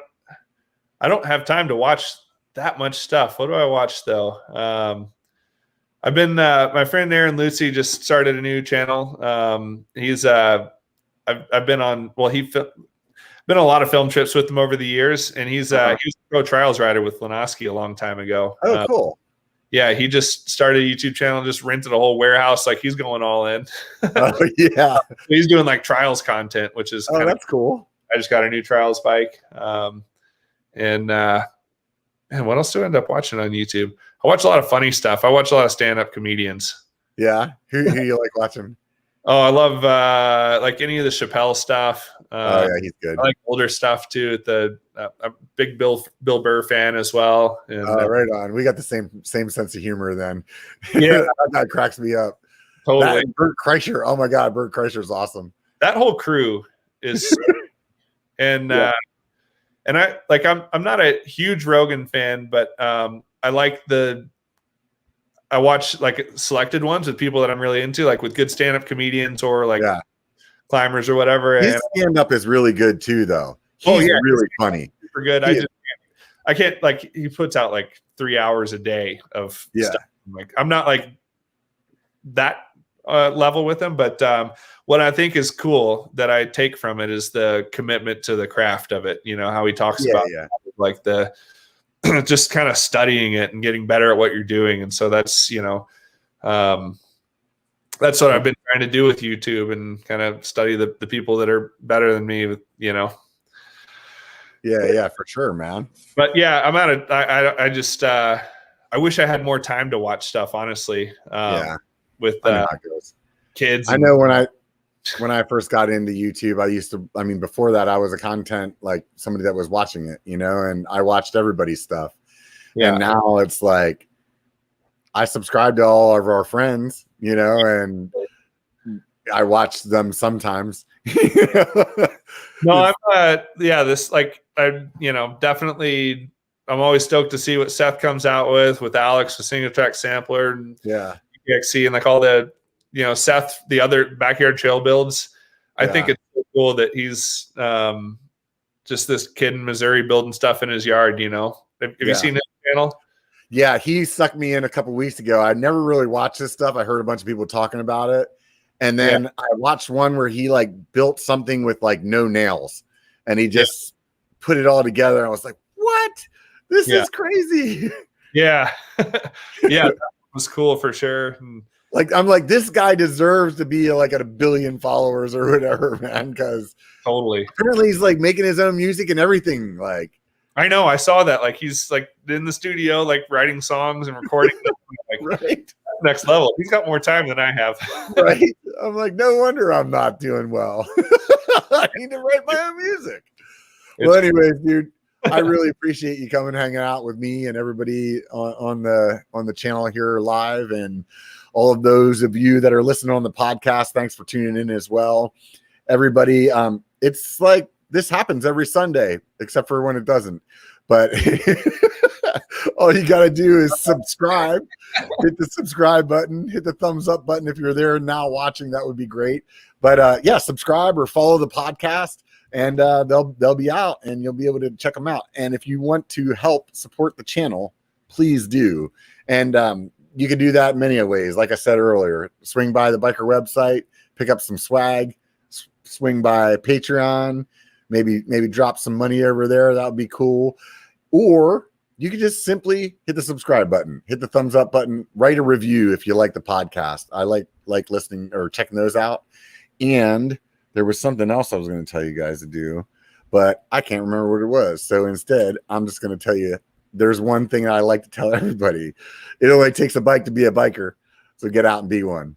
I don't have time to watch that much stuff. What do I watch though? I've been my friend Aaron Lucy just started a new channel. He's I've been on been on a lot of film trips with him over the years, and he was a pro trials rider with Lenoski a long time ago. Oh, cool. Yeah, he just started a YouTube channel, just rented a whole warehouse. Like he's going all in. Oh yeah, he's doing like trials content, which is that's cool. I just got a new trials bike, and what else do I end up watching on YouTube? I watch a lot of funny stuff. I watch a lot of stand-up comedians. Yeah. Who you like watching? Oh, I love like any of the Chappelle stuff. He's good. I like older stuff too. I'm a big Bill Burr fan as well. And, right on. We got the same sense of humor then. Yeah, that cracks me up. Totally. Bert Kreischer. Oh my God, Bert Kreischer's awesome. That whole crew is, and I like. I'm not a huge Rogan fan, but I like I watch like selected ones with people that I'm really into, like with good stand-up comedians or like climbers or whatever. His stand-up is really good too, though. He's really funny. Super good. I can't like he puts out like 3 hours a day of stuff. Like I'm not like that level with him, but what I think is cool that I take from it is the commitment to the craft of it. You know how he talks about like the just kind of studying it and getting better at what you're doing. And so that's, that's what I've been trying to do with YouTube and kind of study the people that are better than me, Yeah, for sure, man. But yeah, I just, I wish I had more time to watch stuff, honestly. With kids. I know when I first got into YouTube, before that, I was a content, like somebody that was watching it, and I watched everybody's stuff. Yeah. And now it's like, I subscribe to all of our friends, and I watch them sometimes. No, definitely, I'm always stoked to see what Seth comes out with Alex, with Single Track Sampler and EXC and like all the, Seth, the other backyard trail builds. I think it's so cool that he's just this kid in Missouri building stuff in his yard, Have you seen his channel? Yeah, he sucked me in a couple weeks ago. I never really watched this stuff. I heard a bunch of people talking about it. And then I watched one where he like built something with like no nails and he just put it all together. I was like, what? This Yeah. is crazy. Yeah. Yeah. That was cool for sure. And Like, I'm like, this guy deserves to be like at 1 billion followers or whatever, man. Because totally. apparently he's like making his own music and everything. Like, I know, I saw that. Like, he's like in the studio, like writing songs and recording them, like right. next level. He's got more time than I have. Right. I'm like, no wonder I'm not doing well. I need to write my own music. Well, anyways, dude, I really appreciate you coming hanging out with me and everybody on the channel here live, and all of those of you that are listening on the podcast. Thanks for tuning in as well, everybody. It's like this happens every Sunday, except for when it doesn't. But all you got to do is subscribe, hit the subscribe button, hit the thumbs up button. If you're there now watching, that would be great. But yeah, subscribe or follow the podcast, and they'll be out and you'll be able to check them out. And if you want to help support the channel, please do. And you can do that in many ways. Like I said earlier, swing by the B1KER website, pick up some swag, swing by Patreon, maybe drop some money over there. That would be cool. Or you can just simply hit the subscribe button, hit the thumbs up button, write a review if you like the podcast. I like listening or checking those out. And there was something else I was going to tell you guys to do, but I can't remember what it was. So instead, I'm just going to tell you, there's one thing I like to tell everybody. It only takes a bike to be a biker. So get out and be one.